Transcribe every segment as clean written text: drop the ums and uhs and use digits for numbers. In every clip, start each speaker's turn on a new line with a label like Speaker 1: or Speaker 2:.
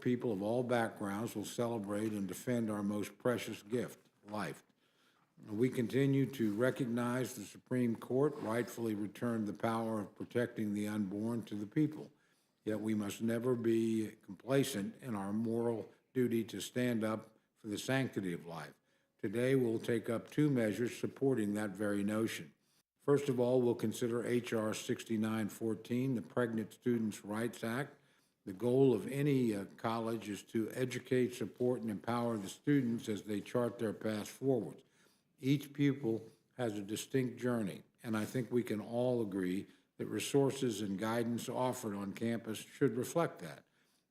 Speaker 1: people of all backgrounds will celebrate and defend our most precious gift, life. We continue to recognize the Supreme Court rightfully returned the power of protecting the unborn to the people. Yet we must never be complacent in our moral duty to stand up for the sanctity of life. Today, we'll take up two measures supporting that very notion. First of all, we'll consider H.R. 6914, the Pregnant Students' Rights Act. The goal of any college is to educate, support, and empower the students as they chart their path forward. Each pupil has a distinct journey, and I think we can all agree that resources and guidance offered on campus should reflect that.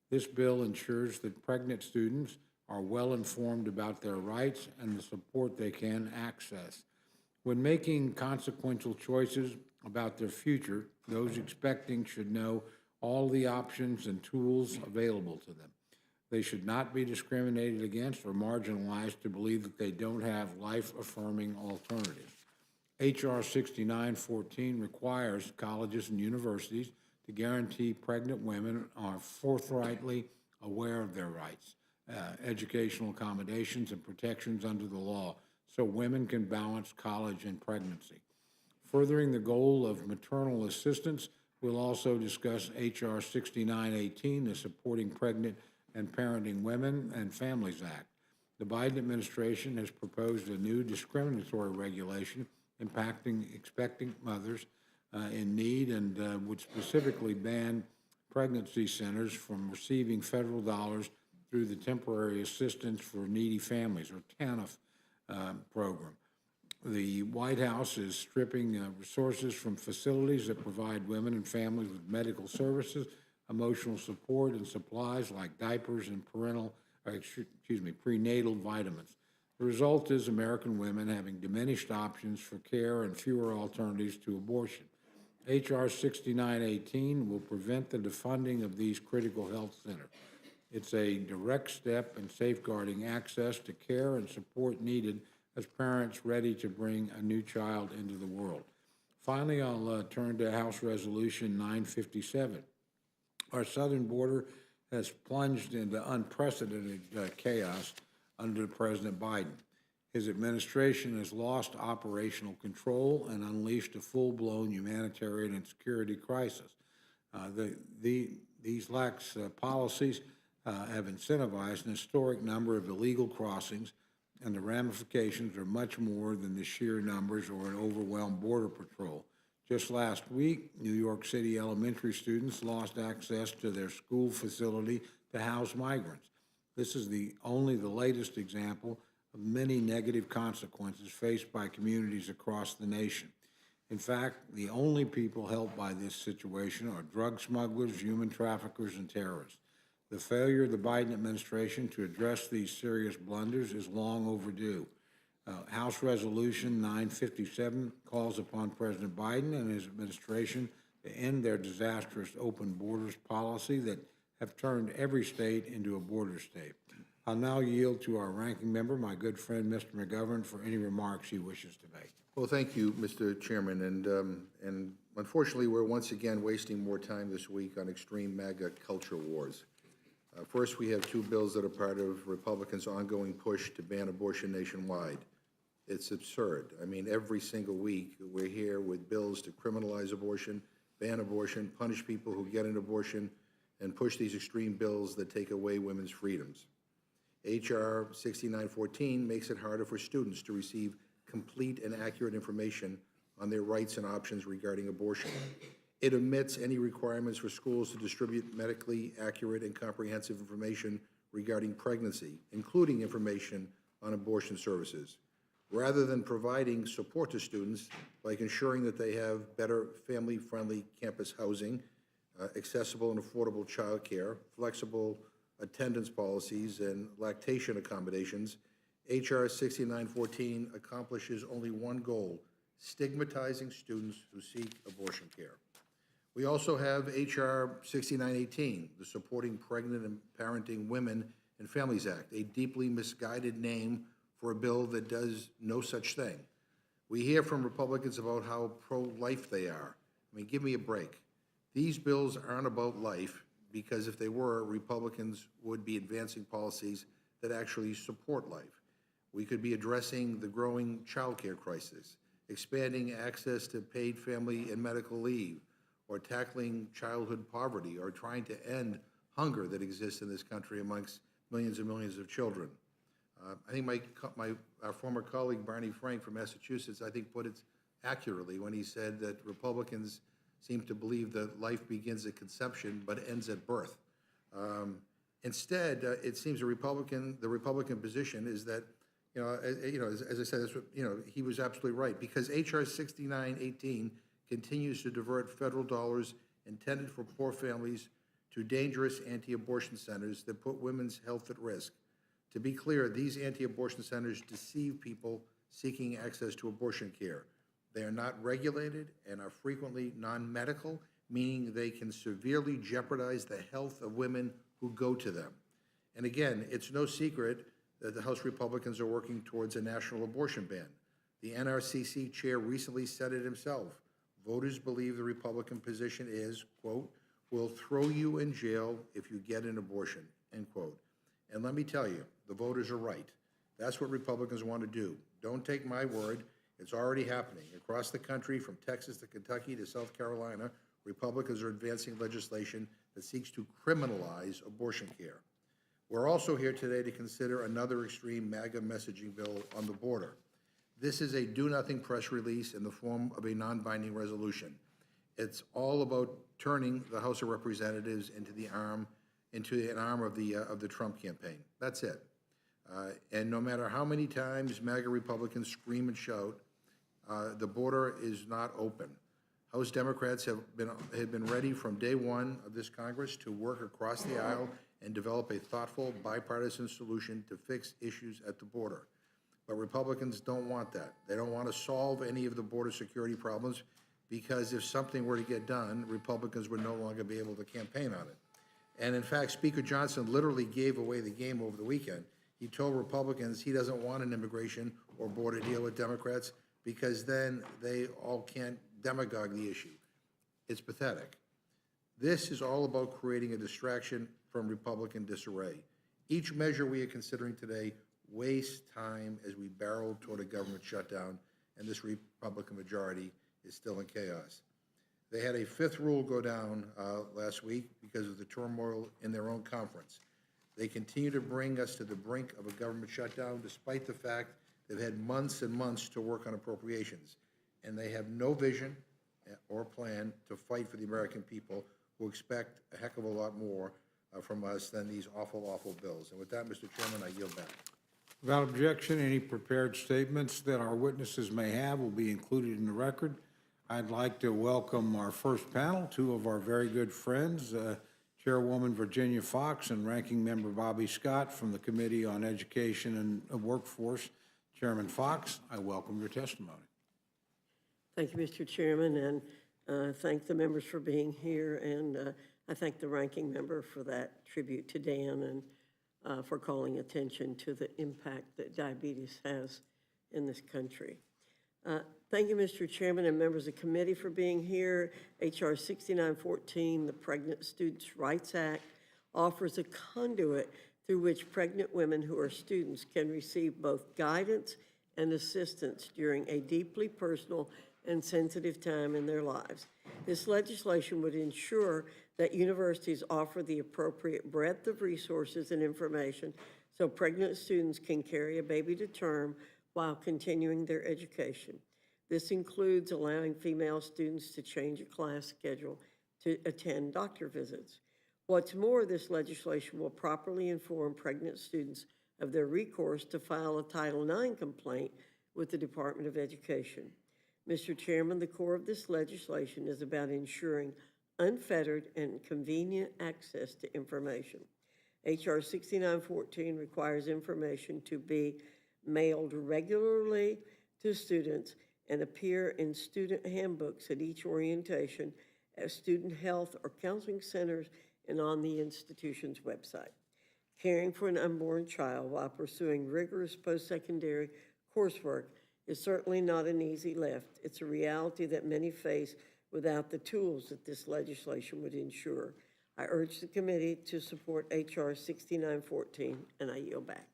Speaker 1: This bill ensures that pregnant students are well informed about their rights and the support they can access. When making consequential choices about their future, those expecting should know all the options and tools available to them. They should not be discriminated against or marginalized to believe that they don't have life-affirming alternatives. H.R. 6914 requires colleges and universities to guarantee pregnant women are forthrightly aware of their rights, educational accommodations, and protections under the law, so women can balance college and pregnancy. Furthering the goal of maternal assistance, we'll also discuss H.R. 6918, the Supporting Pregnant and Parenting Women and Families Act. The Biden administration has proposed a new discriminatory regulation impacting expectant mothers in need and would specifically ban pregnancy centers from receiving federal dollars through the Temporary Assistance for Needy Families, or TANF program. The White House is stripping resources from facilities that provide women and families with medical services, emotional support, and supplies like diapers and prenatal vitamins. The result is American women having diminished options for care and fewer alternatives to abortion. H.R. 6918 will prevent the defunding of these critical health centers. It's a direct step in safeguarding access to care and support needed as parents ready to bring a new child into the world. Finally, I'll turn to House Resolution 957. Our southern border has plunged into unprecedented chaos under President Biden. His administration has lost operational control and unleashed a full-blown humanitarian and security crisis. These lax policies have incentivized an historic number of illegal crossings, and the ramifications are much more than the sheer numbers or an overwhelmed border patrol. Just last week, New York City elementary students lost access to their school facility to house migrants. This is only the latest example of many negative consequences faced by communities across the nation. In fact, the only people helped by this situation are drug smugglers, human traffickers, and terrorists. The failure of the Biden administration to address these serious blunders is long overdue. House Resolution 957 calls upon President Biden and his administration to end their disastrous open borders policy that have turned every state into a border state. I'll now yield to our ranking member, my good friend, Mr. McGovern, for any remarks he wishes to make.
Speaker 2: Well, thank you, Mr. Chairman. And unfortunately, we're once again wasting more time this week on extreme MAGA culture wars. First, we have two bills that are part of Republicans' ongoing push to ban abortion nationwide. It's absurd. I mean, every single week we're here with bills to criminalize abortion, ban abortion, punish people who get an abortion, and push these extreme bills that take away women's freedoms. H.R. 6914 makes it harder for students to receive complete and accurate information on their rights and options regarding abortion. It omits any requirements for schools to distribute medically accurate and comprehensive information regarding pregnancy, including information on abortion services. Rather than providing support to students, like ensuring that they have better family-friendly campus housing, accessible and affordable child care, flexible attendance policies, and lactation accommodations, H.R. 6914 accomplishes only one goal: stigmatizing students who seek abortion care. We also have H.R. 6918, the Supporting Pregnant and Parenting Women and Families Act, a deeply misguided name for a bill that does no such thing. We hear from Republicans about how pro-life they are. I mean, give me a break. These bills aren't about life. because if they were, Republicans would be advancing policies that actually support life. We could be addressing the growing child care crisis, expanding access to paid family and medical leave, or tackling childhood poverty, or trying to end hunger that exists in this country amongst millions and millions of children. I think our former colleague Barney Frank from Massachusetts, I think, put it accurately when he said that Republicans seem to believe that life begins at conception but ends at birth. Instead, it seems the Republican position is that, as I said, he was absolutely right, because H.R. 6918 continues to divert federal dollars intended for poor families to dangerous anti-abortion centers that put women's health at risk. To be clear, these anti-abortion centers deceive people seeking access to abortion care. They are not regulated and are frequently non-medical, meaning they can severely jeopardize the health of women who go to them. And again, it's no secret that the House Republicans are working towards a national abortion ban. The NRCC chair recently said it himself. Voters believe the Republican position is, quote, "will throw you in jail if you get an abortion," end quote. And let me tell you, the voters are right. That's what Republicans want to do. Don't take my word. It's already happening. Across the country, from Texas to Kentucky to South Carolina, Republicans are advancing legislation that seeks to criminalize abortion care. We're also here today to consider another extreme MAGA messaging bill on the border. This is a do-nothing press release in the form of a non-binding resolution. It's all about turning the House of Representatives into an arm of the Trump campaign. That's it. And no matter how many times MAGA Republicans scream and shout, the border is not open. House Democrats had been ready from day one of this Congress to work across the aisle and develop a thoughtful, bipartisan solution to fix issues at the border. But Republicans don't want that. They don't want to solve any of the border security problems, because if something were to get done, Republicans would no longer be able to campaign on it. And in fact, Speaker Johnson literally gave away the game over the weekend. He told Republicans he doesn't want an immigration or border deal with Democrats, because then they all can't demagogue the issue. It's pathetic. This is all about creating a distraction from Republican disarray. Each measure we are considering today wastes time as we barrel toward a government shutdown, and this Republican majority is still in chaos. They had a fifth rule go down last week because of the turmoil in their own conference. They continue to bring us to the brink of a government shutdown, despite the fact they've had months and months to work on appropriations, and they have no vision or plan to fight for the American people, who expect a heck of a lot more from us than these awful, awful bills. And with that, Mr. Chairman, I yield back.
Speaker 1: Without objection, any prepared statements that our witnesses may have will be included in the record. I'd like to welcome our first panel, two of our very good friends, Chairwoman Virginia Fox and Ranking Member Bobby Scott from the Committee on Education and Workforce. Chairman Fox, I welcome your testimony.
Speaker 3: Thank you, Mr. Chairman, and thank the members for being here, and I thank the ranking member for that tribute to Dan and for calling attention to the impact that diabetes has in this country. Thank you, Mr. Chairman and members of the committee, for being here. H.R. 6914, the Pregnant Students' Rights Act, offers a conduit through which pregnant women who are students can receive both guidance and assistance during a deeply personal and sensitive time in their lives. This legislation would ensure that universities offer the appropriate breadth of resources and information so pregnant students can carry a baby to term while continuing their education. This includes allowing female students to change a class schedule to attend doctor visits. What's more, this legislation will properly inform pregnant students of their recourse to file a Title IX complaint with the Department of Education. Mr. Chairman, the core of this legislation is about ensuring unfettered and convenient access to information. H.R. 6914 requires information to be mailed regularly to students and appear in student handbooks at each orientation, at student health or counseling centers, and on the institution's website. Caring for an unborn child while pursuing rigorous post-secondary coursework is certainly not an easy lift. It's a reality that many face without the tools that this legislation would ensure. I urge the committee to support H.R. 6914, and I yield back.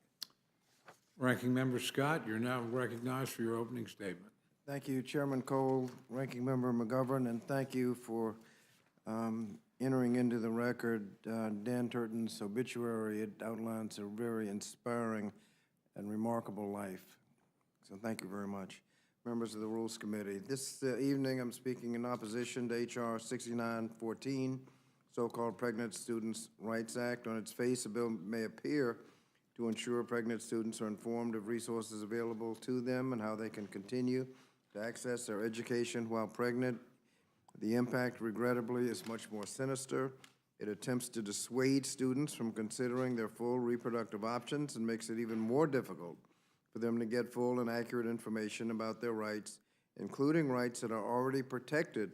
Speaker 1: Ranking Member Scott, you're now recognized for your opening statement.
Speaker 4: Thank you, Chairman Cole, Ranking Member McGovern, and thank you for entering into the record Dan Turton's obituary. It outlines a very inspiring and remarkable life. So thank you very much. Members of the Rules Committee, this evening I'm speaking in opposition to H.R. 6914, so-called Pregnant Students' Rights Act. On its face, the bill may appear to ensure pregnant students are informed of resources available to them and how they can continue to access their education while pregnant. The impact, regrettably, is much more sinister. It attempts to dissuade students from considering their full reproductive options and makes it even more difficult for them to get full and accurate information about their rights, including rights that are already protected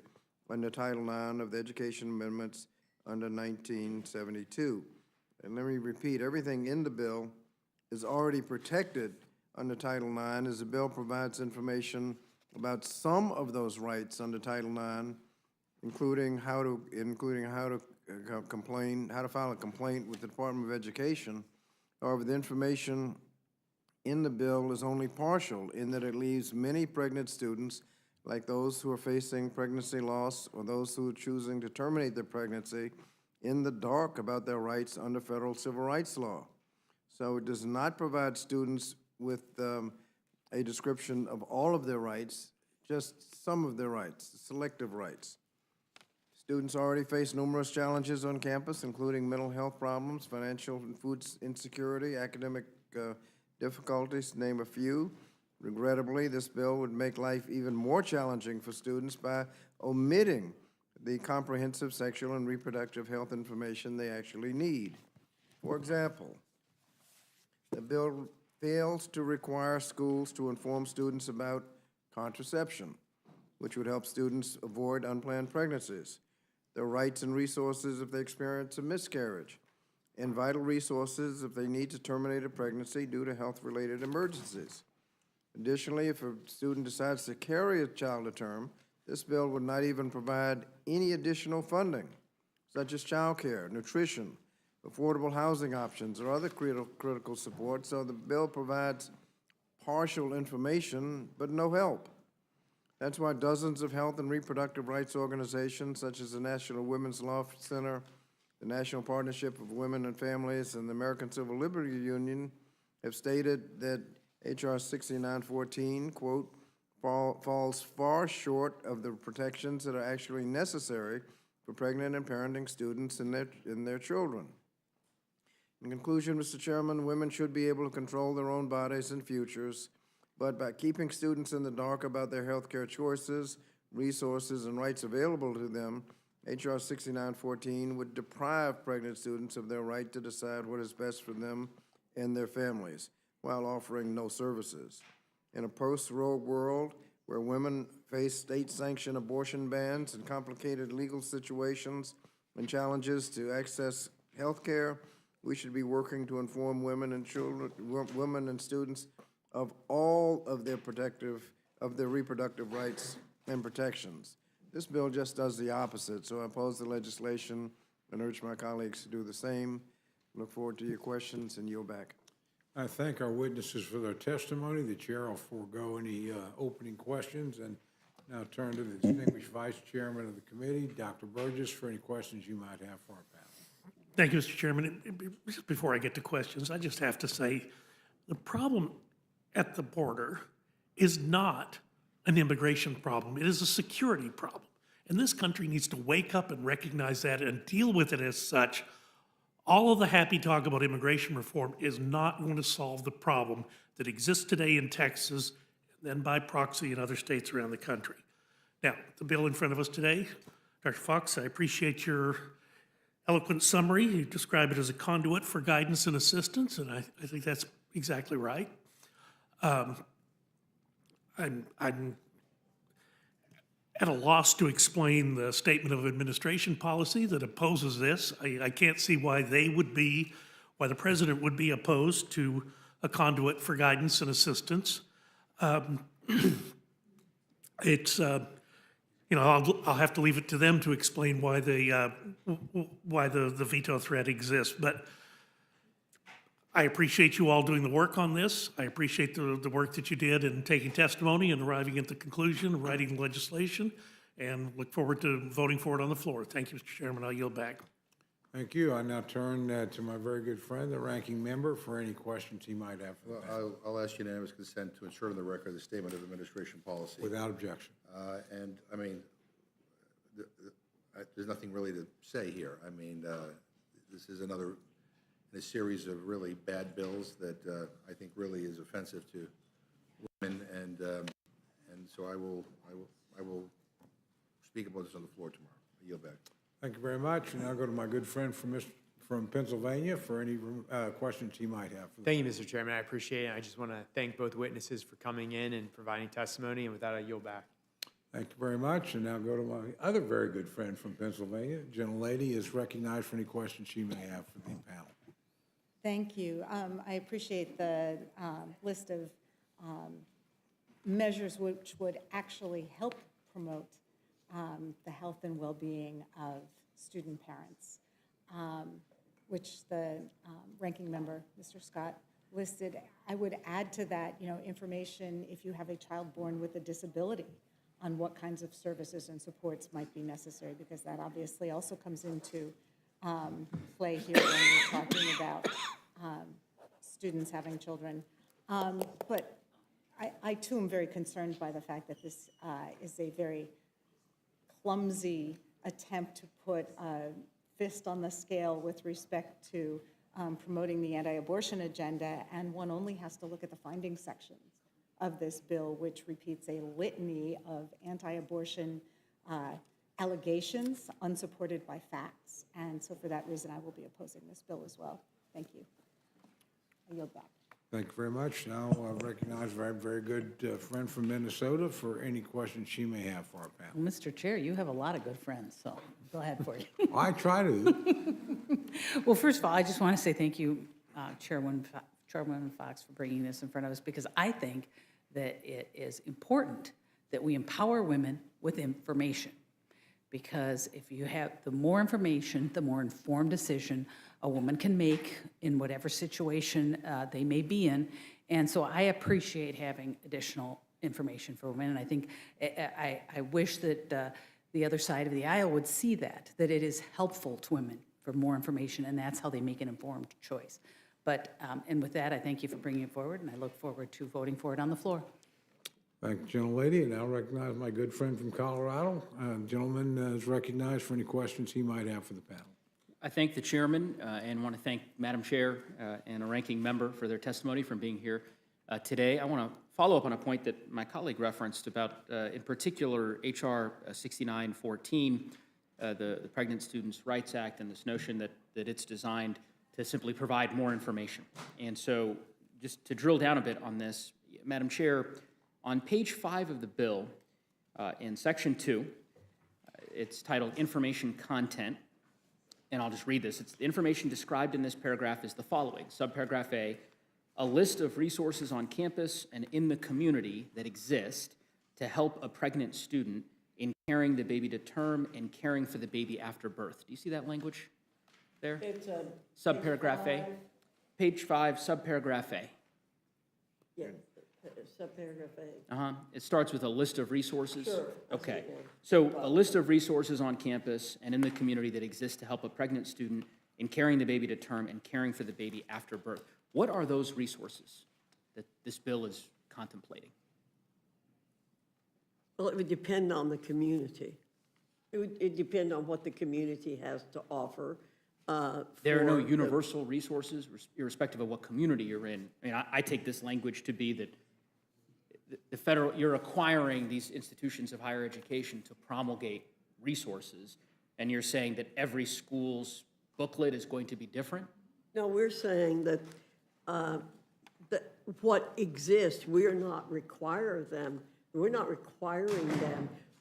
Speaker 4: under Title IX of the Education Amendments under 1972. And let me repeat, everything in the bill is already protected under Title IX, as the bill provides information about some of those rights under Title IX, including how to file a complaint with the Department of Education. However, the information in the bill is only partial in that it leaves many pregnant students, like those who are facing pregnancy loss or those who are choosing to terminate their pregnancy, in the dark about their rights under federal civil rights law. So it does not provide students with a description of all of their rights, just some of their rights, selective rights. Students already face numerous challenges on campus, including mental health problems, financial and food insecurity, academic difficulties, to name a few. Regrettably, this bill would make life even more challenging for students by omitting the comprehensive sexual and reproductive health information they actually need. For example, the bill fails to require schools to inform students about contraception, which would help students avoid unplanned pregnancies, their rights and resources if they experience a miscarriage, and vital resources if they need to terminate a pregnancy due to health-related emergencies. Additionally, if a student decides to carry a child to term, this bill would not even provide any additional funding, such as child care, nutrition, affordable housing options, or other critical support, so the bill provides partial information but no help. That's why dozens of health and reproductive rights organizations, such as the National Women's Law Center, the National Partnership of Women and Families, and the American Civil Liberties Union, have stated that H.R. 6914, quote, falls far short of the protections that are actually necessary for pregnant and parenting students and their children. In conclusion, Mr. Chairman, women should be able to control their own bodies and futures, but by keeping students in the dark about their health care choices, resources, and rights available to them, H.R. 6914 would deprive pregnant students of their right to decide what is best for them and their families, while offering no services. In a post-Roe world where women face state-sanctioned abortion bans and complicated legal situations and challenges to access health care, we should be working to inform women and children, women and students of all of their reproductive rights and protections. This bill just does the opposite, so I oppose the legislation and urge my colleagues to do the same. Look forward to your questions and yield back.
Speaker 1: I thank our witnesses for their testimony. The chair will forego any opening questions and now turn to the distinguished vice chairman of the committee, Dr. Burgess, for any questions you might have for our panel.
Speaker 5: Thank you, Mr. Chairman. Just before I get to questions, I just have to say the problem at the border is not an immigration problem. It is a security problem. And this country needs to wake up and recognize that and deal with it as such. All of the happy talk about immigration reform is not going to solve the problem that exists today in Texas and then by proxy in other states around the country. Now, the bill in front of us today, Dr. Fox, I appreciate your eloquent summary. You describe it as a conduit for guidance and assistance, and I think that's exactly right. I'm at a loss to explain the statement of administration policy that opposes this. I can't see why the president would be opposed to a conduit for guidance and assistance. It's, you know, I'll have to leave it to them to explain why the veto threat exists. But I appreciate you all doing the work on this. I appreciate the work that you did in taking testimony and arriving at the conclusion, writing legislation, and look forward to voting for it on the floor. Thank you, Mr. Chairman. I'll yield back.
Speaker 1: Thank you. I now turn to my very good friend, the ranking member, for any questions he might have for the panel.
Speaker 2: I'll ask unanimous consent to insert on the record the statement of administration policy.
Speaker 1: Without objection.
Speaker 2: And, I mean, there's nothing really to say here. I mean, this is another in a series of really bad bills that I think really is offensive to women, and so I will speak about this on the floor tomorrow. I yield back.
Speaker 1: Thank you very much. And now go to my good friend from Pennsylvania for any questions he might have.
Speaker 6: Thank you, Mr. Chairman. I appreciate it. I just want to thank both witnesses for coming in and providing testimony, and with that, I yield back.
Speaker 1: Thank you very much. And now go to my other very good friend from Pennsylvania. Gentlelady is recognized for any questions she may have for the panel.
Speaker 7: Thank you. I appreciate the list of measures which would actually help promote the health and well-being of student parents, which the ranking member, Mr. Scott, listed. I would add to that, you know, information if you have a child born with a disability on what kinds of services and supports might be necessary, because that obviously also comes into play here when we're talking about students having children. But I too am very concerned by the fact that this is a very clumsy attempt to put a fist on the scale with respect to promoting the anti-abortion agenda, and one only has to look at the findings sections of this bill, which repeats a litany of anti-abortion allegations unsupported by facts. And so for that reason, I will be opposing this bill as well. Thank you. I yield back.
Speaker 1: Thank you very much. Now I recognize a very, very good friend from Minnesota for any questions she may have for our panel.
Speaker 8: Well, Mr. Chair, you have a lot of good friends, so go ahead for you.
Speaker 1: I try to.
Speaker 8: Well, first of all, I just want to say thank you, Chairwoman Fox, for bringing this in front of us, because I think that it is important that we empower women with information. Because if you have the more information, the more informed decision a woman can make in whatever situation they may be in. And so I appreciate having additional information for women. And I think, I wish that the other side of the aisle would see that it is helpful to women for more information, and that's how they make an informed choice. But, and with that, I thank you for bringing it forward, and I look forward to voting for it on the floor.
Speaker 1: Thank you, gentlelady. And now recognize my good friend from Colorado. Gentleman is recognized for any questions he might have for the panel.
Speaker 9: I thank the chairman and want to thank Madam Chair and a ranking member for their testimony from being here today. I want to follow up on a point that my colleague referenced about, in particular, H.R. 6914, the Pregnant Students' Rights Act, and this notion that it's designed to simply provide more information. And so just to drill down a bit on this, Madam Chair, on page 5 of the bill, in section 2, it's titled Information Content, and I'll just read this. It's the information described in this paragraph is the following. Subparagraph A list of resources on campus and in the community that exist to help a pregnant student in carrying the baby to term and caring for the baby after birth. Do you see that language there?
Speaker 3: It's
Speaker 9: Subparagraph A. Page 5, subparagraph A.
Speaker 3: Yeah, subparagraph A.
Speaker 9: It starts with a list of resources.
Speaker 3: Sure. I see
Speaker 9: Okay.
Speaker 3: it now.
Speaker 9: So a list of resources on campus and in the community that exist to help a pregnant student in carrying the baby to term and caring for the baby after birth. What are those resources that this bill is contemplating?
Speaker 3: Well, it would depend on the community. It'd depend on what the community has to offer.
Speaker 9: There are no
Speaker 3: for the-
Speaker 9: universal resources, irrespective of what community you're in. I mean, I take this language to be that the federal, you're acquiring these institutions of higher education to promulgate resources, and you're saying that every school's booklet is going to be different?
Speaker 3: No, we're saying that, that what exists, we're not requiring them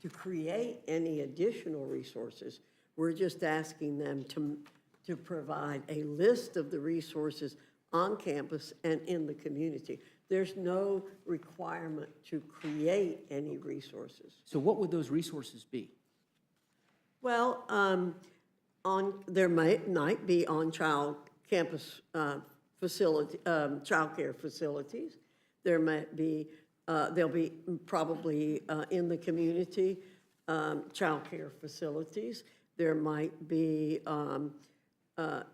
Speaker 3: to create any additional resources. We're just asking them to provide a list of the resources on campus and in the community. There's no requirement to create any resources.
Speaker 9: So what would those resources be?
Speaker 3: Well, there might be on campus facility, childcare facilities. There might be, there'll be probably in the community, childcare facilities. There might be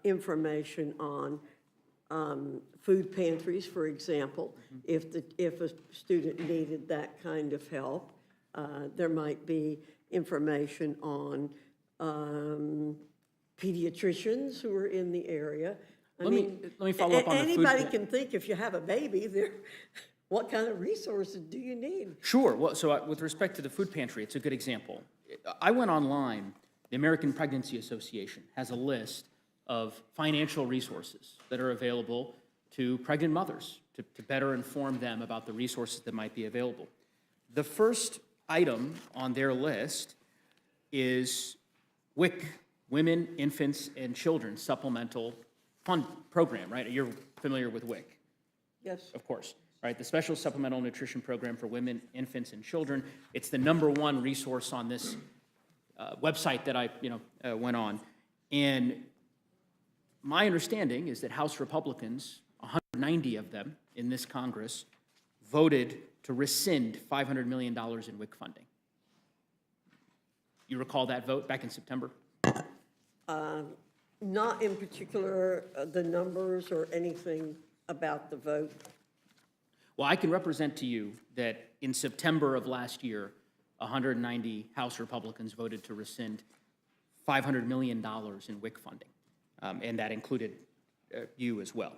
Speaker 3: information on food pantries, for example, if a student needed that kind of help. There might be information on pediatricians who are in the area.
Speaker 9: Let me follow up on the food
Speaker 3: Anybody
Speaker 9: pan-
Speaker 3: can think if you have a baby, what kind of resources do you need?
Speaker 9: Sure. Well, so with respect to the food pantry, it's a good example. I went online. The American Pregnancy Association has a list of financial resources that are available to pregnant mothers to better inform them about the resources that might be available. The first item on their list is WIC, Women, Infants, and Children Supplemental Fund Program, right? You're familiar with WIC?
Speaker 3: Yes.
Speaker 9: Of course, right? The Special Supplemental Nutrition Program for Women, Infants, and Children. It's the #1 resource on this website that I went on. And my understanding is that House Republicans, 190 of them in this Congress, voted to rescind $500 million in WIC funding. You recall that vote back in September?
Speaker 3: Not in particular the numbers or anything about the vote.
Speaker 9: Well, I can represent to you that in September of last year, 190 House Republicans voted to rescind $500 million in WIC funding, and that included you as well.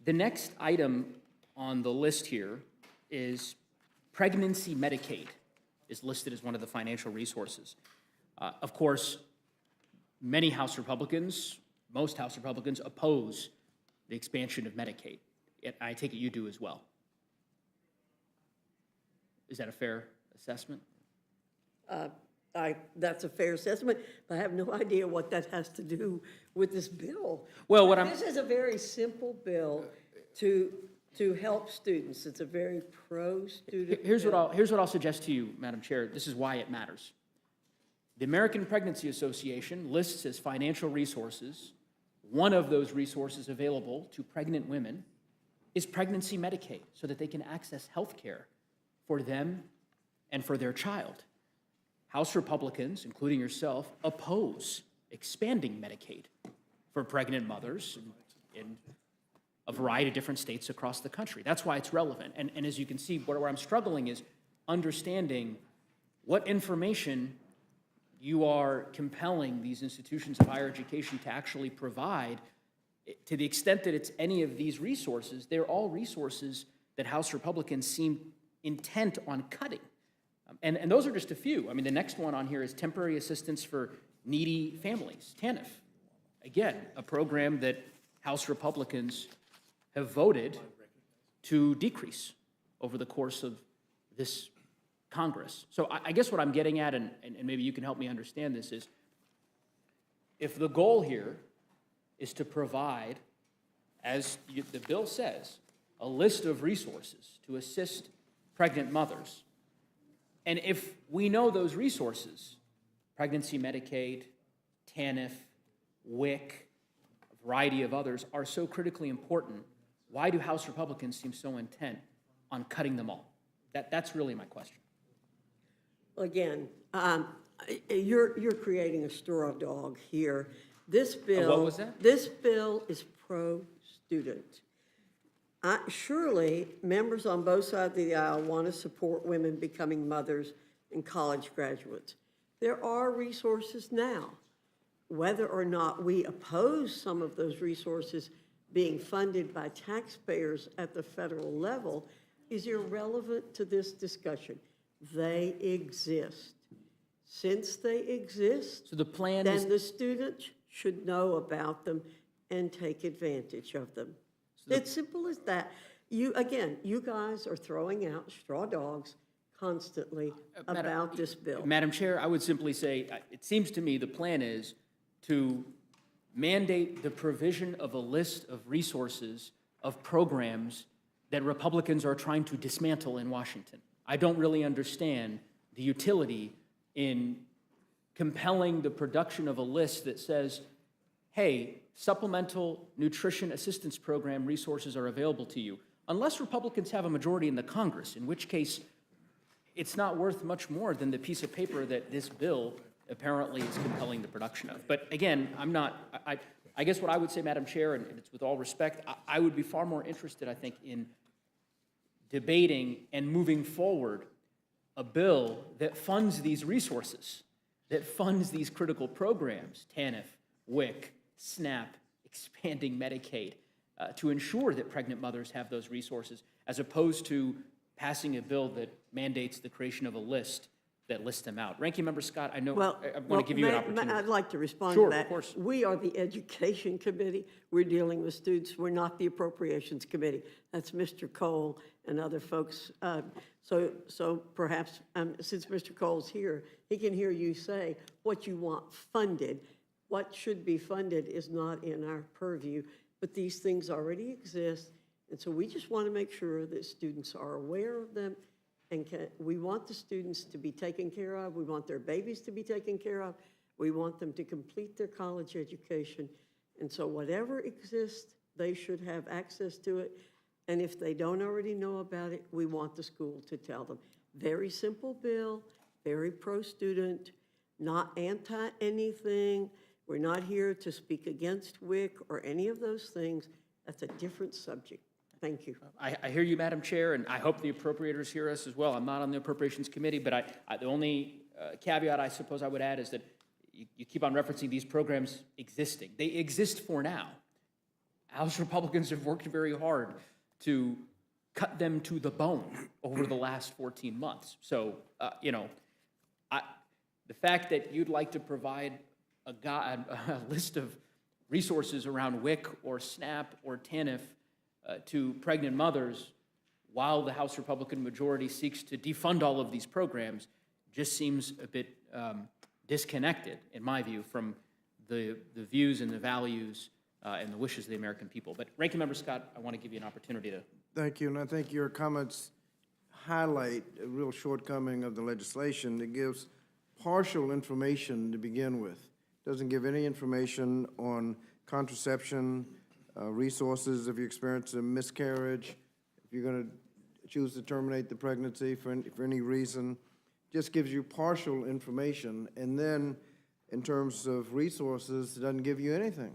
Speaker 9: The next item on the list here is pregnancy Medicaid is listed as one of the financial resources. Of course, many House Republicans, most House Republicans oppose the expansion of Medicaid. I take it you do as well. Is that a fair assessment?
Speaker 3: That's a fair assessment, but I have no idea what that has to do with this bill.
Speaker 9: Well,
Speaker 3: This is a very simple bill to help students. It's a very pro-student
Speaker 9: Here's
Speaker 3: bill.
Speaker 9: what I'll suggest to you, Madam Chair. This is why it matters. The American Pregnancy Association lists as financial resources, one of those resources available to pregnant women is pregnancy Medicaid, so that they can access health care for them and for their child. House Republicans, including yourself, oppose expanding Medicaid for pregnant mothers in a variety of different states across the country. That's why it's relevant. And as you can see, where I'm struggling is understanding what information you are compelling these institutions of higher education to actually provide. To the extent that it's any of these resources, they're all resources that House Republicans seem intent on cutting. And those are just a few. I mean, the next one on here is temporary assistance for needy families, TANF. Again, a program that House Republicans have voted to decrease over the course of this Congress. So I guess what I'm getting at, and maybe you can help me understand this, is if the goal here is to provide, as the bill says, a list of resources to assist pregnant mothers, and if we know those resources, pregnancy Medicaid, TANF, WIC, a variety of others, are so critically important, why do House Republicans seem so intent on cutting them all? That's really my question.
Speaker 3: Again, you're creating a straw dog here. This bill.
Speaker 9: What was that?
Speaker 3: This bill is pro-student. Surely, members on both sides of the aisle want to support women becoming mothers and college graduates. There are resources now. Whether or not we oppose some of those resources being funded by taxpayers at the federal level is irrelevant to this discussion. They exist. Since they exist,
Speaker 9: So the plan is,
Speaker 3: then the students should know about them and take advantage of them. It's simple as that. You guys are throwing out straw dogs constantly about this bill.
Speaker 9: Madam Chair, I would simply say, it seems to me the plan is to mandate the provision of a list of resources of programs that Republicans are trying to dismantle in Washington. I don't really understand the utility in compelling the production of a list that says, hey, supplemental nutrition assistance program resources are available to you, unless Republicans have a majority in the Congress, in which case it's not worth much more than the piece of paper that this bill apparently is compelling the production of. But again, I guess what I would say, Madam Chair, and it's with all respect, I would be far more interested, I think, in debating and moving forward a bill that funds these resources, that funds these critical programs, TANF, WIC, SNAP, expanding Medicaid, to ensure that pregnant mothers have those resources, as opposed to passing a bill that mandates the creation of a list that lists them out. Ranking Member Scott, I know I want to give you an opportunity.
Speaker 3: I'd like to respond
Speaker 9: Sure,
Speaker 3: to that.
Speaker 9: of course.
Speaker 3: We are the Education Committee. We're dealing with students. We're not the Appropriations Committee. That's Mr. Cole and other folks. So perhaps, since Mr. Cole's here, he can hear you say what you want funded. What should be funded is not in our purview, but these things already exist. And so we just want to make sure that students are aware of them. And we want the students to be taken care of. We want their babies to be taken care of. We want them to complete their college education. And so whatever exists, they should have access to it. And if they don't already know about it, we want the school to tell them. Very simple bill, very pro-student, not anti-anything. We're not here to speak against WIC or any of those things. That's a different subject. Thank you.
Speaker 9: I hear you, Madam Chair, and I hope the appropriators hear us as well. I'm not on the Appropriations Committee, but the only caveat I suppose I would add is that you keep on referencing these programs existing. They exist for now. House Republicans have worked very hard to cut them to the bone over the last 14 months. So, the fact that you'd like to provide a list of resources around WIC or SNAP or TANF to pregnant mothers while the House Republican majority seeks to defund all of these programs just seems a bit disconnected, in my view, from the views and the values and the wishes of the American people. But Ranking Member Scott, I want to give you an opportunity to...
Speaker 4: Thank you, and I think your comments highlight a real shortcoming of the legislation. It gives partial information to begin with. Doesn't give any information on contraception, resources if you experience a miscarriage, if you're going to choose to terminate the pregnancy for any reason. Just gives you partial information, and then in terms of resources, it doesn't give you anything.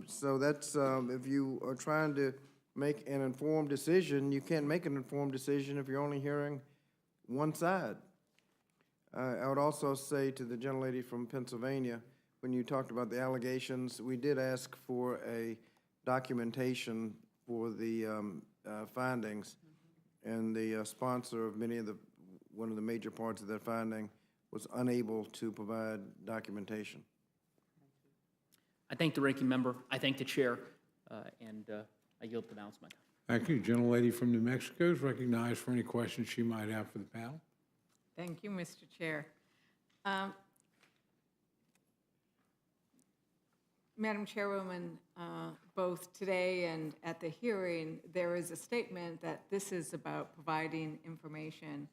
Speaker 4: So that's, if you are trying to make an informed decision, you can't make an informed decision if you're only hearing one side. I would also say to the gentlelady from Pennsylvania, when you talked about the allegations, we did ask for a documentation for the findings, and the sponsor of one of the major parts of that finding was unable to provide documentation.
Speaker 9: I thank the Ranking Member, I thank the Chair, and I yield the balance of my time.
Speaker 1: Thank you. Gentlelady from New Mexico is recognized for any questions she might have for the panel.
Speaker 10: Thank you, Mr. Chair. Madam Chairwoman, both today and at the hearing, there is a statement that this is about providing information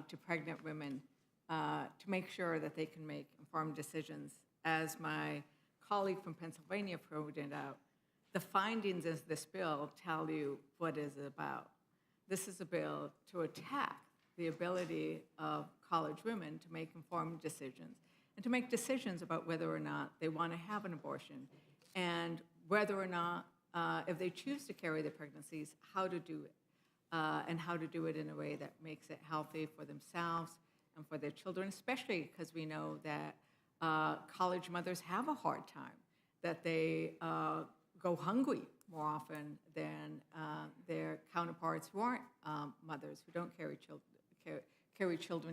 Speaker 10: to pregnant women to make sure that they can make informed decisions. As my colleague from Pennsylvania pointed out, the findings of this bill tell you what it is about. This is a bill to attack the ability of college women to make informed decisions and to make decisions about whether or not they want to have an abortion and whether or not, if they choose to carry their pregnancies, how to do it and how to do it in a way that makes it healthy for themselves and for their children, especially because we know that college mothers have a hard time, that they go hungry more often than their counterparts who aren't mothers, who don't carry children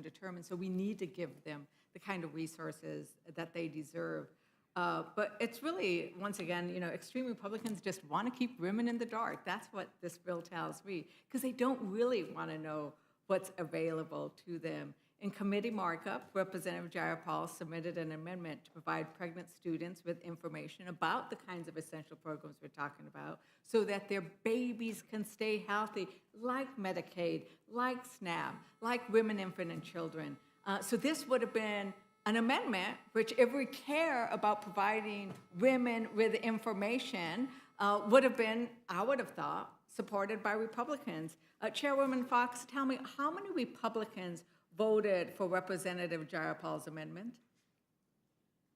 Speaker 10: to term. And so we need to give them the kind of resources that they deserve. But it's really, once again, extreme Republicans just want to keep women in the dark. That's what this bill tells me, because they don't really want to know what's available to them In committee markup, Representative Jayapal submitted an amendment to provide pregnant students with information about the kinds of essential programs we're talking about so that their babies can stay healthy, like Medicaid, like SNAP, like women, infant, and children. So this would have been an amendment which, if we care about providing women with information, would have been, I would have thought, supported by Republicans. Chairwoman Fox, tell me, how many Republicans voted for Representative Jayapal's amendment?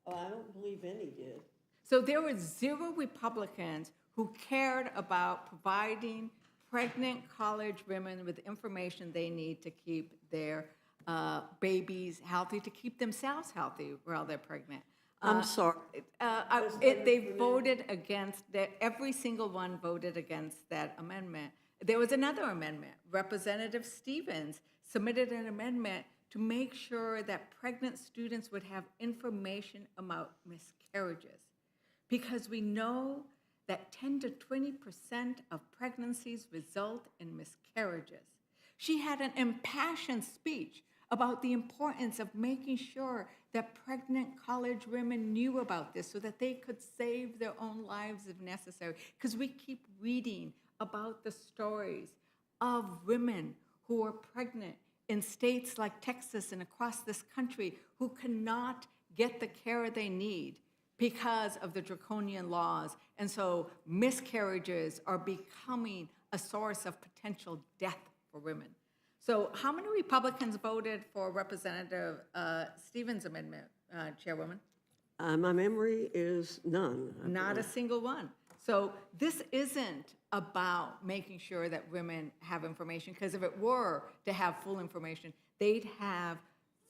Speaker 3: Oh, I don't believe any did.
Speaker 10: So there were 0 Republicans who cared about providing pregnant college women with information they need to keep their babies healthy, to keep themselves healthy while they're pregnant.
Speaker 3: I'm sorry.
Speaker 10: They voted against that. Every single one voted against that amendment. There was another amendment. Representative Stevens submitted an amendment to make sure that pregnant students would have information about miscarriages, because we know that 10 to 20% of pregnancies result in miscarriages. She had an impassioned speech about the importance of making sure that pregnant college women knew about this so that they could save their own lives if necessary. Because we keep reading about the stories of women who are pregnant in states like Texas and across this country who cannot get the care they need because of the draconian laws. And so miscarriages are becoming a source of potential death for women. So how many Republicans voted for Representative Stevens' amendment, Chairwoman?
Speaker 3: My memory is none. I
Speaker 10: Not a
Speaker 3: believe.
Speaker 10: single one. So this isn't about making sure that women have information, because if it were to have full information, they'd have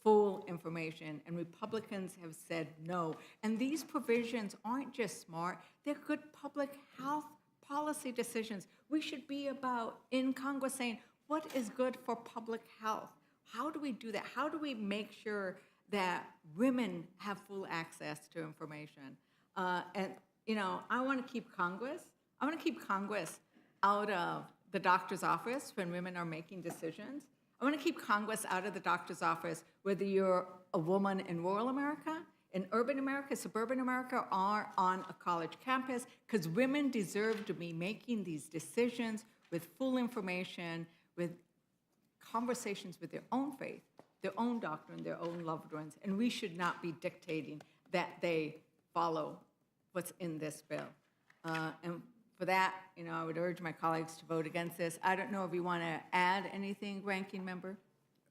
Speaker 10: full information, and Republicans have said no. And these provisions aren't just smart, they're good public health policy decisions. We should be about, in Congress, saying, what is good for public health? How do we do that? How do we make sure that women have full access to information? And, you know, I want to keep Congress out of the doctor's office when women are making decisions. I want to keep Congress out of the doctor's office, whether you're a woman in rural America, in urban America, suburban America, or on a college campus, because women deserve to be making these decisions with full information, with conversations with their own faith, their own doctrine, their own loved ones, and we should not be dictating that they follow what's in this bill. And for that, you know, I would urge my colleagues to vote against this. I don't know if you want to add anything, Ranking Member?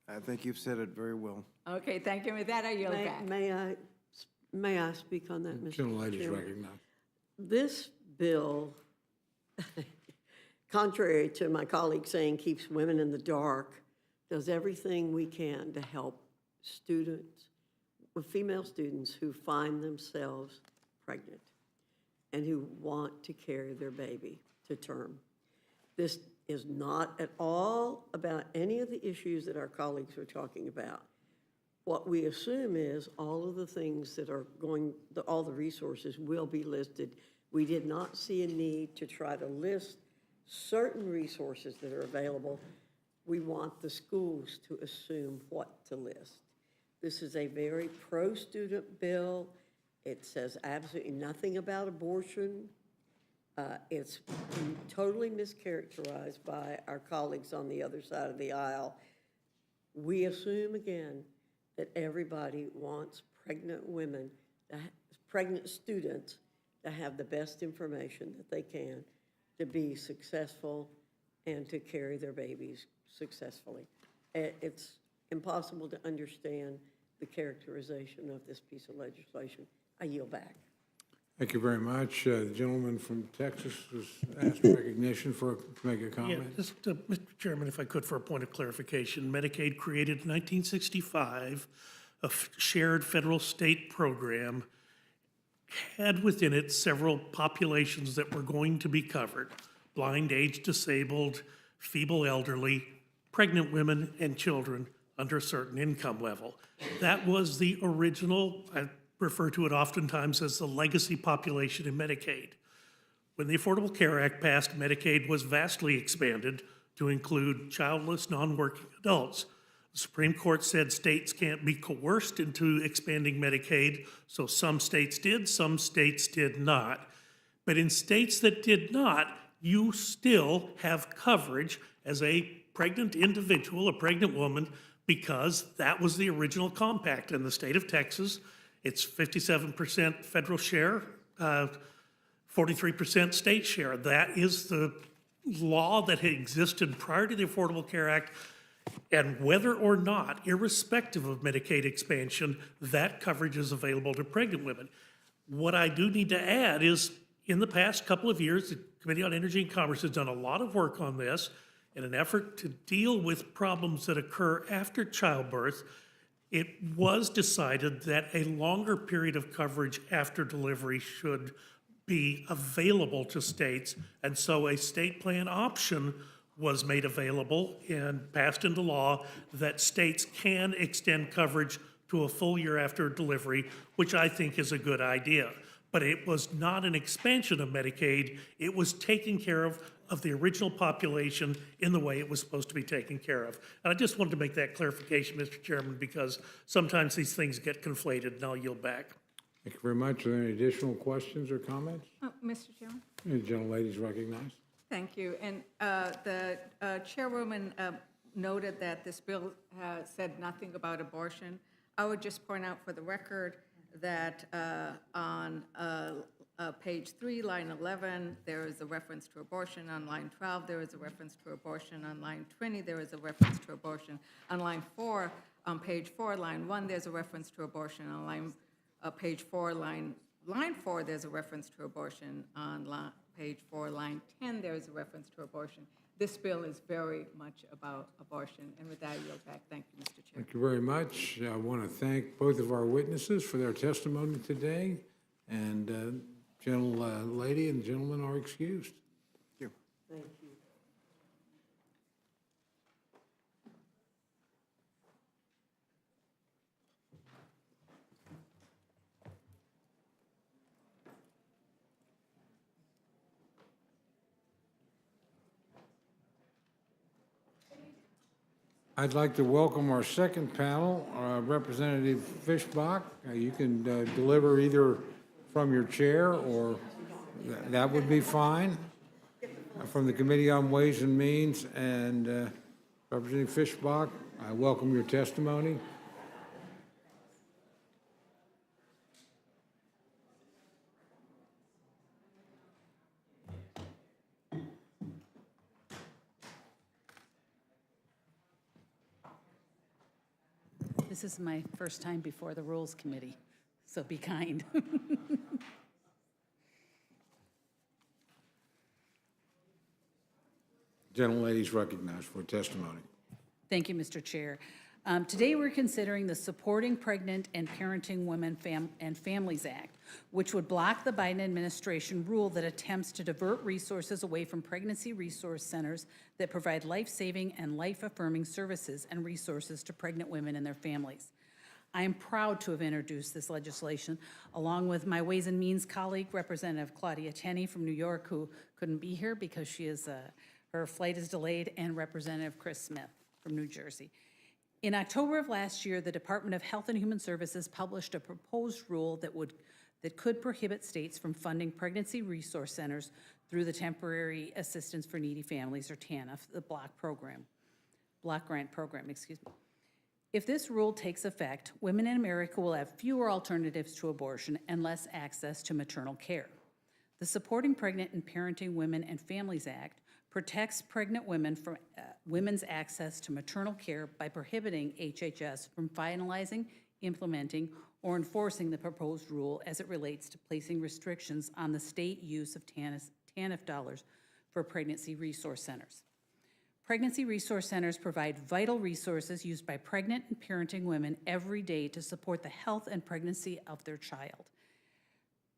Speaker 4: I think you've said it very well.
Speaker 10: Okay, thank you. With that, I yield back.
Speaker 3: May I speak on that, Mr.
Speaker 1: Gentlelady is
Speaker 3: Chairman?
Speaker 1: recognized.
Speaker 3: This bill, contrary to my colleague saying keeps women in the dark, does everything we can to help students, female students who find themselves pregnant and who want to carry their baby to term. This is not at all about any of the issues that our colleagues are talking about. What we assume is all of the things that are going, all the resources will be listed. We did not see a need to try to list certain resources that are available. We want the schools to assume what to list. This is a very pro-student bill. It says absolutely nothing about abortion. It's totally mischaracterized by our colleagues on the other side of the aisle. We assume, again, that everybody wants pregnant women, pregnant students, to have the best information that they can to be successful and to carry their babies successfully. It's impossible to understand the characterization of this piece of legislation. I yield back.
Speaker 1: Thank you very much. The gentleman from Texas was asked recognition to make a
Speaker 5: Yeah,
Speaker 1: comment.
Speaker 5: just, Mr. Chairman, if I could, for a point of clarification, Medicaid created in 1965, a shared federal-state program, had within it several populations that were going to be covered: blind, age disabled, feeble elderly, pregnant women, and children under a certain income level. That was the original, I refer to it oftentimes as the legacy population in Medicaid. When the Affordable Care Act passed, Medicaid was vastly expanded to include childless, non-working adults. The Supreme Court said states can't be coerced into expanding Medicaid, so some states did, some states did not. But in states that did not, you still have coverage as a pregnant individual, a pregnant woman, because that was the original compact. In the state of Texas, it's 57% federal share, 43% state share. That is the law that had existed prior to the Affordable Care Act. And whether or not, irrespective of Medicaid expansion, that coverage is available to pregnant women. What I do need to add is, in the past couple of years, the Committee on Energy and Commerce has done a lot of work on this in an effort to deal with problems that occur after childbirth. It was decided that a longer period of coverage after delivery should be available to states, and so a state plan option was made available and passed into law that states can extend coverage to a full year after delivery, which I think is a good idea. But it was not an expansion of Medicaid. It was taking care of the original population in the way it was supposed to be taken care of. And I just wanted to make that clarification, Mr. Chairman, because sometimes these things get conflated, and I'll yield back.
Speaker 1: Thank you very much. Are there any additional questions or comments?
Speaker 10: Mr. Chairman?
Speaker 1: The gentlelady is recognized.
Speaker 10: Thank you. And the chairwoman noted that this bill said nothing about abortion. I would just point out for the record that on page 3, line 11, there is a reference to abortion. On line 12, there is a reference to abortion. On line 20, there is a reference to abortion. On line 4, on page 4, line 1, there's a reference to abortion. On page 4, line 4, there's a reference to abortion. On page 4, line 10, there is a reference to abortion. This bill is very much about abortion. And with that, I yield back. Thank you, Mr. Chair.
Speaker 1: Thank you very much. I want to thank both of our witnesses for their testimony today. And gentlelady and gentleman are excused.
Speaker 3: Thank you.
Speaker 1: I'd like to welcome our second panel, Representative Fishbach. You can deliver either from your chair or that would be fine. From the Committee on Ways and Means, and Representative Fishbach, I welcome your testimony.
Speaker 8: This is my first time before the Rules Committee, so be kind.
Speaker 1: Gentlelady is recognized for testimony.
Speaker 8: Thank you, Mr. Chair. Today, we're considering the Supporting Pregnant and Parenting Women and Families Act, which would block the Biden administration rule that attempts to divert resources away from pregnancy resource centers that provide life-saving and life-affirming services and resources to pregnant women and their families. I am proud to have introduced this legislation along with my Ways and Means colleague, Representative Claudia Tenney from New York, who couldn't be here because she is, her flight is delayed, and Representative Chris Smith from New Jersey. In October of last year, the Department of Health and Human Services published a proposed rule that could prohibit states from funding pregnancy resource centers through the Temporary Assistance for Needy Families, or TANF, the block grant program, excuse me. If this rule takes effect, women in America will have fewer alternatives to abortion and less access to maternal care. The Supporting Pregnant and Parenting Women and Families Act protects pregnant women from women's access to maternal care by prohibiting HHS from finalizing, implementing, or enforcing the proposed rule as it relates to placing restrictions on the state use of TANF dollars for pregnancy resource centers. Pregnancy resource centers provide vital resources used by pregnant and parenting women every day to support the health and pregnancy of their child.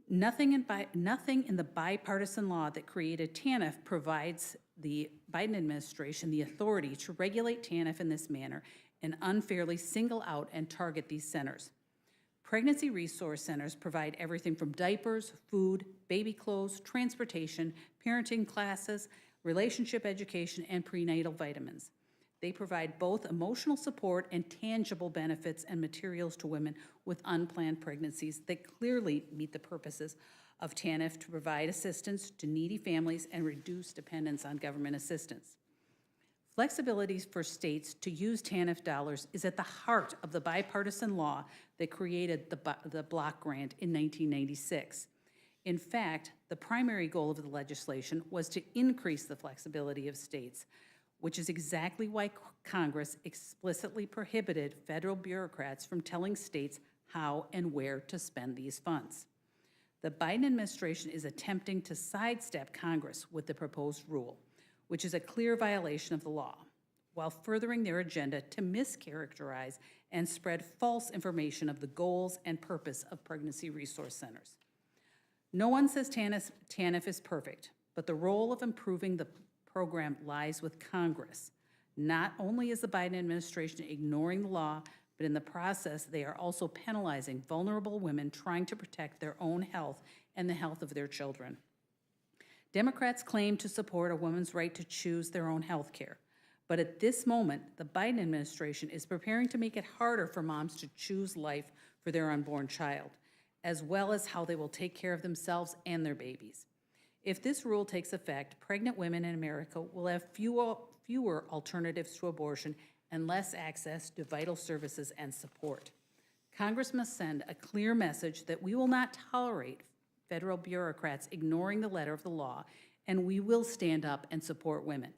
Speaker 8: Nothing in the bipartisan law that created TANF provides the Biden administration the authority to regulate TANF in this manner and unfairly single out and target these centers. Pregnancy resource centers provide everything from diapers, food, baby clothes, transportation, parenting classes, relationship education, and prenatal vitamins. They provide both emotional support and tangible benefits and materials to women with unplanned pregnancies that clearly meet the purposes of TANF to provide assistance to needy families and reduce dependence on government assistance. Flexibility for states to use TANF dollars is at the heart of the bipartisan law that created the block grant in 1996. In fact, the primary goal of the legislation was to increase the flexibility of states, which is exactly why Congress explicitly prohibited federal bureaucrats from telling states how and where to spend these funds. The Biden administration is attempting to sidestep Congress with the proposed rule, which is a clear violation of the law, while furthering their agenda to mischaracterize and spread false information of the goals and purpose of pregnancy resource centers. No one says TANF is perfect, but the role of improving the program lies with Congress. Not only is the Biden administration ignoring the law, but in the process, they are also penalizing vulnerable women trying to protect their own health and the health of their children. Democrats claim to support a woman's right to choose their own health care, but at this moment, the Biden administration is preparing to make it harder for moms to choose life for their unborn child, as well as how they will take care of themselves and their babies. If this rule takes effect, pregnant women in America will have fewer alternatives to abortion and less access to vital services and support. Congress must send a clear message that we will not tolerate federal bureaucrats ignoring the letter of the law, and we will stand up and support women.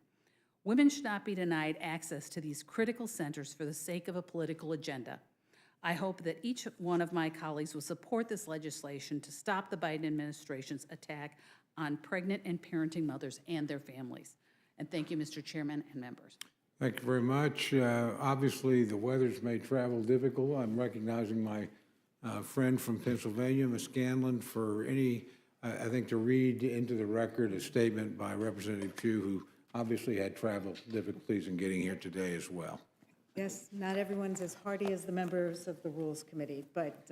Speaker 8: Women should not be denied access to these critical centers for the sake of a political agenda. I hope that each one of my colleagues will support this legislation to stop the Biden administration's attack on pregnant and parenting mothers and their families. And thank you, Mr. Chairman and members.
Speaker 1: Thank you very much. Obviously, the weather's made travel difficult. I'm recognizing my friend from Pennsylvania, Ms. Scanlon, for I think, to read into the record a statement by Representative Pugh, who obviously had travel difficulties in getting here today as well.
Speaker 7: Yes, not everyone's as hardy as the members of the Rules Committee, but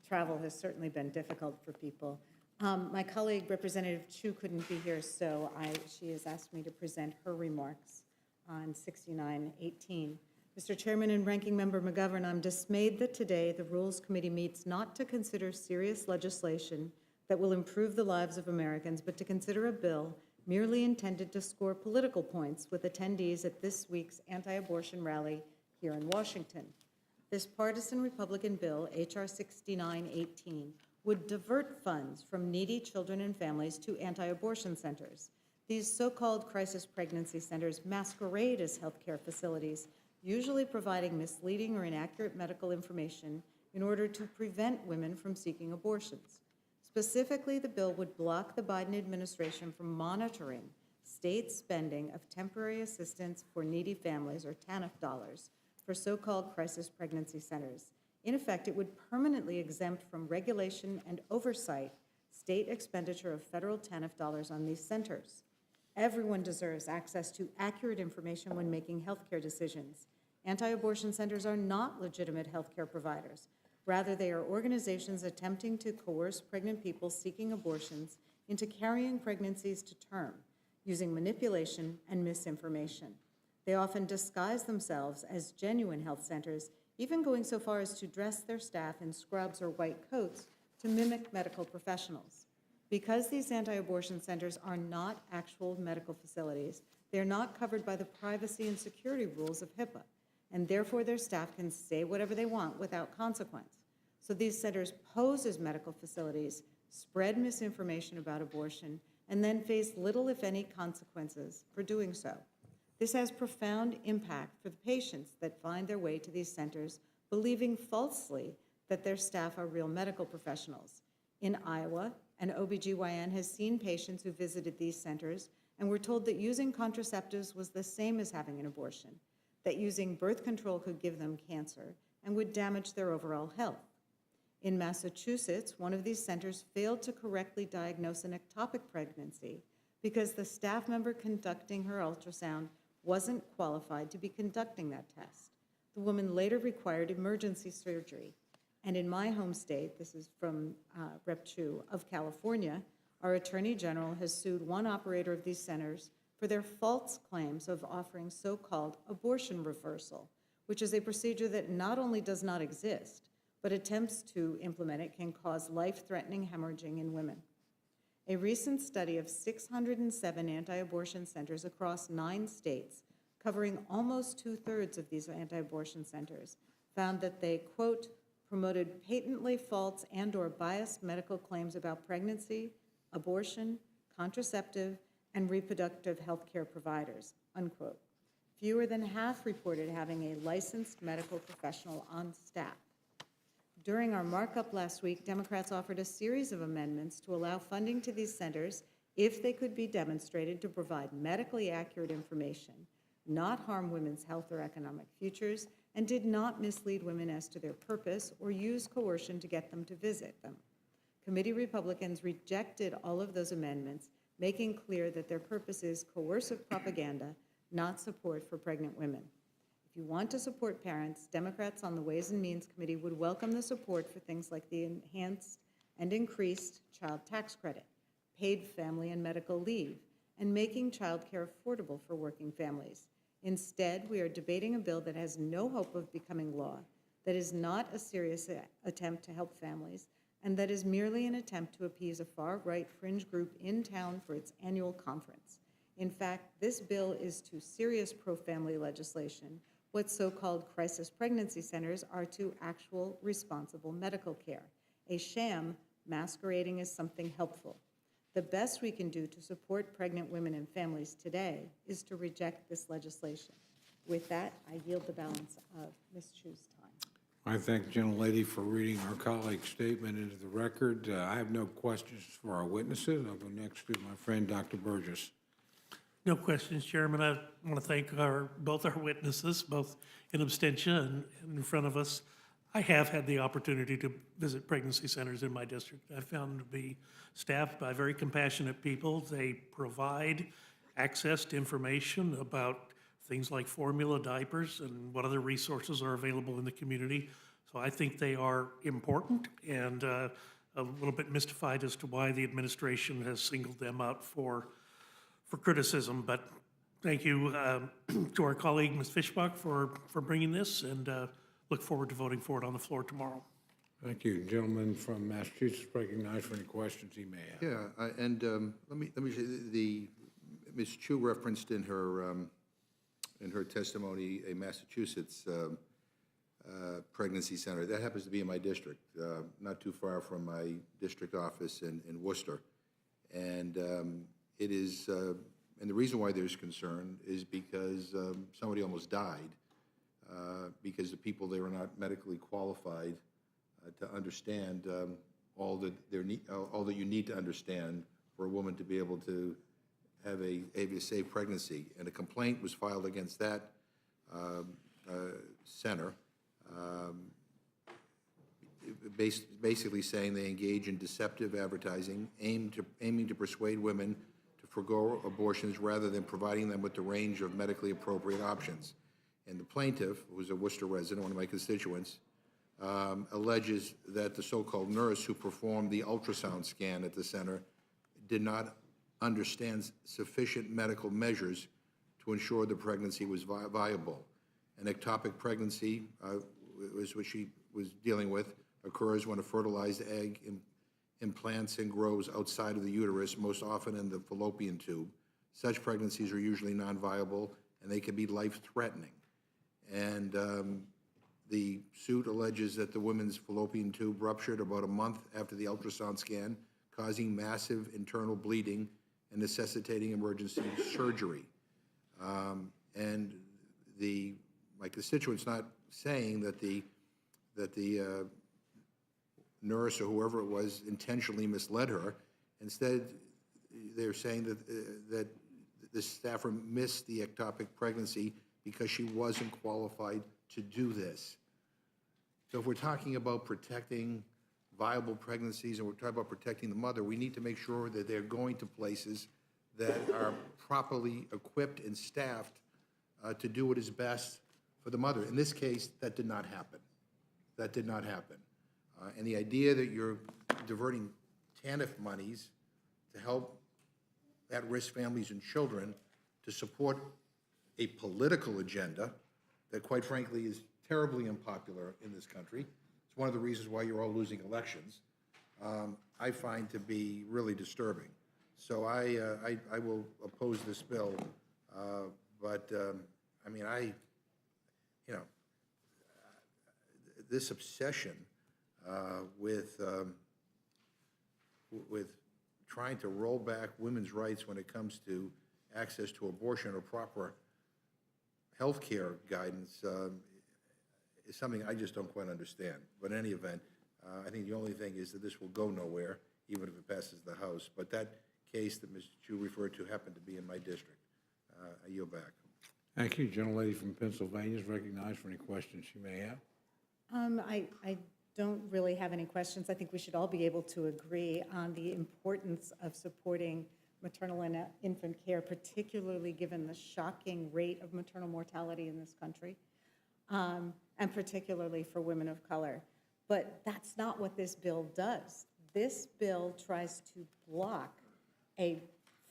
Speaker 7: travel has certainly been difficult for people. My colleague, Representative Chu, couldn't be here, so she has asked me to present her remarks on 6918. Mr. Chairman and Ranking Member McGovern, I'm dismayed that today the Rules Committee meets not to consider serious legislation that will improve the lives of Americans, but to consider a bill merely intended to score political points with attendees at this week's anti-abortion rally here in Washington. This partisan Republican bill, H.R. 6918, would divert funds from needy children and families to anti-abortion centers. These so-called crisis pregnancy centers masquerade as healthcare facilities, usually providing misleading or inaccurate medical information in order to prevent women from seeking abortions. Specifically, the bill would block the Biden administration from monitoring state spending of temporary assistance for needy families, or TANF dollars, for so-called crisis pregnancy centers. In effect, it would permanently exempt from regulation and oversight state expenditure of federal TANF dollars on these centers. Everyone deserves access to accurate information when making healthcare decisions. Anti-abortion centers are not legitimate healthcare providers. Rather, they are organizations attempting to coerce pregnant people seeking abortions into carrying pregnancies to term, using manipulation and misinformation. They often disguise themselves as genuine health centers, even going so far as to dress their staff in scrubs or white coats to mimic medical professionals. Because these anti-abortion centers are not actual medical facilities, they are not covered by the privacy and security rules of HIPAA, and therefore their staff can say whatever they want without consequence. So these centers pose as medical facilities, spread misinformation about abortion, and then face little, if any, consequences for doing so. This has profound impact for the patients that find their way to these centers, believing falsely that their staff are real medical professionals. In Iowa, an OBGYN has seen patients who visited these centers and were told that using contraceptives was the same as having an abortion, that using birth control could give them cancer and would damage their overall health. In Massachusetts, one of these centers failed to correctly diagnose an ectopic pregnancy because the staff member conducting her ultrasound wasn't qualified to be conducting that test. The woman later required emergency surgery. And in my home state, this is from Rep. Chu of California, our Attorney General has sued one operator of these centers for their false claims of offering so-called abortion reversal, which is a procedure that not only does not exist, but attempts to implement it can cause life-threatening hemorrhaging in women. A recent study of 607 anti-abortion centers across 9 states, covering almost 2/3 of these anti-abortion centers, found that they, quote, promoted patently false and/or biased medical claims about pregnancy, abortion, contraceptive, and reproductive health care providers, unquote. Fewer than half reported having a licensed medical professional on staff. During our markup last week, Democrats offered a series of amendments to allow funding to these centers if they could be demonstrated to provide medically accurate information, not harm women's health or economic futures, and did not mislead women as to their purpose or use coercion to get them to visit them. Committee Republicans rejected all of those amendments, making clear that their purpose is coercive propaganda, not support for pregnant women. If you want to support parents, Democrats on the Ways and Means Committee would welcome the support for things like the enhanced and increased child tax credit, paid family and medical leave, and making child care affordable for working families. Instead, we are debating a bill that has no hope of becoming law, that is not a serious attempt to help families, and that is merely an attempt to appease a far-right fringe group in town for its annual conference. In fact, this bill is to serious pro-family legislation what so-called crisis pregnancy centers are to actual responsible medical care, a sham masquerading as something helpful. The best we can do to support pregnant women and families today is to reject this legislation. With that, I yield the balance of Ms. Chu's time.
Speaker 1: I thank the gentlelady for reading our colleague's statement into the record. I have no questions for our witnesses. I'll go next to my friend, Dr. Burgess.
Speaker 5: No questions, Chairman. I want to thank both our witnesses, both in absentia and in front of us. I have had the opportunity to visit pregnancy centers in my district. I found them to be staffed by very compassionate people. They provide access to information about things like formula, diapers, and what other resources are available in the community. So I think they are important, and a little bit mystified as to why the administration has singled them out for criticism. But thank you to our colleague, Ms. Fishbach, for bringing this, and look forward to voting for it on the floor tomorrow.
Speaker 1: Thank you. Gentleman from Massachusetts recognized for any questions he may have.
Speaker 2: Yeah, and let me say, Ms. Chu referenced in her testimony a Massachusetts pregnancy center. That happens to be in my district, not too far from my district office in Worcester. And it is, and the reason why there's concern is because somebody almost died because the people there are not medically qualified to understand all that you need to understand for a woman to be able to have a safe pregnancy. And a complaint was filed against that center, basically saying they engage in deceptive advertising aiming to persuade women to forego abortions rather than providing them with the range of medically appropriate options. And the plaintiff, who was a Worcester resident, one of my constituents, alleges that the so-called nurse who performed the ultrasound scan at the center did not understand sufficient medical measures to ensure the pregnancy was viable. An ectopic pregnancy, was what she was dealing with, occurs when a fertilized egg implants and grows outside of the uterus, most often in the fallopian tube. Such pregnancies are usually non-viable, and they can be life-threatening. And the suit alleges that the woman's fallopian tube ruptured about a month after the ultrasound scan, causing massive internal bleeding and necessitating emergency surgery. And my constituent's not saying that the nurse or whoever it was intentionally misled her. Instead, they're saying that the staffer missed the ectopic pregnancy because she wasn't qualified to do this. So if we're talking about protecting viable pregnancies and we're talking about protecting the mother, we need to make sure that they're going to places that are properly equipped and staffed to do what is best for the mother. In this case, that did not happen. That did not happen. And the idea that you're diverting TANF monies to help at-risk families and children to support a political agenda that, quite frankly, is terribly unpopular in this country. It's one of the reasons why you're all losing elections. I find to be really disturbing. So I will oppose this bill, but I mean, you know, this obsession with trying to roll back women's rights when it comes to access to abortion or proper health care guidance is something I just don't quite understand. But in any event, I think the only thing is that this will go nowhere, even if it passes the House. But that case that Ms. Chu referred to happened to be in my district. I yield back.
Speaker 1: Thank you. Gentlelady from Pennsylvania is recognized for any questions she may have.
Speaker 7: I don't really have any questions. I think we should all be able to agree on the importance of supporting maternal and infant care, particularly given the shocking rate of maternal mortality in this country, and particularly for women of color. But that's not what this bill does. This bill tries to block a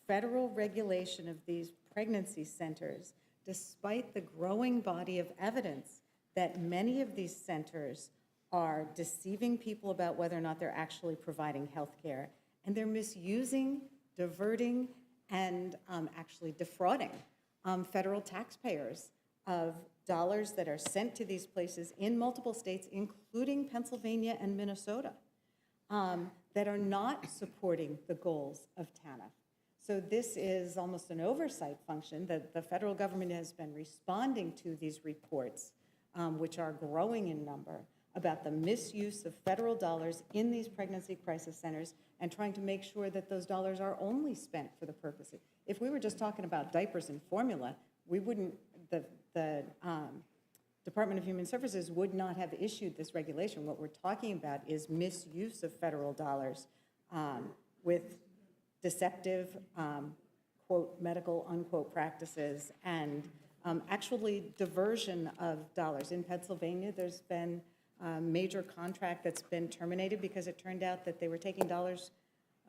Speaker 7: federal regulation of these pregnancy centers, despite the growing body of evidence that many of these centers are deceiving people about whether or not they're actually providing health care, and they're misusing, diverting, and actually defrauding federal taxpayers of dollars that are sent to these places in multiple states, including Pennsylvania and Minnesota, that are not supporting the goals of TANF. So this is almost an oversight function that the federal government has been responding to these reports, which are growing in number, about the misuse of federal dollars in these pregnancy crisis centers and trying to make sure that those dollars are only spent for the purposes. If we were just talking about diapers and formula, we wouldn't, the Department of Human Services would not have issued this regulation. What we're talking about is misuse of federal dollars with deceptive, quote, medical, unquote, practices, and actually diversion of dollars. In Pennsylvania, there's been a major contract that's been terminated because it turned out that they were taking dollars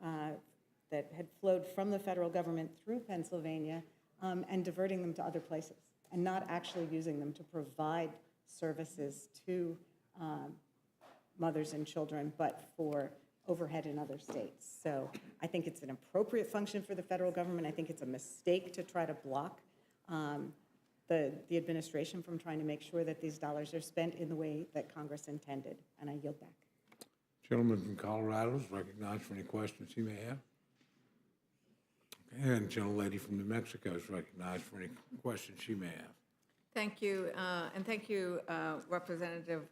Speaker 7: that had flowed from the federal government through Pennsylvania and diverting them to other places and not actually using them to provide services to mothers and children, but for overhead in other states. So I think it's an appropriate function for the federal government. I think it's a mistake to try to block the administration from trying to make sure that these dollars are spent in the way that Congress intended. And I yield back.
Speaker 1: Gentleman from Colorado is recognized for any questions he may have. And gentlelady from New Mexico is recognized for any questions she may have.
Speaker 10: Thank you, and thank you, Representative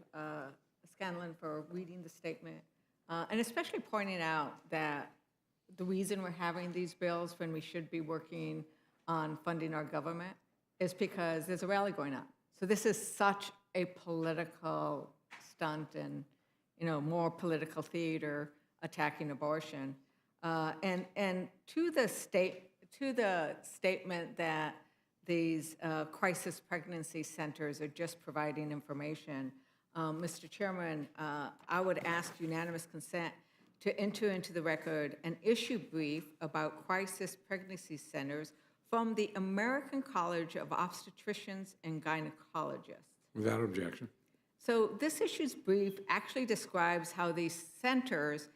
Speaker 10: Scanlon, for reading the statement, and especially pointing out that the reason we're having these bills when we should be working on funding our government is because there's a rally going on. So this is such a political stunt and, you know, more political theater attacking abortion. And to the statement that these crisis pregnancy centers are just providing information, Mr. Chairman, I would ask unanimous consent to enter into the record an issue brief about crisis pregnancy centers from the American College of Obstetricians and Gynecologists.
Speaker 1: Without objection.
Speaker 10: So this issue's brief actually describes how these centers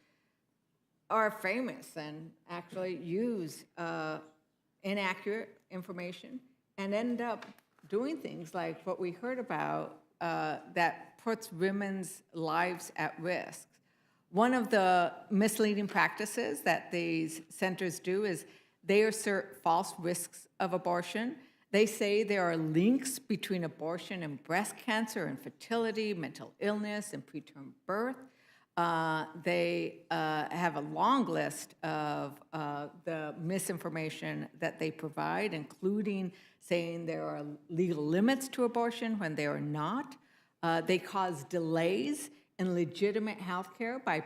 Speaker 10: are famous and actually use inaccurate information and end up doing things like what we heard about that puts women's lives at risk. One of the misleading practices that these centers do is they assert false risks of abortion. They say there are links between abortion and breast cancer, infertility, mental illness, and preterm birth. They have a long list of the misinformation that they provide, including saying there are legal limits to abortion when there are not. They cause delays in legitimate health care by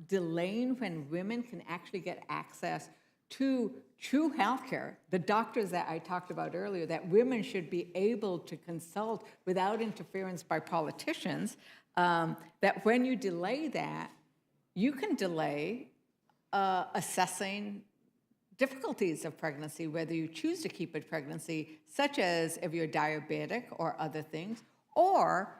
Speaker 10: delaying when women can actually get access to true health care, the doctors that I talked about earlier, that women should be able to consult without interference by politicians, that when you delay that, you can delay assessing difficulties of pregnancy, whether you choose to keep a pregnancy, such as if you're diabetic or other things, or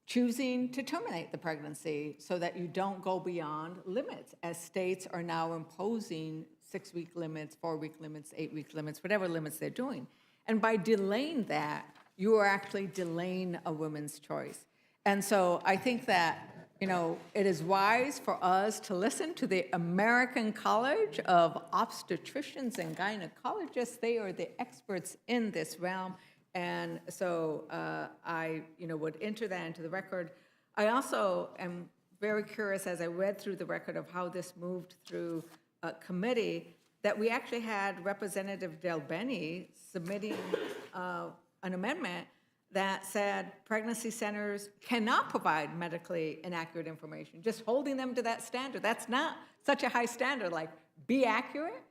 Speaker 10: choosing to terminate the pregnancy so that you don't go beyond limits, as states are now imposing 6-week limits, 4-week limits, 8-week limits, whatever limits they're doing. And by delaying that, you are actually delaying a woman's choice. And so I think that, you know, it is wise for us to listen to the American College of Obstetricians and Gynecologists. They are the experts in this realm. And so I, you know, would enter that into the record. I also am very curious, as I read through the record of how this moved through committee, that we actually had Representative Del Bene submitting an amendment that said pregnancy centers cannot provide medically inaccurate information, just holding them to that standard. That's not such a high standard, like be accurate.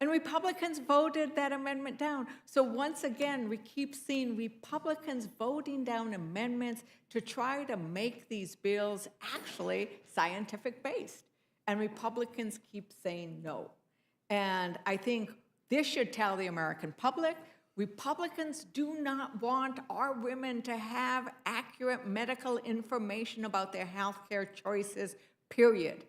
Speaker 10: And Republicans voted that amendment down. So once again, we keep seeing Republicans voting down amendments to try to make these bills actually scientific based. And Republicans keep saying no. And I think this should tell the American public, Republicans do not want our women to have accurate medical information about their healthcare choices, period.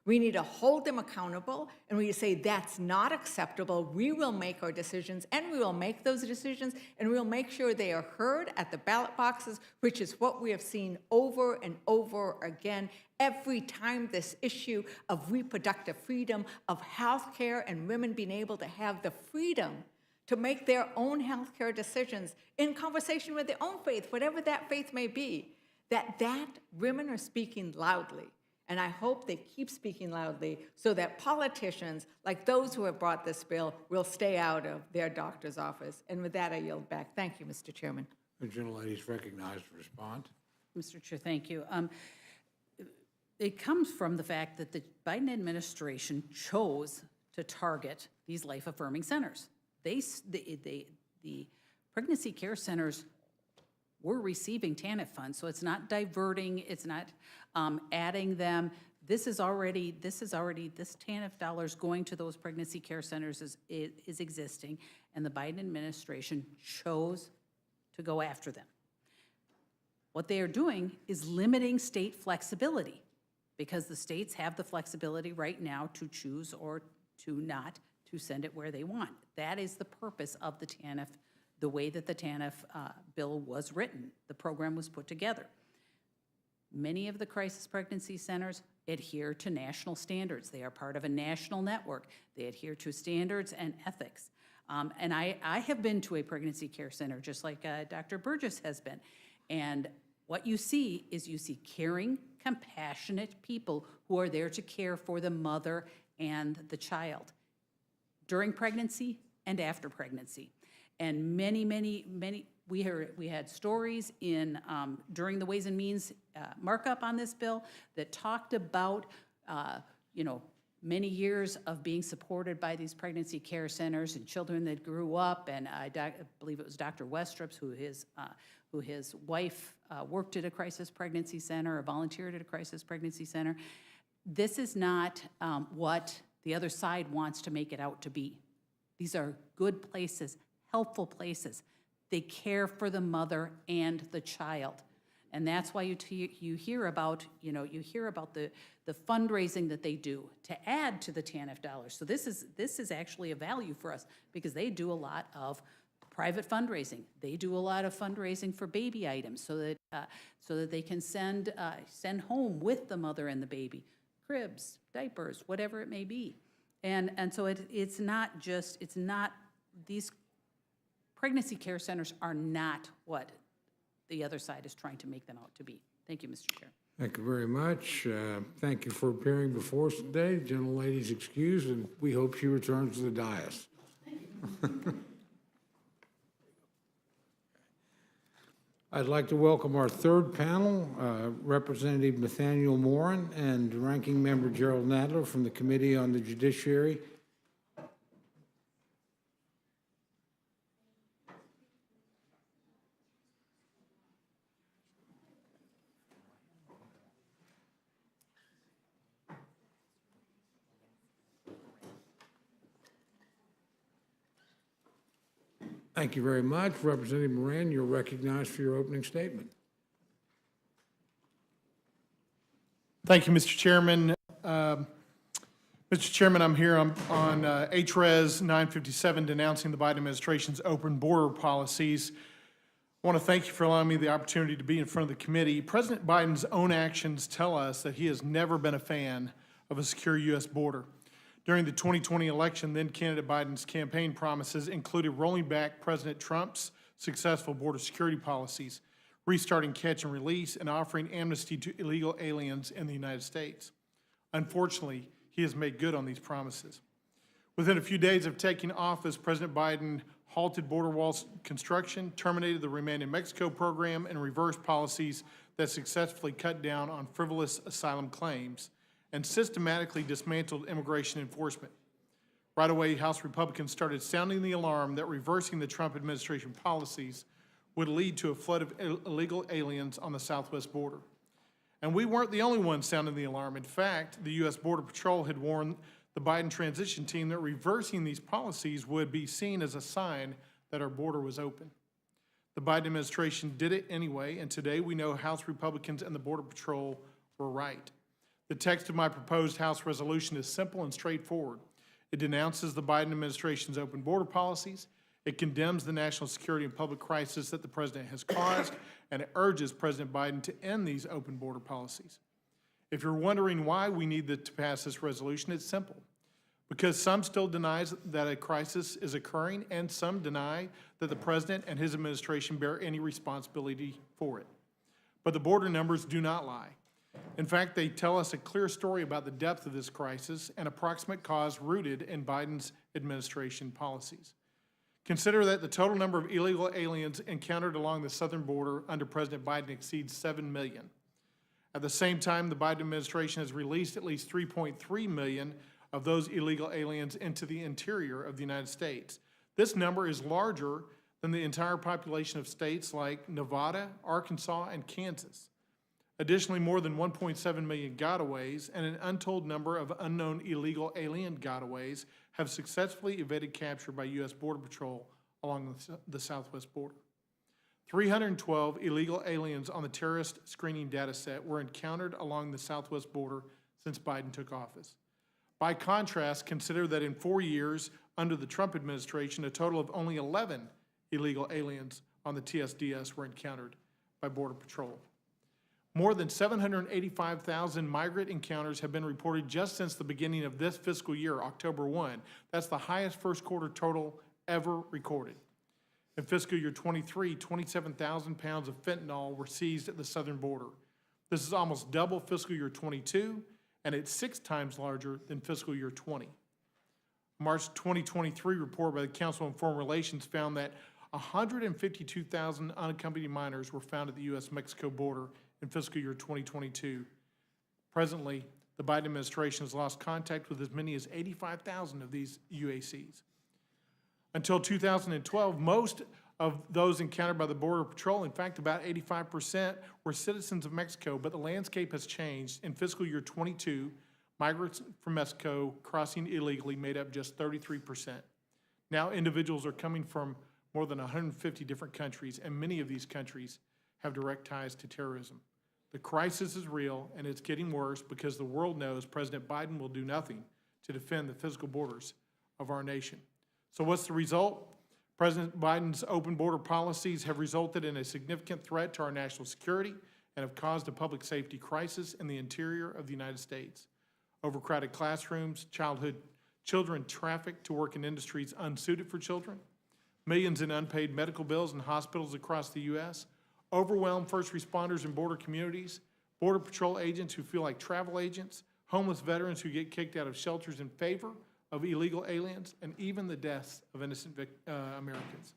Speaker 10: We need to hold them accountable, and we say that's not acceptable. We will make our decisions, and we will make those decisions, and we'll make sure they are heard at the ballot boxes, which is what we have seen over and over again every time this issue of reproductive freedom, of healthcare, and women being able to have the freedom to make their own healthcare decisions in conversation with their own faith, whatever that faith may be, that women are speaking loudly. And I hope they keep speaking loudly so that politicians, like those who have brought this bill, will stay out of their doctor's office. And with that, I yield back. Thank you, Mr. Chairman.
Speaker 1: The gentlelady is recognized to respond.
Speaker 8: Mr. Chair, thank you. It comes from the fact that the Biden administration chose to target these life-affirming centers. The pregnancy care centers were receiving TANF funds, so it's not diverting, it's not adding them. This TANF dollars going to those pregnancy care centers is existing, and the Biden administration chose to go after them. What they are doing is limiting state flexibility, because the states have the flexibility right now to choose or to not to send it where they want. That is the purpose of the TANF, the way that the TANF bill was written. The program was put together. Many of the crisis pregnancy centers adhere to national standards. They are part of a national network. They adhere to standards and ethics. And I have been to a pregnancy care center, just like Dr. Burgess has been. And what you see is you see caring, compassionate people who are there to care for the mother and the child during pregnancy and after pregnancy. And many, we had stories in during the Ways and Means markup on this bill that talked about, many years of being supported by these pregnancy care centers and children that grew up. And I believe it was Dr. Westrups, who his wife worked at a crisis pregnancy center or volunteered at a crisis pregnancy center. This is not what the other side wants to make it out to be. These are good places, helpful places. They care for the mother and the child. And that's why you hear about, the fundraising that they do to add to the TANF dollars. So this is actually a value for us, because they do a lot of private fundraising. They do a lot of fundraising for baby items so that they can send home with the mother and the baby, cribs, diapers, whatever it may be. And so it's not these pregnancy care centers are not what the other side is trying to make them out to be. Thank you, Mr. Chair.
Speaker 1: Thank you very much. Thank you for appearing before us today. The gentlelady's excused, and we hope she returns to the dais. I'd like to welcome our third panel, Representative Nathaniel Moran and Ranking Member Gerald Nadler from the Committee on the Judiciary. Thank you very much. Representative Moran, you're recognized for your opening statement.
Speaker 11: Thank you, Mr. Chairman. Mr. Chairman, I'm here on HRES 957 denouncing the Biden administration's open border policies. I want to thank you for allowing me the opportunity to be in front of the committee. President Biden's own actions tell us that he has never been a fan of a secure U.S. border. During the 2020 election, then candidate Biden's campaign promises included rolling back President Trump's successful border security policies, restarting catch and release, and offering amnesty to illegal aliens in the United States. Unfortunately, he has made good on these promises. Within a few days of taking office, President Biden halted border walls construction, terminated the Remain in Mexico program, and reversed policies that successfully cut down on frivolous asylum claims, and systematically dismantled immigration enforcement. Right away, House Republicans started sounding the alarm that reversing the Trump administration policies would lead to a flood of illegal aliens on the southwest border. And we weren't the only ones sounding the alarm. In fact, the U.S. Border Patrol had warned the Biden transition team that reversing these policies would be seen as a sign that our border was open. The Biden administration did it anyway, and today we know House Republicans and the Border Patrol were right. The text of my proposed House resolution is simple and straightforward. It denounces the Biden administration's open border policies. It condemns the national security and public crisis that the president has caused, and it urges President Biden to end these open border policies. If you're wondering why we need to pass this resolution, it's simple. Because some still deny that a crisis is occurring, and some deny that the president and his administration bear any responsibility for it. But the border numbers do not lie. In fact, they tell us a clear story about the depth of this crisis and approximate cause rooted in Biden's administration policies. Consider that the total number of illegal aliens encountered along the southern border under President Biden exceeds 7 million. At the same time, the Biden administration has released at least 3.3 million of those illegal aliens into the interior of the United States. This number is larger than the entire population of states like Nevada, Arkansas, and Kansas. Additionally, more than 1.7 million gotaways and an untold number of unknown illegal alien gotaways have successfully evaded capture by U.S. Border Patrol along the southwest border. 312 illegal aliens on the terrorist screening data set were encountered along the southwest border since Biden took office. By contrast, consider that in 4 years under the Trump administration, a total of only 11 illegal aliens on the TSDS were encountered by Border Patrol. More than 785,000 migrant encounters have been reported just since the beginning of this fiscal year, October 1. That's the highest first quarter total ever recorded. In fiscal year 23, 27,000 pounds of fentanyl were seized at the southern border. This is almost double fiscal year 22, and it's 6 times larger than fiscal year 20. A March 2023 report by the Council on Foreign Relations found that 152,000 unaccompanied minors were found at the U.S.-Mexico border in fiscal year 2022. Presently, the Biden administration has lost contact with as many as 85,000 of these UACs. Until 2012, most of those encountered by the Border Patrol, in fact, about 85%, were citizens of Mexico, but the landscape has changed. In fiscal year 22, migrants from Mexico crossing illegally made up just 33%. Now individuals are coming from more than 150 different countries, and many of these countries have direct ties to terrorism. The crisis is real, and it's getting worse because the world knows President Biden will do nothing to defend the physical borders of our nation. So what's the result? President Biden's open border policies have resulted in a significant threat to our national security and have caused a public safety crisis in the interior of the United States. Overcrowded classrooms, children trafficked to work in industries unsuited for children, millions in unpaid medical bills in hospitals across the U.S., overwhelmed first responders in border communities, Border Patrol agents who feel like travel agents, homeless veterans who get kicked out of shelters in favor of illegal aliens, and even the deaths of innocent Americans.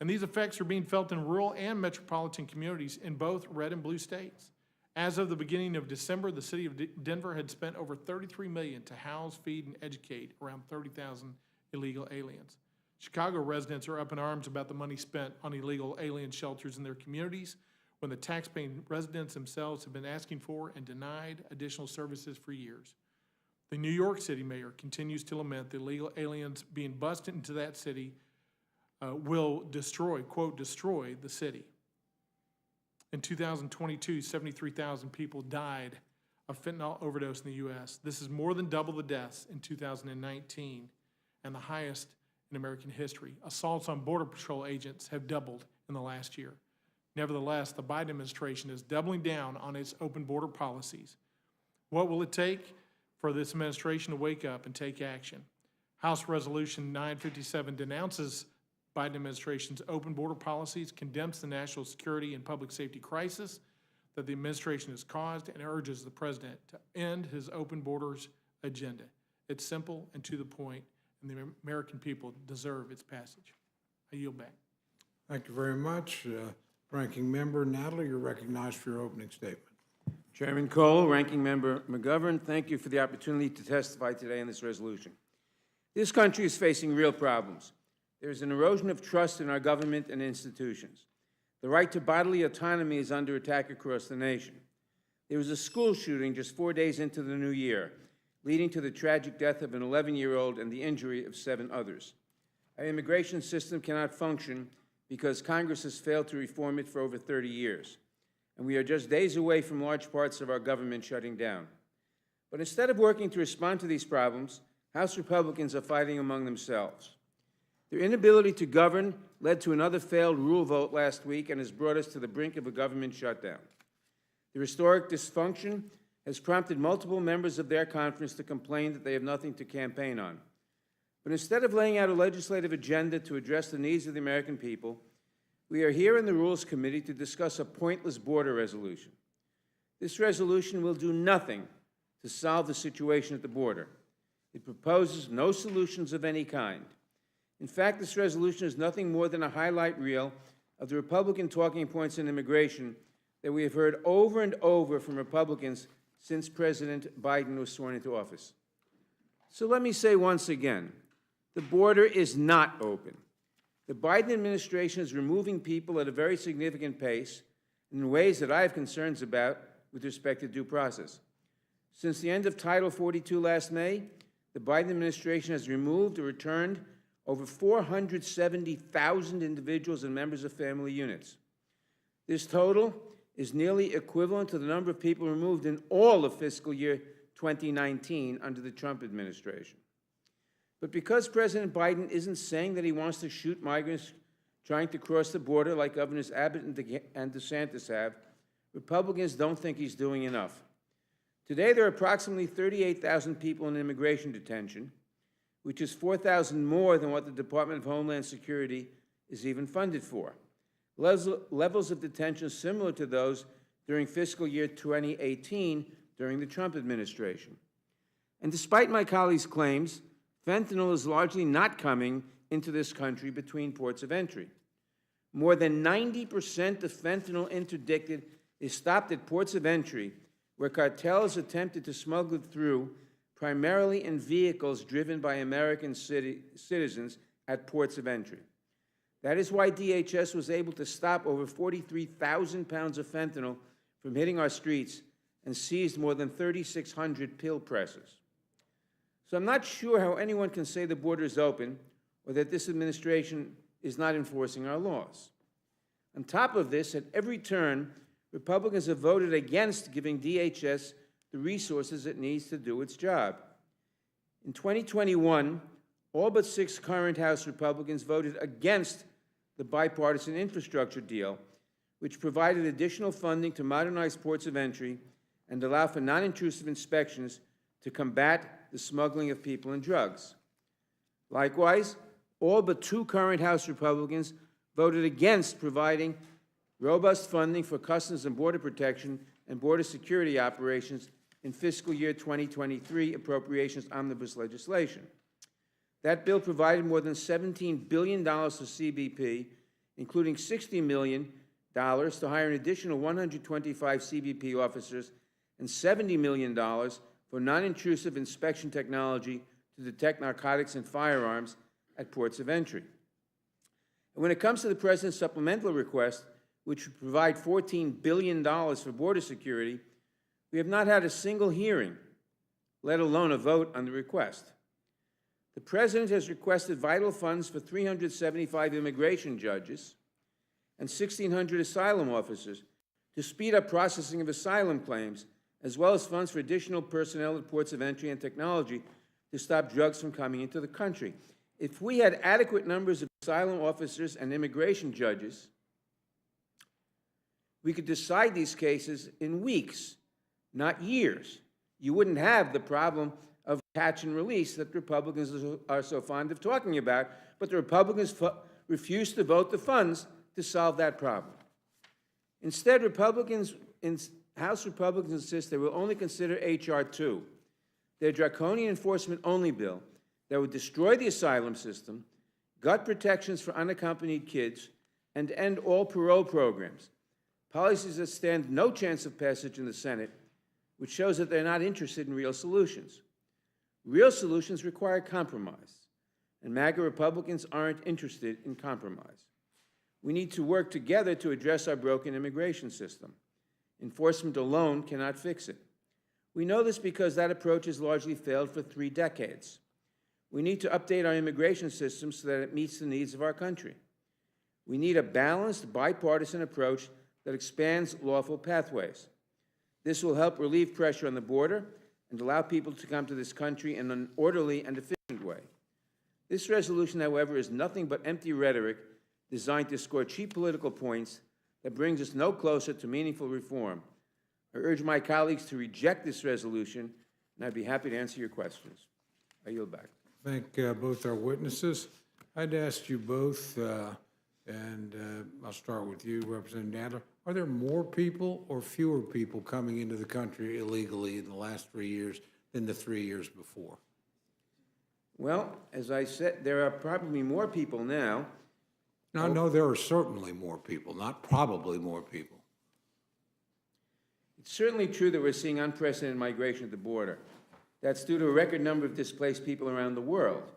Speaker 11: And these effects are being felt in rural and metropolitan communities in both red and blue states. As of the beginning of December, the city of Denver had spent over $33 million to house, feed, and educate around 30,000 illegal aliens. Chicago residents are up in arms about the money spent on illegal alien shelters in their communities when the taxpaying residents themselves have been asking for and denied additional services for years. The New York City mayor continues to lament the illegal aliens being bused into that city will destroy, quote, destroy the city. In 2022, 73,000 people died of fentanyl overdose in the U.S. This is more than double the deaths in 2019 and the highest in American history. Assaults on Border Patrol agents have doubled in the last year. Nevertheless, the Biden administration is doubling down on its open border policies. What will it take for this administration to wake up and take action? House Resolution 957 denounces Biden administration's open border policies, condemns the national security and public safety crisis that the administration has caused, and urges the president to end his open borders agenda. It's simple and to the point, and the American people deserve its passage. I yield back.
Speaker 1: Thank you very much. Ranking Member Natalie, you're recognized for your opening statement.
Speaker 12: Chairman Cole, Ranking Member McGovern, thank you for the opportunity to testify today on this resolution. This country is facing real problems. There is an erosion of trust in our government and institutions. The right to bodily autonomy is under attack across the nation. There was a school shooting just 4 days into the new year, leading to the tragic death of an 11-year-old and the injury of 7 others. Our immigration system cannot function because Congress has failed to reform it for over 30 years. And we are just days away from large parts of our government shutting down. But instead of working to respond to these problems, House Republicans are fighting among themselves. Their inability to govern led to another failed rule vote last week and has brought us to the brink of a government shutdown. The historic dysfunction has prompted multiple members of their conference to complain that they have nothing to campaign on. But instead of laying out a legislative agenda to address the needs of the American people, we are here in the Rules Committee to discuss a pointless border resolution. This resolution will do nothing to solve the situation at the border. It proposes no solutions of any kind. In fact, this resolution is nothing more than a highlight reel of the Republican talking points in immigration that we have heard over and over from Republicans since President Biden was sworn into office. So let me say once again, the border is not open. The Biden administration is removing people at a very significant pace in ways that I have concerns about with respect to due process. Since the end of Title 42 last May, the Biden administration has removed or returned over 470,000 individuals and members of family units. This total is nearly equivalent to the number of people removed in all of fiscal year 2019 under the Trump administration. But because President Biden isn't saying that he wants to shoot migrants trying to cross the border like Governors Abbott and DeSantis have, Republicans don't think he's doing enough. Today, there are approximately 38,000 people in immigration detention, which is 4,000 more than what the Department of Homeland Security is even funded for. Levels of detention similar to those during fiscal year 2018 during the Trump administration. And despite my colleagues' claims, fentanyl is largely not coming into this country between ports of entry. More than 90% of fentanyl interdicted is stopped at ports of entry, where cartels attempted to smuggle it through, primarily in vehicles driven by American citizens at ports of entry. That is why DHS was able to stop over 43,000 pounds of fentanyl from hitting our streets and seized more than 3,600 pill presses. So I'm not sure how anyone can say the border is open or that this administration is not enforcing our laws. On top of this, at every turn, Republicans have voted against giving DHS the resources it needs to do its job. In 2021, all but 6 current House Republicans voted against the bipartisan infrastructure deal, which provided additional funding to modernize ports of entry and allow for non-intrusive inspections to combat the smuggling of people and drugs. Likewise, all but 2 current House Republicans voted against providing robust funding for Customs and Border Protection and border security operations in fiscal year 2023 appropriations omnibus legislation. That bill provided more than $17 billion to CBP, including $60 million to hire an additional 125 CBP officers and $70 million for non-intrusive inspection technology to detect narcotics and firearms at ports of entry. And when it comes to the President's supplemental request, which would provide $14 billion for border security, we have not had a single hearing, let alone a vote on the request. The President has requested vital funds for 375 immigration judges and 1,600 asylum officers to speed up processing of asylum claims, as well as funds for additional personnel at ports of entry and technology to stop drugs from coming into the country. If we had adequate numbers of asylum officers and immigration judges, we could decide these cases in weeks, not years. You wouldn't have the problem of catch and release that Republicans are so fond of talking about, but the Republicans refuse to vote the funds to solve that problem. Instead, House Republicans insist they will only consider H.R. 2, their draconian enforcement-only bill that would destroy the asylum system, gut protections for unaccompanied kids, and end all parole programs, policies that stand no chance of passage in the Senate, which shows that they're not interested in real solutions. Real solutions require compromise, and MAGA Republicans aren't interested in compromise. We need to work together to address our broken immigration system. Enforcement alone cannot fix it. We know this because that approach has largely failed for 3 decades. We need to update our immigration system so that it meets the needs of our country. We need a balanced, bipartisan approach that expands lawful pathways. This will help relieve pressure on the border and allow people to come to this country in an orderly and efficient way. This resolution, however, is nothing but empty rhetoric designed to score cheap political points that brings us no closer to meaningful reform. I urge my colleagues to reject this resolution, and I'd be happy to answer your questions. I yield back.
Speaker 1: Thank both our witnesses. I'd ask you both, I'll start with you, Representative Nadler. Are there more people or fewer people coming into the country illegally in the last 3 years than the 3 years before?
Speaker 12: Well, as I said, there are probably more people now.
Speaker 1: No, there are certainly more people, not probably more people.
Speaker 12: It's certainly true that we're seeing unprecedented migration at the border. That's due to a record number of displaced people around the world.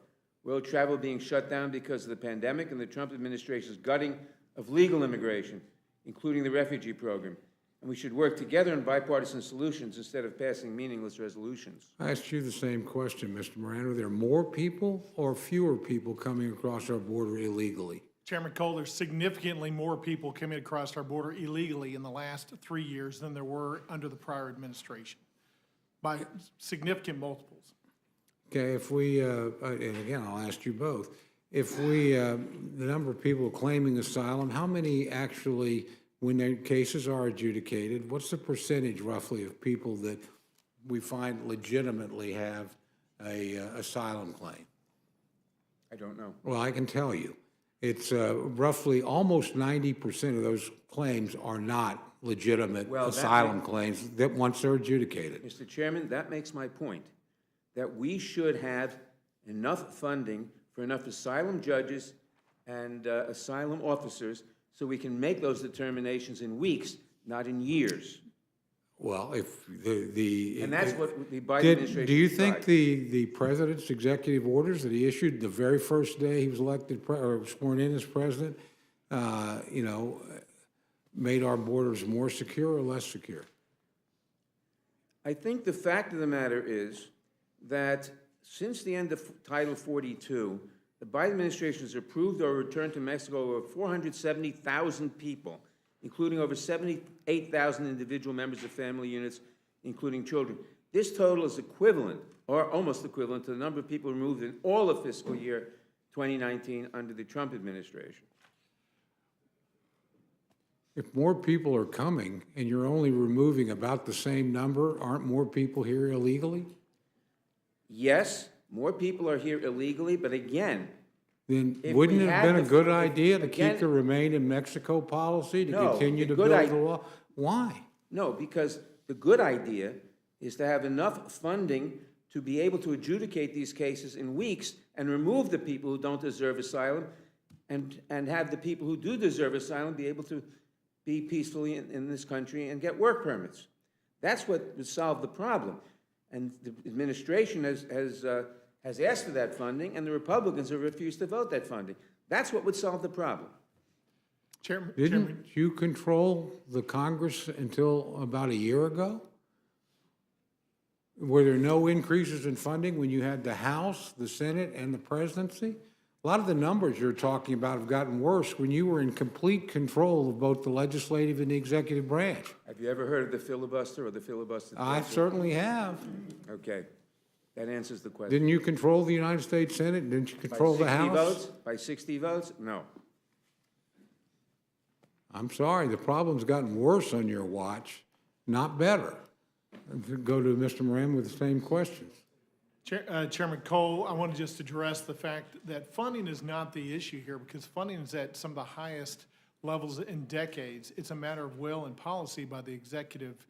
Speaker 12: World travel being shut down because of the pandemic and the Trump administration's gutting of legal immigration, including the refugee program. And we should work together on bipartisan solutions instead of passing meaningless resolutions.
Speaker 1: I asked you the same question, Mr. Moran. Are there more people or fewer people coming across our border illegally?
Speaker 11: Chairman Cole, there's significantly more people coming across our border illegally in the last 3 years than there were under the prior administration, by significant multiples.
Speaker 1: Okay, if we, and again, I'll ask you both, if we, the number of people claiming asylum, how many actually, when their cases are adjudicated, what's the percentage roughly of people that we find legitimately have a asylum claim?
Speaker 12: I don't know.
Speaker 1: Well, I can tell you. It's roughly almost 90% of those claims are not legitimate asylum claims that once they're adjudicated.
Speaker 12: Mr. Chairman, that makes my point, that we should have enough funding for enough asylum judges and asylum officers so we can make those determinations in weeks, not in years.
Speaker 1: Well, if the
Speaker 12: And that's what the Biden administration
Speaker 1: do you think
Speaker 12: tried.
Speaker 1: the president's executive orders that he issued the very first day he was elected or sworn in as president, made our borders more secure or less secure?
Speaker 12: I think the fact of the matter is that since the end of Title 42, the Biden administration has approved or returned to Mexico over 470,000 people, including over 78,000 individual members of family units, including children. This total is equivalent, or almost equivalent, to the number of people removed in all of fiscal year 2019 under the Trump administration.
Speaker 1: If more people are coming and you're only removing about the same number, aren't more people here illegally?
Speaker 12: Yes, more people are here illegally, but again,
Speaker 1: Then
Speaker 12: If
Speaker 1: wouldn't
Speaker 12: we
Speaker 1: it have
Speaker 12: had
Speaker 1: been a
Speaker 12: the-
Speaker 1: good idea to
Speaker 12: again-
Speaker 1: keep the Remain in Mexico policy, to
Speaker 12: No,
Speaker 1: continue
Speaker 12: the
Speaker 1: to
Speaker 12: good
Speaker 1: build the
Speaker 12: i-
Speaker 1: law? Why?
Speaker 12: no, because the good idea is to have enough funding to be able to adjudicate these cases in weeks and remove the people who don't deserve asylum and have the people who do deserve asylum be able to be peacefully in this country and get work permits. That's what would solve the problem. And the administration has asked for that funding, and the Republicans have refused to vote that funding. That's what would solve the problem.
Speaker 11: Chairman,
Speaker 1: Didn't you control the Congress until about a year ago? Were there no increases in funding when you had the House, the Senate, and the presidency? A lot of the numbers you're talking about have gotten worse when you were in complete control of both the legislative and the executive branch.
Speaker 12: Have you ever heard of the filibuster or the filibuster?
Speaker 1: I certainly have.
Speaker 12: Okay, that answers the question.
Speaker 1: Didn't you control the United States Senate? Didn't you control the House?
Speaker 12: Votes? By 60 votes? No.
Speaker 1: I'm sorry, the problem's gotten worse on your watch, not better. Go to Mr. Moran with the same questions.
Speaker 11: Chairman Cole, I want to just address the fact that funding is not the issue here, because funding is at some of the highest levels in decades. It's a matter of will and policy by the executive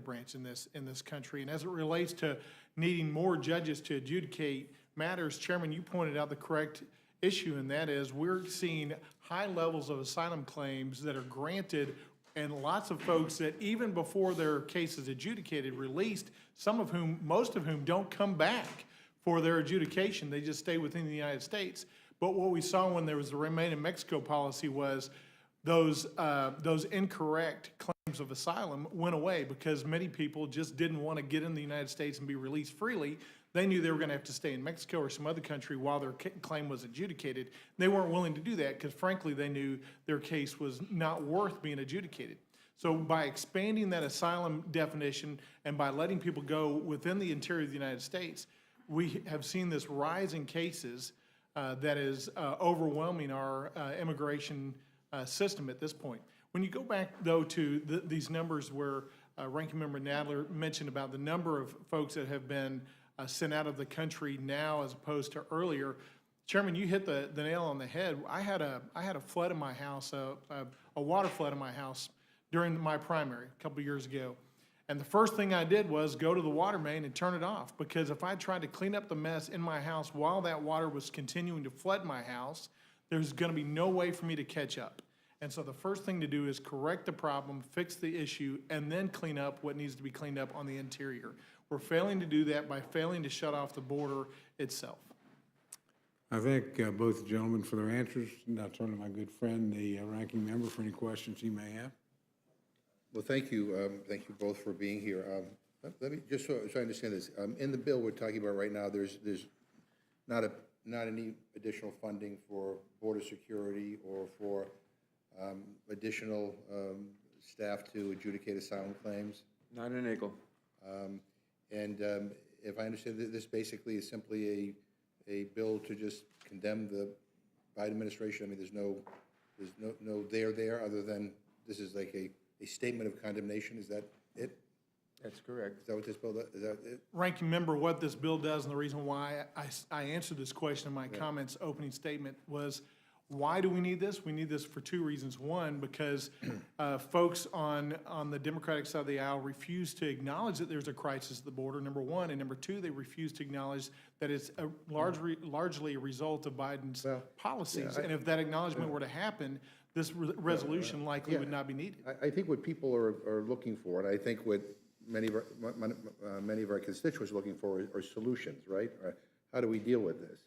Speaker 11: branch in this country. And as it relates to needing more judges to adjudicate matters, Chairman, you pointed out the correct issue, and that is we're seeing high levels of asylum claims that are granted, and lots of folks that even before their case is adjudicated, released, most of whom don't come back for their adjudication. They just stay within the United States. But what we saw when there was the Remain in Mexico policy was those incorrect claims of asylum went away because many people just didn't want to get in the United States and be released freely. They knew they were going to have to stay in Mexico or some other country while their claim was adjudicated. They weren't willing to do that because, frankly, they knew their case was not worth being adjudicated. So by expanding that asylum definition and by letting people go within the interior of the United States, we have seen this rise in cases that is overwhelming our immigration system at this point. When you go back, though, to these numbers where Ranking Member Nadler mentioned about the number of folks that have been sent out of the country now as opposed to earlier, Chairman, you hit the nail on the head. I had a flood in my house, a water flood in my house during my primary a couple of years ago. And the first thing I did was go to the water main and turn it off, because if I tried to clean up the mess in my house while that water was continuing to flood my house, there's going to be no way for me to catch up. And so the first thing to do is correct the problem, fix the issue, and then clean up what needs to be cleaned up on the interior. We're failing to do that by failing to shut off the border itself.
Speaker 1: I thank both gentlemen for their answers. Now turn to my good friend, the ranking member, for any questions he may have.
Speaker 2: Well, thank you. Thank you both for being here. Let me, just so I understand this, in the bill we're talking about right now, there's not any additional funding for border security or for additional staff to adjudicate asylum claims?
Speaker 12: Not a nickel.
Speaker 2: If I understand, this basically is simply a bill to just condemn the Biden administration. I mean, there's no there other than this is like a statement of condemnation. Is that it?
Speaker 12: That's correct.
Speaker 2: Is that what this bill does? Is that it?
Speaker 11: Ranking Member, what this bill does, and the reason why I answered this question in my comments opening statement was, why do we need this? We need this for two reasons. One, because folks on the Democratic side of the aisle refuse to acknowledge that there's a crisis at the border, number one. And number two, they refuse to acknowledge that it's largely a result of Biden's policies. And if that acknowledgement were to happen, this resolution likely would not be needed.
Speaker 2: I think what people are looking for, and I think what many of our constituents are looking for are solutions, right? How do we deal with this?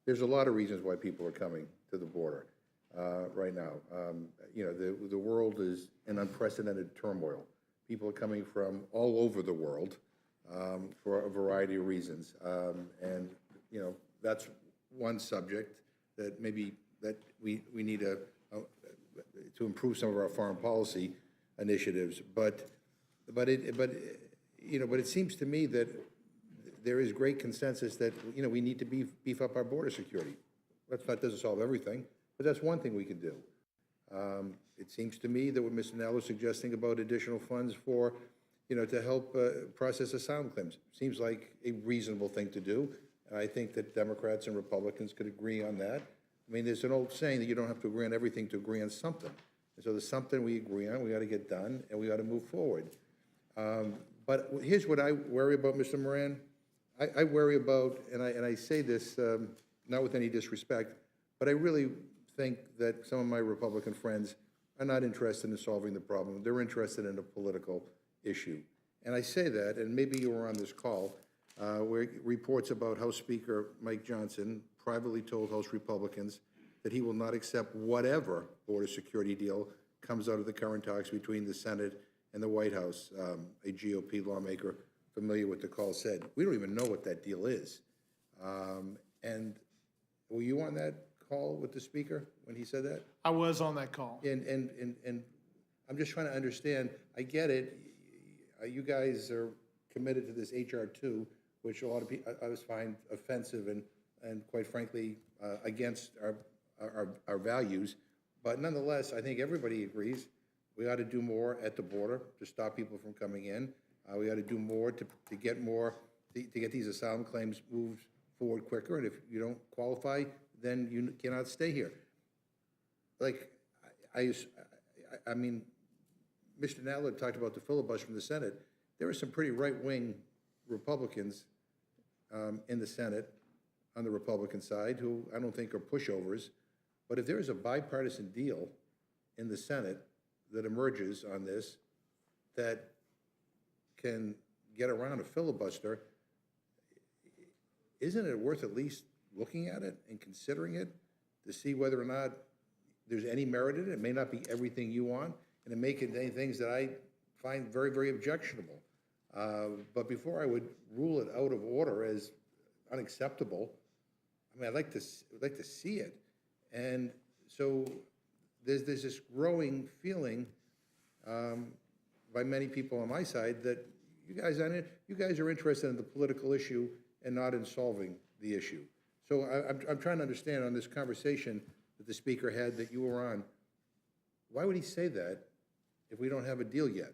Speaker 2: There's a lot of reasons why people are coming to the border right now. You know, the world is in unprecedented turmoil. People are coming from all over the world for a variety of reasons. And, you know, that's one subject that maybe that we need to improve some of our foreign policy initiatives. But it seems to me that there is great consensus that, you know, we need to beef up our border security. That doesn't solve everything, but that's one thing we can do. It seems to me that what Mr. Nell is suggesting about additional funds for, you know, to help process asylum claims seems like a reasonable thing to do. And I think that Democrats and Republicans could agree on that. I mean, there's an old saying that you don't have to agree on everything to agree on something. And so there's something we agree on, we got to get done, and we got to move forward. But here's what I worry about, Mr. Moran. I worry about, and I say this not with any disrespect, but I really think that some of my Republican friends are not interested in solving the problem. They're interested in a political issue. And I say that, and maybe you were on this call, where reports about House Speaker Mike Johnson privately told House Republicans that he will not accept whatever border security deal comes out of the current talks between the Senate and the White House. A GOP lawmaker familiar with the call said, we don't even know what that deal is. And were you on that call with the speaker when he said that?
Speaker 11: I was on that call.
Speaker 2: And I'm just trying to understand, I get it, you guys are committed to this HR 2, which a lot of people, I find offensive and quite frankly, against our values. But nonetheless, I think everybody agrees we ought to do more at the border to stop people from coming in. We ought to do more to get these asylum claims moved forward quicker. And if you don't qualify, then you cannot stay here. Like, I mean, Mr. Nadler talked about the filibuster from the Senate. There are some pretty right-wing Republicans in the Senate on the Republican side who I don't think are pushovers. But if there is a bipartisan deal in the Senate that emerges on this that can get around a filibuster, isn't it worth at least looking at it and considering it to see whether or not there's any merit in it? It may not be everything you want, and it may contain things that I find very, very objectionable. But before I would rule it out of order as unacceptable, I mean, I'd like to see it. And so there's this growing feeling by many people on my side that you guys are interested in the political issue and not in solving the issue. So I'm trying to understand on this conversation that the speaker had that you were on, why would he say that if we don't have a deal yet?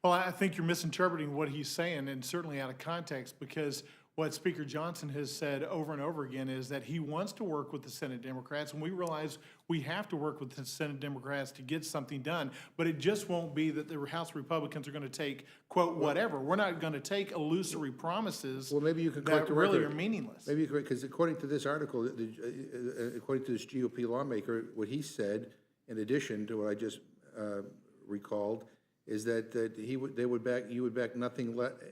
Speaker 11: Well, I think you're misinterpreting what he's saying, and certainly out of context, because what Speaker Johnson has said over and over again is that he wants to work with the Senate Democrats, and we realize we have to work with the Senate Democrats to get something done, but it just won't be that the House Republicans are going to take, quote, whatever. We're not going to take illusory promises
Speaker 2: Well, maybe you can
Speaker 11: that really are meaningless.
Speaker 2: Maybe because according to this article, according to this GOP lawmaker, what he said, in addition to what I just recalled, is that you would back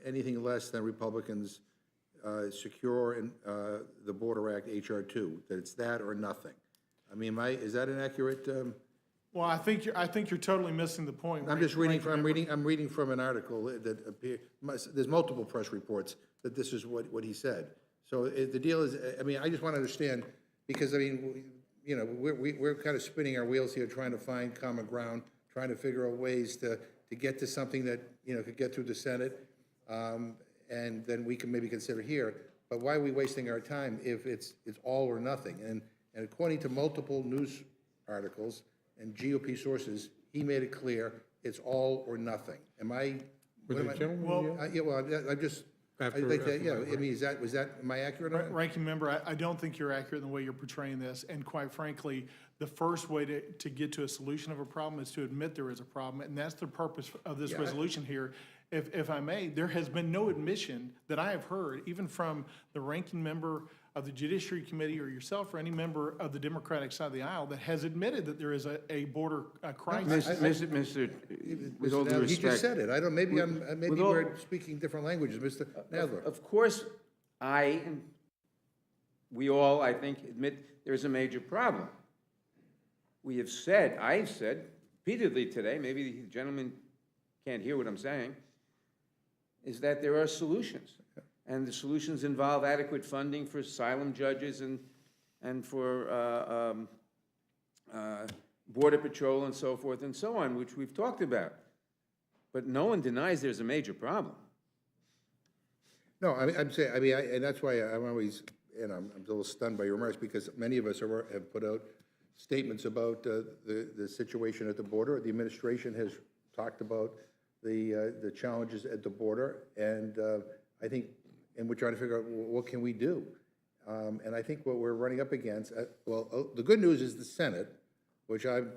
Speaker 2: anything less than Republicans secure in the Border Act HR 2, that it's that or nothing. I mean, is that an accurate?
Speaker 11: Well, I think you're totally missing the point.
Speaker 2: I'm just reading from I'm reading from an article that appeared. There's multiple press reports that this is what he said. So the deal is, I mean, I just want to understand, because I mean, you know, we're kind of spinning our wheels here, trying to find common ground, trying to figure out ways to get to something that, you know, could get through the Senate, and then we can maybe consider here. But why are we wasting our time if it's all or nothing? And according to multiple news articles and GOP sources, he made it clear it's all or nothing. Am I? Yeah, well, I'm just. I'd like to, yeah, I mean, am I accurate on that?
Speaker 11: Ranking member, I don't think you're accurate in the way you're portraying this, and quite frankly, the first way to get to a solution of a problem is to admit there is a problem, and that's the purpose of this resolution here. If I may, there has been no admission that I have heard, even from the ranking member of the Judiciary Committee or yourself or any member of the Democratic side of the aisle that has admitted that there is a border crisis.
Speaker 12: Mr. With all due respect.
Speaker 2: He just said it. I don't, maybe we're speaking different languages, Mr. Nadler.
Speaker 12: Of course, we all, I think, admit there's a major problem. I've said repeatedly today, maybe the gentleman can't hear what I'm saying, is that there are solutions. And the solutions involve adequate funding for asylum judges and for Border Patrol and so forth and so on, which we've talked about. But no one denies there's a major problem.
Speaker 2: No, I'm saying, and that's why I'm always, and I'm a little stunned by your remarks, because many of us have put out statements about the situation at the border. The administration has talked about the challenges at the border, and I think, and we're trying to figure out, well, what can we do? And I think what we're running up against, the good news is the Senate, which I'm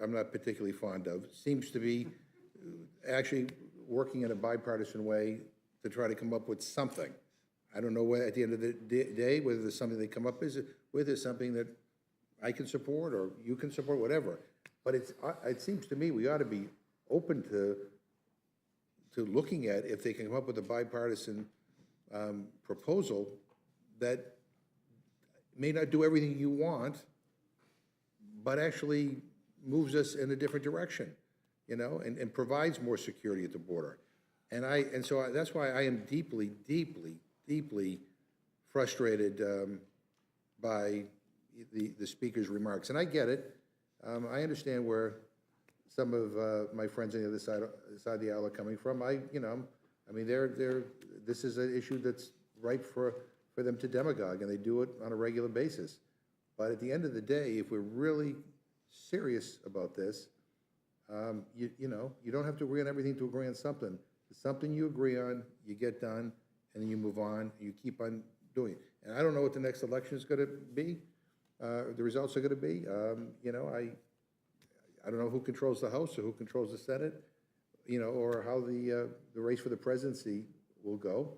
Speaker 2: not particularly fond of, seems to be actually working in a bipartisan way to try to come up with something. I don't know whether at the end of the day, whether there's something they come up with is something that I can support or you can support, whatever. But it seems to me we ought to be open to looking at if they can come up with a bipartisan proposal that may not do everything you want, but actually moves us in a different direction, you know, and provides more security at the border. And so that's why I am deeply, deeply, deeply frustrated by the speaker's remarks. And I get it. I understand where some of my friends on the other side of the aisle are coming from. I mean, this is an issue that's ripe for them to demagogue, and they do it on a regular basis. But at the end of the day, if we're really serious about this, you don't have to agree on everything to agree on something. It's something you agree on, you get done, and then you move on, and you keep on doing it. And I don't know what the next election is going to be, the results are going to be. I don't know who controls the House or who controls the Senate, or how the race for the presidency will go.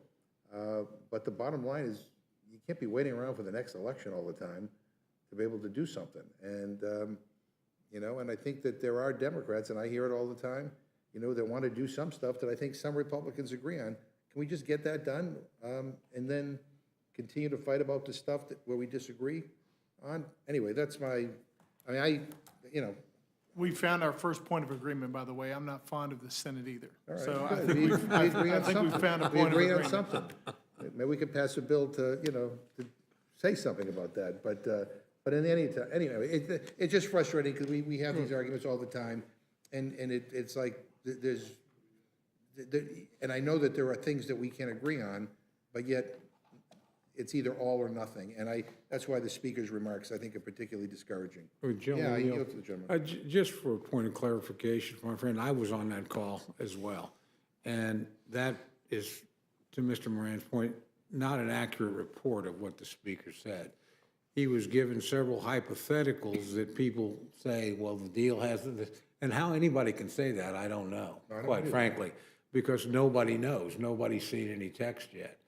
Speaker 2: But the bottom line is, you can't be waiting around for the next election all the time to be able to do something. And, and I think that there are Democrats, and I hear it all the time, that want to do some stuff that I think some Republicans agree on. Can we just get that done, and then continue to fight about the stuff where we disagree on? Anyway, that's
Speaker 11: We found our first point of agreement, by the way. I'm not fond of the Senate either.
Speaker 2: all right,
Speaker 11: So I
Speaker 2: good.
Speaker 11: think
Speaker 2: We
Speaker 11: we've
Speaker 2: agree on something.
Speaker 11: found a
Speaker 2: We
Speaker 11: point of
Speaker 2: agree on
Speaker 11: agreement.
Speaker 2: something. Maybe we could pass a bill to say something about that, but in any time, anyway, it's just frustrating because we have these arguments all the time, and it's like and I know that there are things that we can't agree on, but yet it's either all or nothing, and that's why the speaker's remarks, I think, are particularly discouraging. Yeah, I yield to the gentleman.
Speaker 1: Just for a point of clarification, my friend, I was on that call as well. And that is, to Mr. Moran's point, not an accurate report of what the speaker said. He was given several hypotheticals that people say, well, the deal has this, and how anybody can say that, I don't know, quite frankly, because nobody knows. Nobody's seen any text yet.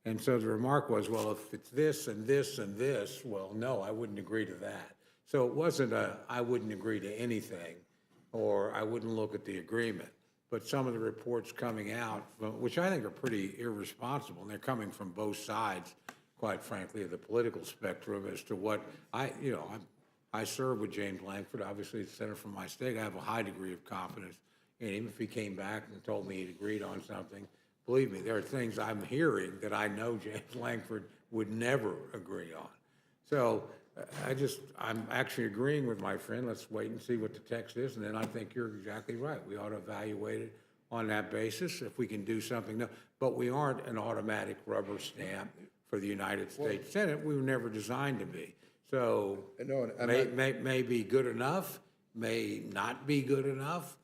Speaker 1: And so the remark was, well, if it's this and this and this, well, no, I wouldn't agree to that. So it wasn't I wouldn't agree to anything, or I wouldn't look at the agreement. But some of the reports coming out, which I think are pretty irresponsible, and they're coming from both sides, quite frankly, of the political spectrum as to what I serve with James Lankford, obviously the senator from my state. I have a high degree of confidence in him. If he came back and told me he'd agreed on something, believe me, there are things I'm hearing that I know James Lankford would never agree on. So I'm actually agreeing with my friend. Let's wait and see what the text is, and then I think you're exactly right. We ought to evaluate it on that basis if we can do something. No, but we aren't an automatic rubber stamp for the United States Senate. We were never designed to be. So may be good enough, may not be good enough,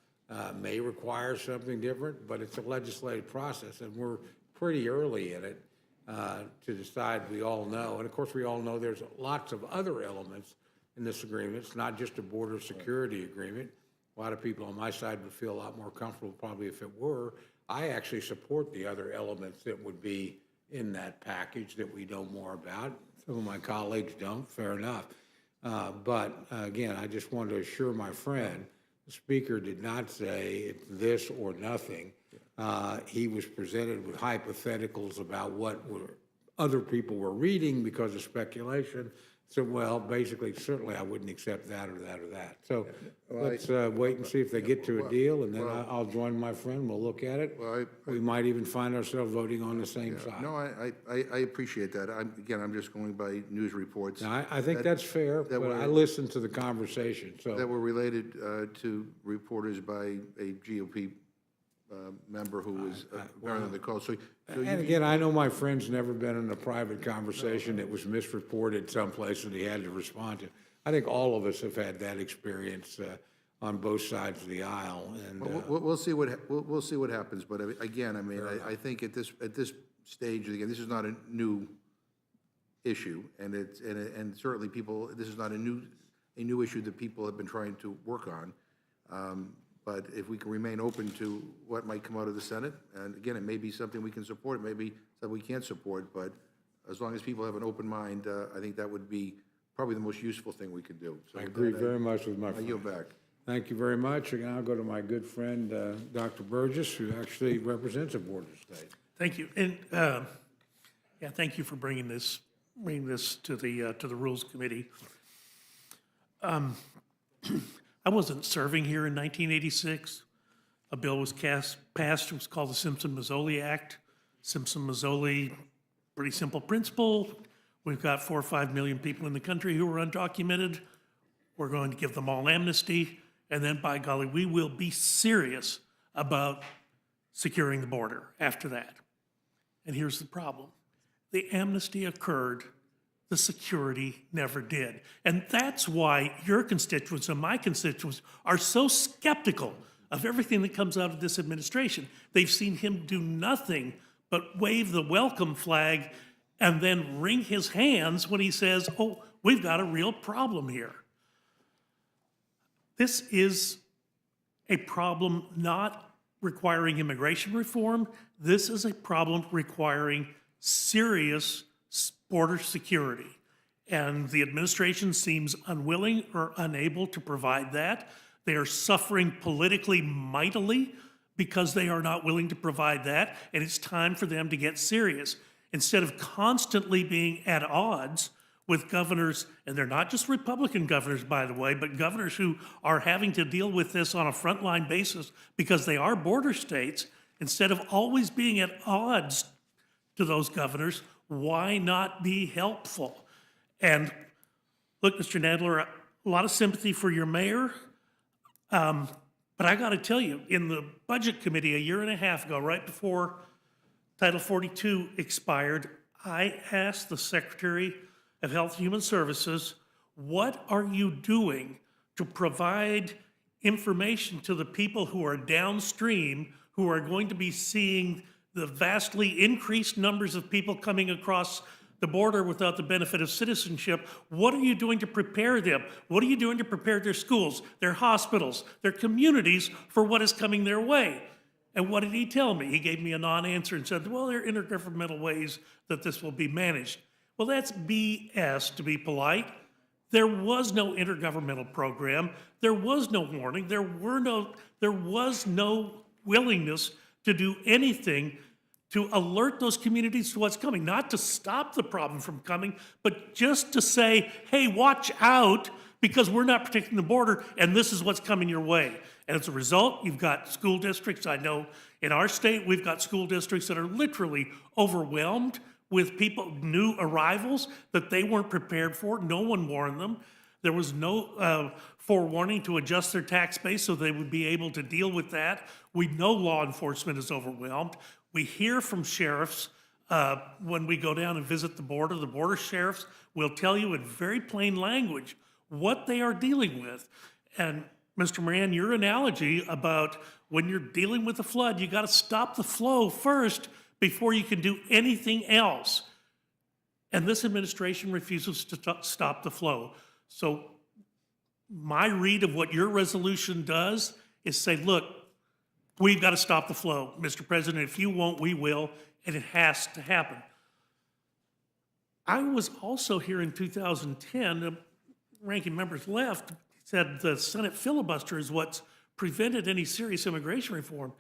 Speaker 1: may require something different, but it's a legislative process, and we're pretty early in it to decide. We all know, and of course we all know there's lots of other elements in this agreement. It's not just a border security agreement. A lot of people on my side would feel a lot more comfortable probably if it were. I actually support the other elements that would be in that package that we know more about. Some of my colleagues don't, fair enough. But again, I just wanted to assure my friend, the speaker did not say it's this or nothing. He was presented with hypotheticals about what other people were reading because of speculation. So, well, basically, certainly I wouldn't accept that or that or that. So let's wait and see if they get to a deal, and then I'll join my friend. We'll look at it. We might even find ourselves voting on the same side.
Speaker 2: No, I appreciate that. I'm just going by news reports.
Speaker 1: Now, I think that's fair, but I listened to the conversation, so.
Speaker 2: That were related to reporters by a GOP member who was apparently on the call.
Speaker 1: And again, I know my friend's never been in a private conversation that was misreported someplace and he had to respond to. I think all of us have had that experience on both sides of the aisle, and
Speaker 2: we'll see what happens. But again, I mean, I think at this stage, again, this is not a new issue, and certainly this is not a new issue that people have been trying to work on. But if we can remain open to what might come out of the Senate, and again, it may be something we can support, it may be something we can't support, but as long as people have an open mind, I think that would be probably the most useful thing we could do. So
Speaker 1: I agree very much with my
Speaker 2: I
Speaker 1: friend.
Speaker 2: yield back.
Speaker 1: Thank you very much. And I'll go to my good friend, Dr. Burgess, who actually represents a border state.
Speaker 5: Thank you. And, thank you for bringing this to the Rules Committee. I wasn't serving here in 1986, a bill was passed, it was called the Simpson-Mazzoli Act. Simpson-Mazzoli, pretty simple principle. We've got 4 or 5 million people in the country who are undocumented. We're going to give them all amnesty, and then by golly, we will be serious about securing the border after that. And here's the problem. The amnesty occurred, the security never did. And that's why your constituents and my constituents are so skeptical of everything that comes out of this administration. They've seen him do nothing but wave the welcome flag and then wring his hands when he says, oh, we've got a real problem here. This is a problem not requiring immigration reform. This is a problem requiring serious border security. And the administration seems unwilling or unable to provide that. They are suffering politically mightily because they are not willing to provide that, and it's time for them to get serious. Instead of constantly being at odds with governors, and they're not just Republican governors, by the way, but governors who are having to deal with this on a frontline basis because they are border states, instead of always being at odds to those governors, why not be helpful? And look, Mr. Nadler, a lot of sympathy for your mayor, but I got to tell you, in the Budget Committee a year and a half ago, right before Title 42 expired, I asked the Secretary of Health and Human Services, what are you doing to provide information to the people who are downstream, who are going to be seeing the vastly increased numbers of people coming across the border without the benefit of citizenship? What are you doing to prepare them? What are you doing to prepare their schools, their hospitals, their communities for what is coming their way? And what did he tell me? He gave me a non-answer and said, well, there are intergovernmental ways that this will be managed. Well, that's BS, to be polite. There was no intergovernmental program. There was no warning. There was no willingness to do anything to alert those communities to what's coming, not to stop the problem from coming, but just to say, hey, watch out, because we're not protecting the border, and this is what's coming your way. And as a result, you've got school districts. I know in our state, we've got school districts that are literally overwhelmed with people, new arrivals that they weren't prepared for. No one warned them. There was no forewarning to adjust their tax base so they would be able to deal with that. We know law enforcement is overwhelmed. We hear from sheriffs when we go down and visit the border sheriffs will tell you in very plain language what they are dealing with. And Mr. Moran, your analogy about when you're dealing with a flood, you got to stop the flow first before you can do anything else. And this administration refuses to stop the flow. So my read of what your resolution does is say, look, we've got to stop the flow. Mr. President, if you won't, we will, and it has to happen. I was also here in 2010, the ranking members left, said the Senate filibuster is what's prevented any serious immigration reform.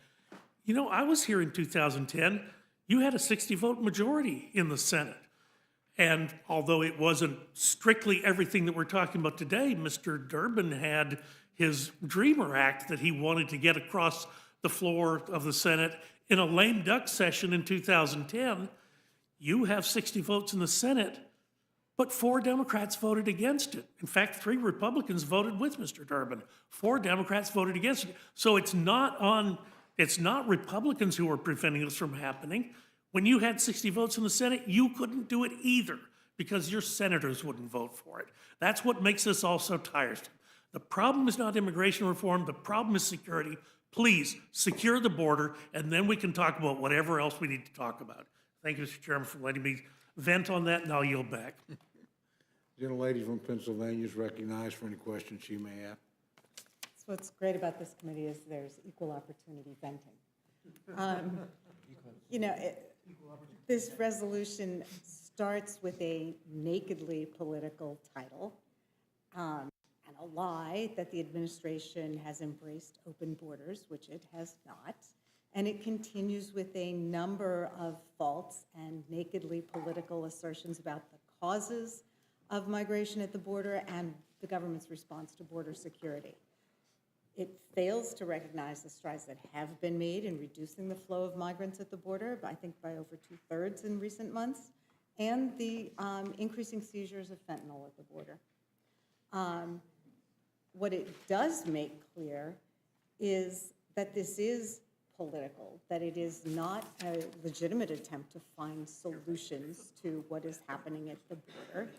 Speaker 5: You know, I was here in 2010. You had a 60-vote majority in the Senate. And although it wasn't strictly everything that we're talking about today, Mr. Durbin had his Dreamer Act that he wanted to get across the floor of the Senate in a lame duck session in 2010. You have 60 votes in the Senate, but 4 Democrats voted against it. In fact, 3 Republicans voted with Mr. Durbin. 4 Democrats voted against it. So it's not Republicans who are preventing this from happening. When you had 60 votes in the Senate, you couldn't do it either because your senators wouldn't vote for it. That's what makes this all so tiresome. The problem is not immigration reform. The problem is security. Please secure the border, and then we can talk about whatever else we need to talk about. Thank you, Mr. Chairman, for letting me vent on that, and I'll yield back.
Speaker 1: The gentlelady from Pennsylvania is recognized for any questions she may have.
Speaker 7: So what's great about this committee is there's equal opportunity venting. You know, this resolution starts with a nakedly political title and a lie that the administration has embraced open borders, which it has not. And it continues with a number of false and nakedly political assertions about the causes of migration at the border and the government's response to border security. It fails to recognize the strides that have been made in reducing the flow of migrants at the border, I think by over 2/3 in recent months, and the increasing seizures of fentanyl at the border. What it does make clear is that this is political, that it is not a legitimate attempt to find solutions to what is happening at the border.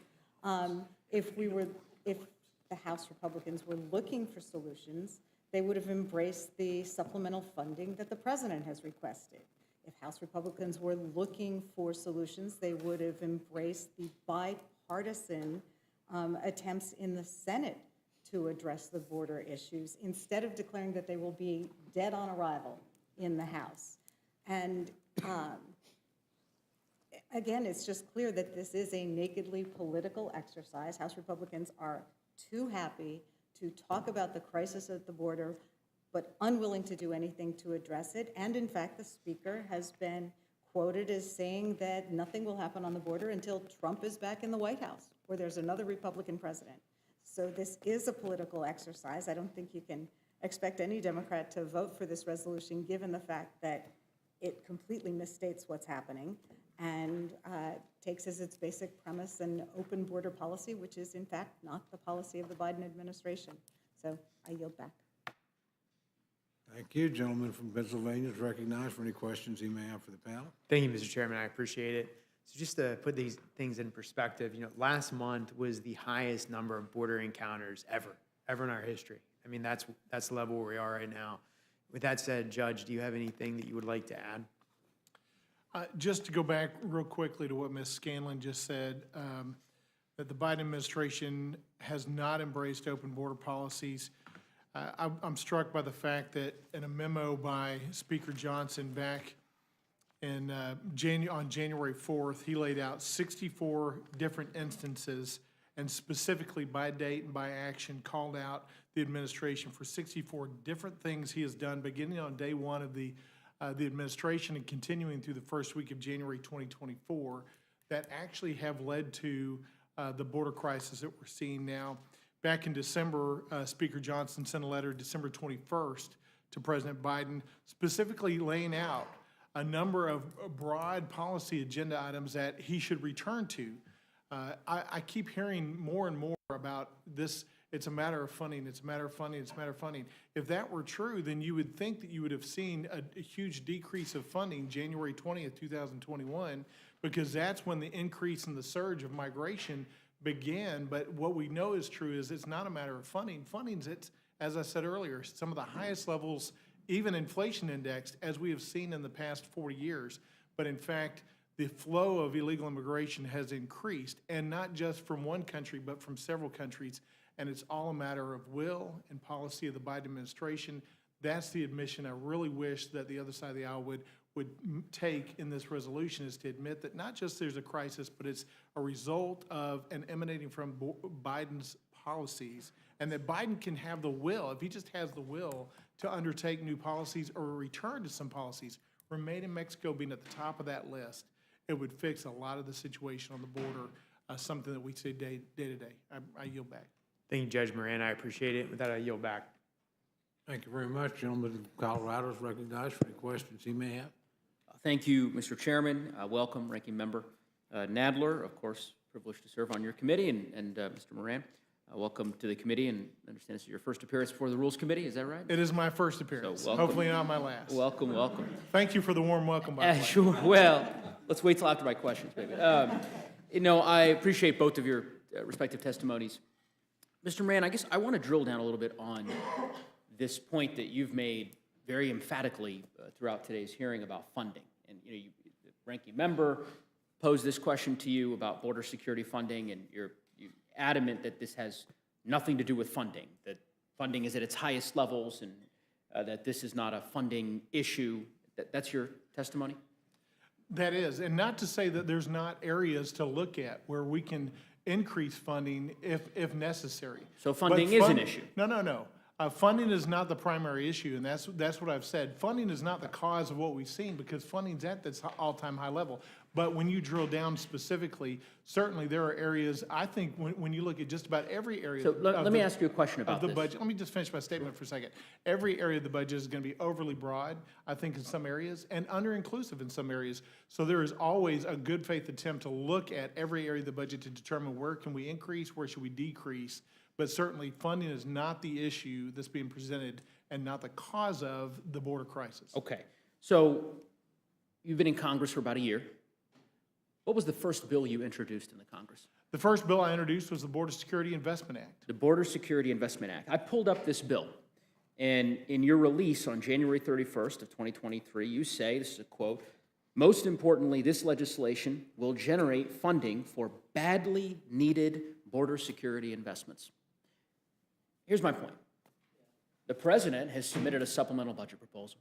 Speaker 7: If the House Republicans were looking for solutions, they would have embraced the supplemental funding that the president has requested. If House Republicans were looking for solutions, they would have embraced the bipartisan attempts in the Senate to address the border issues, instead of declaring that they will be dead on arrival in the House. And again, it's just clear that this is a nakedly political exercise. House Republicans are too happy to talk about the crisis at the border, but unwilling to do anything to address it. And in fact, the Speaker has been quoted as saying that nothing will happen on the border until Trump is back in the White House, or there's another Republican president. So this is a political exercise. I don't think you can expect any Democrat to vote for this resolution, given the fact that it completely misstates what's happening and takes as its basic premise an open border policy, which is in fact not the policy of the Biden administration. So I yield back.
Speaker 1: Thank you. Gentleman from Pennsylvania is recognized for any questions he may have for the panel.
Speaker 6: Thank you, Mr. Chairman. I appreciate it. So just to put these things in perspective, last month was the highest number of border encounters ever in our history. I mean, that's the level where we are right now. With that said, Judge, do you have anything that you would like to add?
Speaker 11: Just to go back real quickly to what Ms. Scanlon just said, that the Biden administration has not embraced open border policies. I'm struck by the fact that in a memo by Speaker Johnson back in on January 4th, he laid out 64 different instances and specifically by date and by action called out the administration for 64 different things he has done beginning on day one of the administration and continuing through the first week of January 2024 that actually have led to the border crisis that we're seeing now. Back in December, Speaker Johnson sent a letter December 21st to President Biden specifically laying out a number of broad policy agenda items that he should return to. I keep hearing more and more about this, it's a matter of funding, it's a matter of funding, it's a matter of funding. If that were true, then you would think that you would have seen a huge decrease of funding January 20th, 2021, because that's when the increase in the surge of migration began. But what we know is true is it's not a matter of funding. Funding's, it's, as I said earlier, some of the highest levels, even inflation indexed, as we have seen in the past 40 years. But in fact, the flow of illegal immigration has increased, and not just from one country, but from several countries. And it's all a matter of will and policy of the Biden administration. That's the admission I really wish that the other side of the aisle would take in this resolution, is to admit that not just there's a crisis, but it's a result of and emanating from Biden's policies, and that Biden can have the will, if he just has the will, to undertake new policies or return to some policies. Remain in Mexico being at the top of that list, it would fix a lot of the situation on the border, something that we see day to day. I yield back.
Speaker 6: Thank you, Judge Moran. I appreciate it. With that, I yield back.
Speaker 1: Thank you very much. Gentleman from Colorado is recognized for any questions he may have.
Speaker 9: Thank you, Mr. Chairman. Welcome, Ranking Member Nadler. Of course, privileged to serve on your committee, and Mr. Moran. Welcome to the committee, and I understand this is your first appearance before the Rules Committee, is that right?
Speaker 11: It is my first appearance.
Speaker 9: So welcome.
Speaker 11: Hopefully not my last.
Speaker 9: Welcome, welcome.
Speaker 11: Thank you for the warm welcome, by the way.
Speaker 9: Sure, well, let's wait till after my questions, maybe. I appreciate both of your respective testimonies. Mr. Moran, I guess I want to drill down a little bit on this point that you've made very emphatically throughout today's hearing about funding. And the ranking member posed this question to you about border security funding, and you're adamant that this has nothing to do with funding, that funding is at its highest levels, and that this is not a funding issue. That's your testimony?
Speaker 11: That is, and not to say that there's not areas to look at where we can increase funding if necessary.
Speaker 9: So funding is an issue?
Speaker 11: No. Funding is not the primary issue, and that's what I've said. Funding is not the cause of what we've seen, because funding's at this all-time high level. But when you drill down specifically, certainly there are areas, I think, when you look at just about every area.
Speaker 9: So let me ask you a question
Speaker 11: Of
Speaker 9: about
Speaker 11: the
Speaker 9: this.
Speaker 11: budget. Let me just finish my statement for a second. Every area of the budget is going to be overly broad, I think, in some areas, and under-inclusive in some areas. So there is always a good faith attempt to look at every area of the budget to determine where can we increase, where should we decrease. But certainly, funding is not the issue that's being presented and not the cause of the border crisis.
Speaker 9: Okay, so you've been in Congress for about a year. What was the first bill you introduced in the Congress?
Speaker 11: The first bill I introduced was the Border Security Investment Act.
Speaker 9: The Border Security Investment Act. I pulled up this bill, and in your release on January 31st of 2023, you say, this is a quote, "Most importantly, this legislation will generate funding for badly needed border security investments." Here's my point. The president has submitted a supplemental budget proposal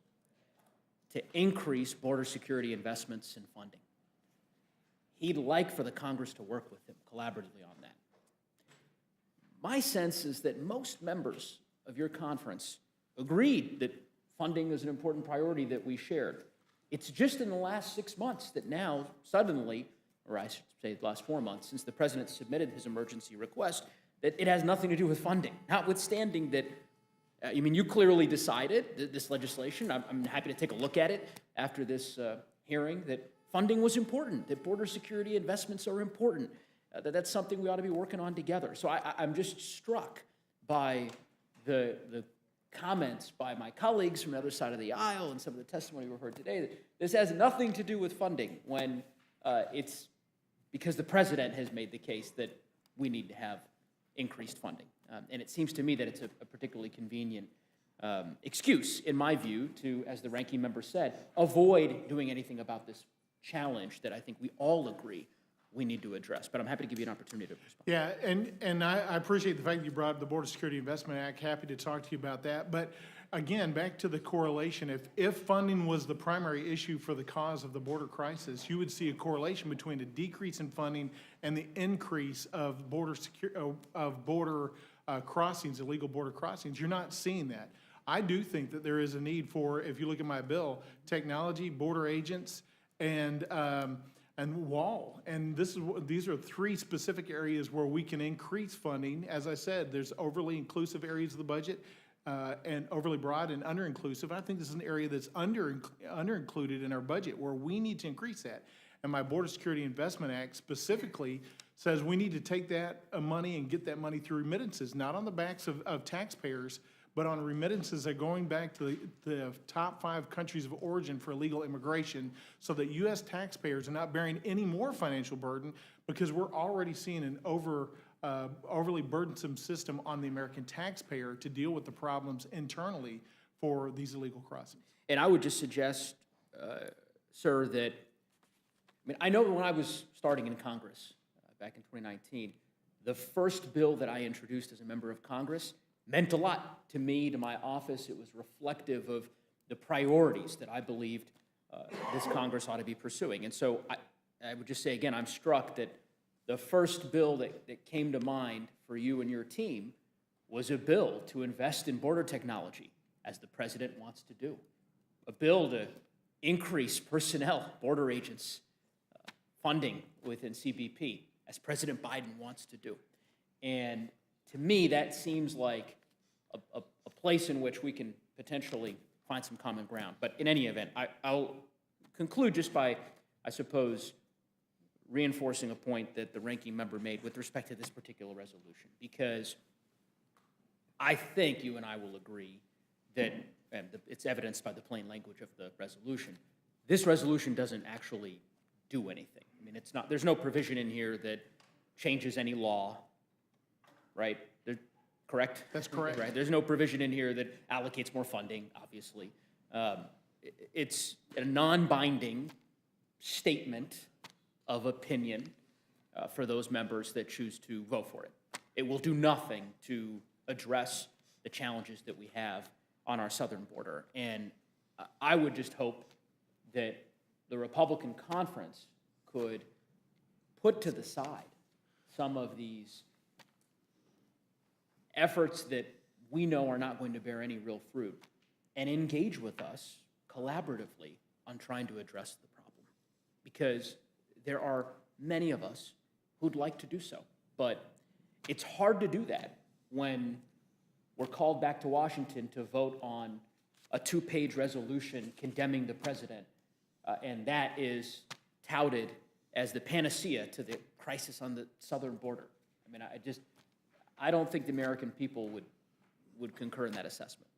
Speaker 9: to increase border security investments and funding. He'd like for the Congress to work with him collaboratively on that. My sense is that most members of your conference agreed that funding is an important priority that we shared. It's just in the last 6 months that now suddenly, or I should say the last 4 months, since the president submitted his emergency request, that it has nothing to do with funding, notwithstanding that, you clearly decided that this legislation, I'm happy to take a look at it after this hearing, that funding was important, that border security investments are important, that's something we ought to be working on together. So I'm just struck by the comments by my colleagues from the other side of the aisle and some of the testimony we heard today that this has nothing to do with funding when it's because the president has made the case that we need to have increased funding. And it seems to me that it's a particularly convenient excuse, in my view, to, as the ranking member said, avoid doing anything about this challenge that I think we all agree we need to address. But I'm happy to give you an opportunity to respond.
Speaker 11: Yeah, and I appreciate the fact that you brought up the Border Security Investment Act. Happy to talk to you about that. But again, back to the correlation. If funding was the primary issue for the cause of the border crisis, you would see a correlation between a decrease in funding and the increase of border crossings, illegal border crossings. You're not seeing that. I do think that there is a need for, if you look at my bill, technology, border agents, and wall. And these are three specific areas where we can increase funding. As I said, there's overly inclusive areas of the budget and overly broad and under-inclusive. I think this is an area that's under-included in our budget where we need to increase that. And my Border Security Investment Act specifically says we need to take that money and get that money through remittances, not on the backs of taxpayers, but on remittances that are going back to the top 5 countries of origin for illegal immigration so that U.S. taxpayers are not bearing any more financial burden because we're already seeing an overly burdensome system on the American taxpayer to deal with the problems internally for these illegal crossings.
Speaker 9: And I would just suggest, sir, that, I know when I was starting in Congress back in 2019, the first bill that I introduced as a member of Congress meant a lot to me, to my office. It was reflective of the priorities that I believed this Congress ought to be pursuing. And so I would just say again, I'm struck that the first bill that came to mind for you and your team was a bill to invest in border technology, as the president wants to do. A bill to increase personnel, border agents, funding within CBP, as President Biden wants to do. And to me, that seems like a place in which we can potentially find some common ground. But in any event, I'll conclude just by, I suppose, reinforcing a point that the ranking member made with respect to this particular resolution, because I think you and I will agree that, and it's evidenced by the plain language of the resolution, this resolution doesn't actually do anything. It's not, there's no provision in here that changes any law, right? Correct?
Speaker 11: That's correct.
Speaker 9: Right. There's no provision in here that allocates more funding, obviously. It's a non-binding statement of opinion for those members that choose to vote for it. It will do nothing to address the challenges that we have on our southern border. And I would just hope that the Republican conference could put to the side some of these efforts that we know are not going to bear any real fruit, and engage with us collaboratively on trying to address the problem. Because there are many of us who'd like to do so, but it's hard to do that when we're called back to Washington to vote on a 2-page resolution condemning the president, and that is touted as the panacea to the crisis on the southern border. I mean, I don't think the American people would concur in that assessment.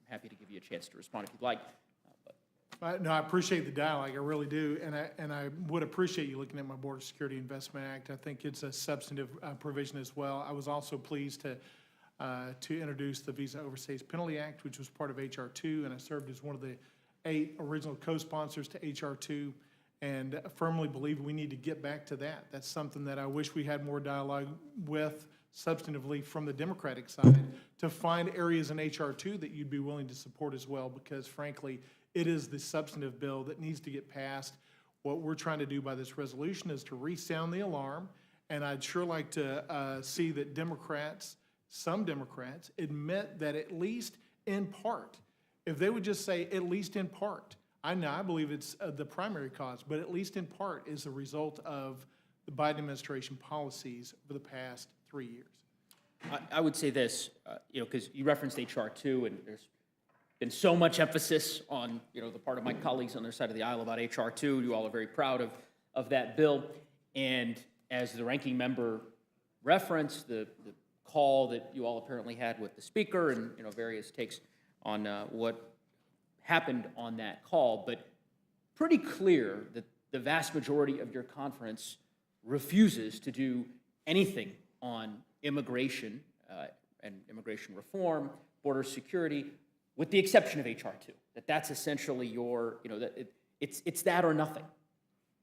Speaker 9: I'm happy to give you a chance to respond if you'd like.
Speaker 11: No, I appreciate the dialogue, I really do, and I would appreciate you looking at my Border Security Investment Act. I think it's a substantive provision as well. I was also pleased to introduce the Visa Overstays Penalty Act, which was part of H.R. 2, and I served as one of the 8 original co-sponsors to H.R. 2, and firmly believe we need to get back to that. That's something that I wish we had more dialogue with substantively from the Democratic side to find areas in H.R. 2 that you'd be willing to support as well, because frankly, it is the substantive bill that needs to get passed. What we're trying to do by this resolution is to resound the alarm, and I'd sure like to see that Democrats, some Democrats, admit that at least in part, if they would just say at least in part, I believe it's the primary cause, but at least in part is a result of the Biden administration policies for the past 3 years.
Speaker 9: I would say this, because you referenced H.R. 2, and there's been so much emphasis on, the part of my colleagues on their side of the aisle about H.R. 2. You all are very proud of that bill. And as the ranking member referenced, the call that you all apparently had with the speaker and, various takes on what happened on that call, but pretty clear that the vast majority of your conference refuses to do anything on immigration and immigration reform, border security, with the exception of H.R. 2. That's essentially your, that it's that or nothing,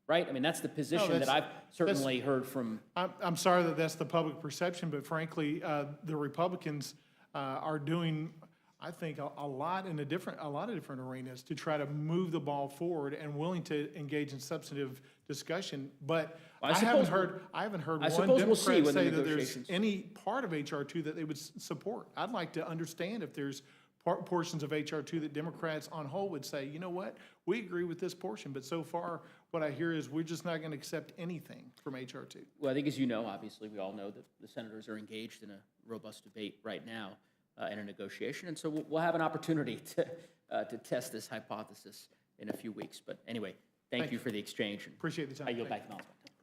Speaker 9: right? I mean, that's the position that I've certainly heard from.
Speaker 11: I'm sorry that that's the public perception, but frankly, the Republicans are doing, I think, a lot of different arenas to try to move the ball forward and willing to engage in substantive discussion. But I haven't heard one Democrat say that there's any part of H.R. 2 that they would support. I'd like to understand if there's portions of H.R. 2 that Democrats on whole would say, you know what, we agree with this portion, but so far what I hear is we're just not going to accept anything from H.R. 2.
Speaker 9: Well, I think as you know, obviously, we all know that the senators are engaged in a robust debate right now and a negotiation, and so we'll have an opportunity to test this hypothesis in a few weeks. But anyway, thank you for the exchange.
Speaker 11: Appreciate the time.
Speaker 9: I yield back to Ms.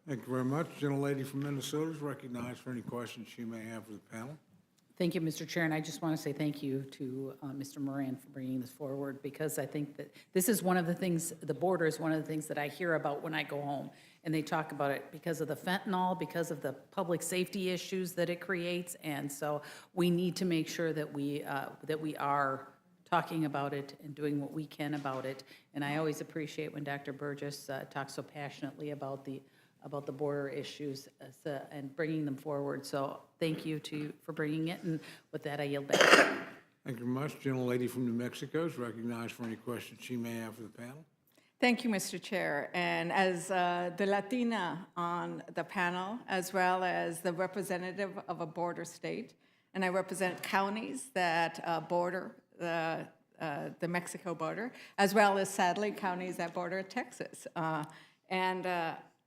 Speaker 1: Thank you very much. Gentlelady from Minnesota is recognized for any questions she may have for the panel.
Speaker 8: Thank you, Mr. Chair, and I just want to say thank you to Mr. Moran for bringing this forward, because I think that this is one of the things, the border is one of the things that I hear about when I go home, and they talk about it because of the fentanyl, because of the public safety issues that it creates, and so we need to make sure that we are talking about it and doing what we can about it. And I always appreciate when Dr. Burgess talks so passionately about the border issues and bringing them forward. So thank you for bringing it, and with that, I yield back.
Speaker 1: Thank you very much. Gentlelady from New Mexico is recognized for any questions she may have for the panel.
Speaker 10: Thank you, Mr. Chair. And as the Latina on the panel, as well as the representative of a border state, and I represent counties that border the Mexico border, as well as, sadly, counties that border Texas.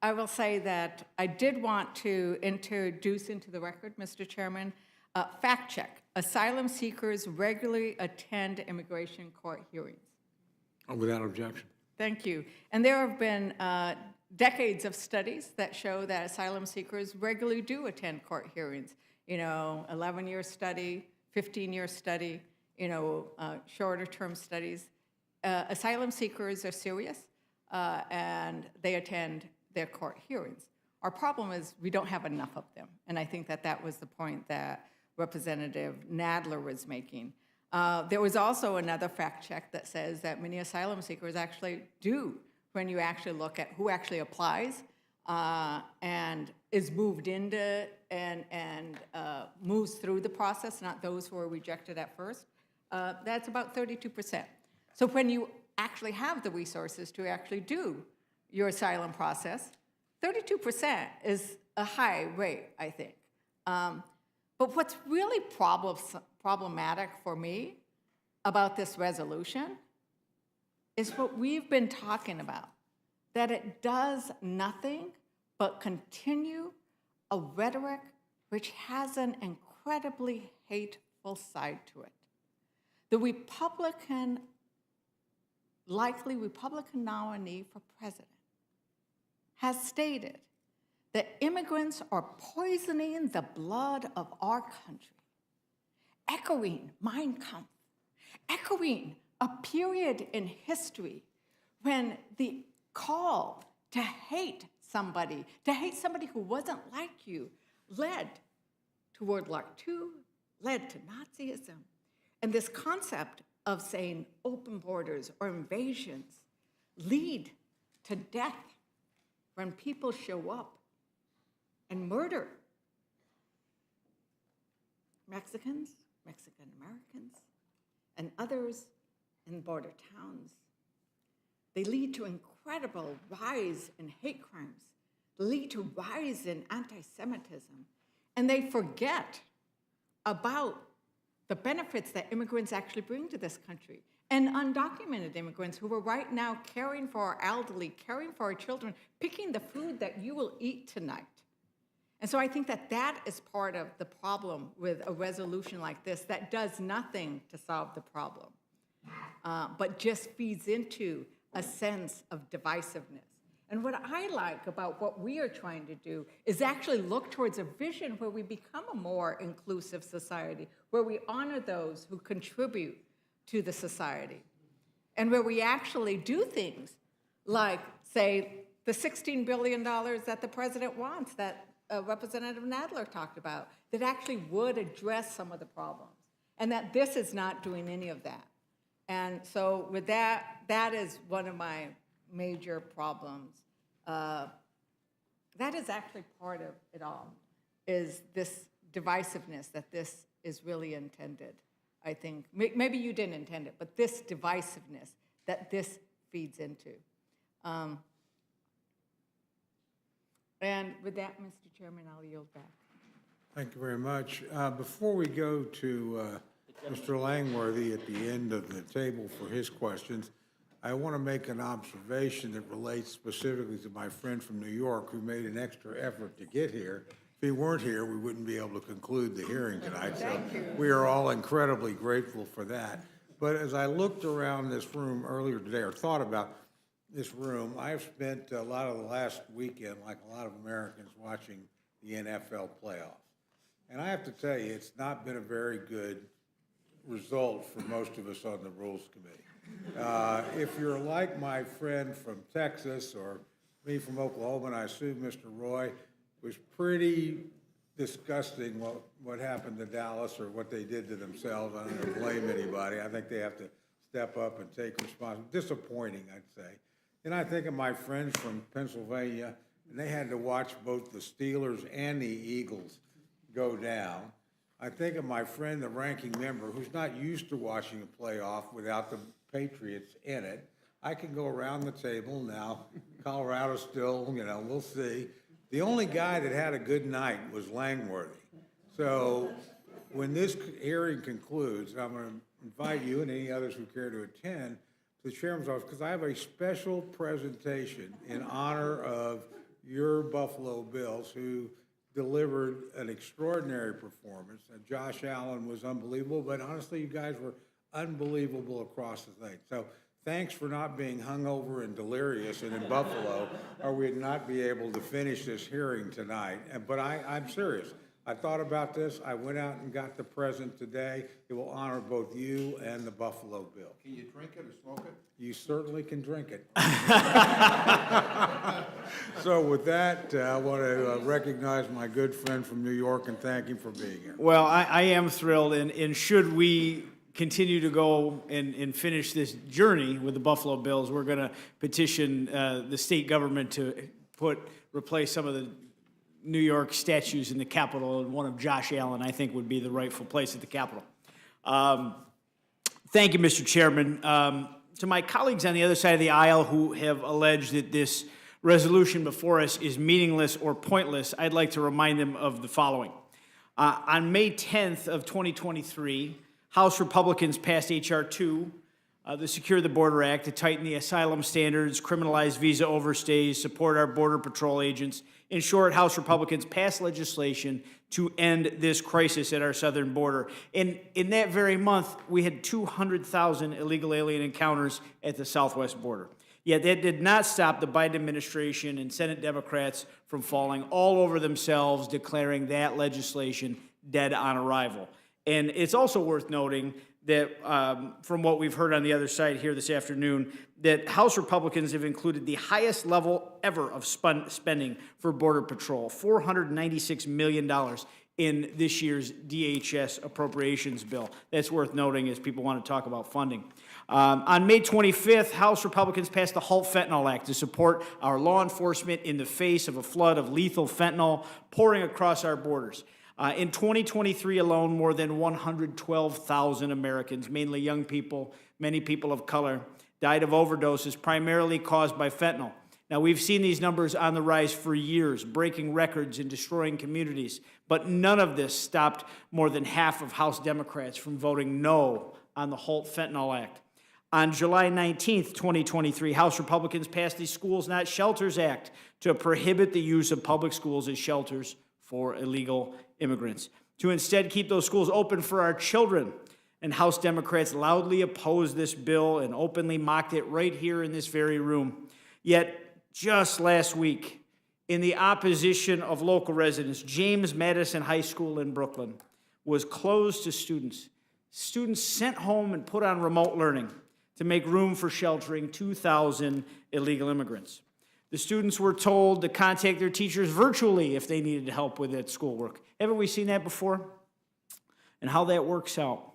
Speaker 10: I will say that I did want to introduce into the record, Mr. Chairman, fact check. Asylum seekers regularly attend immigration court hearings.
Speaker 1: Without objection.
Speaker 10: Thank you. And there have been decades of studies that show that asylum seekers regularly do attend court hearings. 11-year study, 15-year study, shorter term studies. Asylum seekers are serious and they attend their court hearings. Our problem is we don't have enough of them. And I think that was the point that Representative Nadler was making. There was also another fact check that says that many asylum seekers actually do, when you actually look at who actually applies and is moved into and moves through the process, not those who are rejected at first. That's about 32%. So when you actually have the resources to actually do your asylum process, 32% is a high rate, I think. But what's really problematic for me about this resolution is what we've been talking about, that it does nothing but continue a rhetoric which has an incredibly hateful side to it. The likely Republican nominee for president has stated that immigrants are poisoning the blood of our country, echoing Mein Kampf, echoing a period in history when the call to hate somebody who wasn't like you, led to World War II, led to Nazism. And this concept of saying open borders or invasions lead to death when people show up and murder Mexicans, Mexican Americans, and others in border towns. They lead to incredible rise in hate crimes, lead to rise in anti-Semitism, and they forget about the benefits that immigrants actually bring to this country. And undocumented immigrants who are right now caring for our elderly, caring for our children, picking the food that you will eat tonight. And so I think that that is part of the problem with a resolution like this that does nothing to solve the problem, but just feeds into a sense of divisiveness. And what I like about what we are trying to do is actually look towards a vision where we become a more inclusive society, where we honor those who contribute to the society, and where we actually do things like, say, the $16 billion that the president wants, that Representative Nadler talked about, that actually would address some of the problems, and that this is not doing any of that. And so with that, that is one of my major problems. That is actually part of it all, is this divisiveness that this is really intended, I think. Maybe you didn't intend it, but this divisiveness that this feeds into. And with that, Mr. Chairman, I'll yield back.
Speaker 1: Thank you very much. Before we go to Mr. Langworthy at the end of the table for his questions, I want to make an observation that relates specifically to my friend from New York who made an extra effort to get here. If he weren't here, we wouldn't be able to conclude the hearing tonight. So we are all incredibly grateful for that. But as I looked around this room earlier today, or thought about this room, I've spent a lot of the last weekend, like a lot of Americans, watching the NFL playoffs. And I have to tell you, it's not been a very good result for most of us on the Rules Committee. If you're like my friend from Texas or me from Oklahoma, and I assume Mr. Roy, it was pretty disgusting what happened to Dallas or what they did to themselves. I don't blame anybody. I think they have to step up and take responsibility. Disappointing, I'd say. Then I think of my friends from Pennsylvania, and they had to watch both the Steelers and the Eagles go down. I think of my friend, the ranking member, who's not used to watching a playoff without the Patriots in it. I can go around the table now. Colorado still, we'll see. The only guy that had a good night was Langworthy. So when this hearing concludes, I'm going to invite you and any others who care to attend to the Chairman's office, because I have a special presentation in honor of your Buffalo Bills, who delivered an extraordinary performance. Josh Allen was unbelievable, but honestly, you guys were unbelievable across the thing. So thanks for not being hungover and delirious and in Buffalo, or we'd not be able to finish this hearing tonight. But I'm serious. I thought about this. I went out and got the present today. It will honor both you and the Buffalo Bill.
Speaker 2: Can you drink it or smoke it?
Speaker 1: You certainly can drink it. So with that, I want to recognize my good friend from New York and thank him for being here.
Speaker 13: Well, I am thrilled, and should we continue to go and finish this journey with the Buffalo Bills, we're going to petition the state government to replace some of the New York statues in the Capitol, and one of Josh Allen, I think, would be the rightful place at the Capitol. Thank you, Mr. Chairman. To my colleagues on the other side of the aisle who have alleged that this resolution before us is meaningless or pointless, I'd like to remind them of the following. On May 10th of 2023, House Republicans passed H.R. 2, the Secure the Border Act, to tighten the asylum standards, criminalize visa overstays, support our Border Patrol agents. In short, House Republicans passed legislation to end this crisis at our southern border. And in that very month, we had 200,000 illegal alien encounters at the southwest border. Yet that did not stop the Biden administration and Senate Democrats from falling all over themselves, declaring that legislation dead on arrival. And it's also worth noting that from what we've heard on the other side here this afternoon, that House Republicans have included the highest level ever of spending for Border Patrol, $496 million in this year's DHS appropriations bill. That's worth noting as people want to talk about funding. On May 25th, House Republicans passed the HALT Fentanyl Act to support our law enforcement in the face of a flood of lethal fentanyl pouring across our borders. In 2023 alone, more than 112,000 Americans, mainly young people, many people of color, died of overdoses primarily caused by fentanyl. Now, we've seen these numbers on the rise for years, breaking records and destroying communities, but none of this stopped more than half of House Democrats from voting no on the HALT Fentanyl Act. On July 19th, 2023, House Republicans passed the Schools Not Shelters Act to prohibit the use of public schools as shelters for illegal immigrants, to instead keep those schools open for our children. And House Democrats loudly opposed this bill and openly mocked it right here in this very room. Yet, just last week, in the opposition of local residents, James Madison High School in Brooklyn was closed to students. Students sent home and put on remote learning to make room for sheltering 2,000 illegal immigrants. The students were told to contact their teachers virtually if they needed help with that schoolwork. Haven't we seen that before? And how that works out.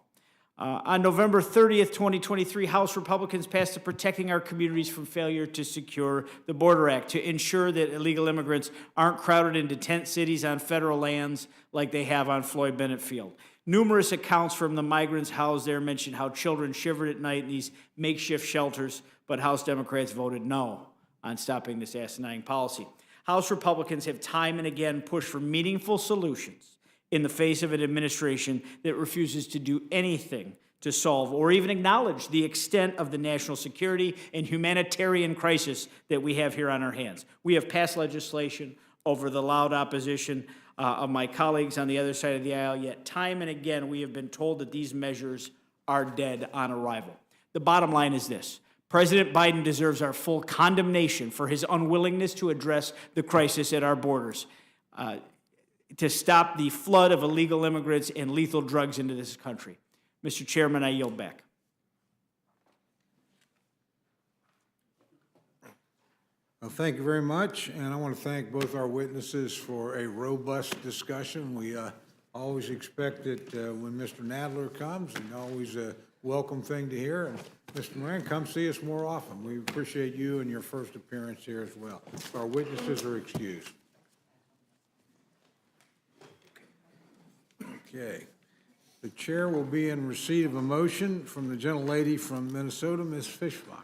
Speaker 13: On November 30th, 2023, House Republicans passed the Protecting Our Communities from Failure to Secure the Border Act to ensure that illegal immigrants aren't crowded into tent cities on federal lands like they have on Floyd Bennett Field. Numerous accounts from the migrants housed there mentioned how children shivered at night in these makeshift shelters, but House Democrats voted no on stopping this asinine policy. House Republicans have time and again pushed for meaningful solutions in the face of an administration that refuses to do anything to solve or even acknowledge the extent of the national security and humanitarian crisis that we have here on our hands. We have passed legislation over the loud opposition of my colleagues on the other side of the aisle, yet time and again we have been told that these measures are dead on arrival. The bottom line is this. President Biden deserves our full condemnation for his unwillingness to address the crisis at our borders, to stop the flood of illegal immigrants and lethal drugs into this country. Mr. Chairman, I yield back.
Speaker 1: Well, thank you very much, and I want to thank both our witnesses for a robust discussion. We always expect it when Mr. Nadler comes, and always a welcome thing to hear. And Mr. Moran, come see us more often. We appreciate you and your first appearance here as well. Our witnesses are excused. Okay. The chair will be in receipt of a motion from the gentlelady from Minnesota, Ms. Fischbach.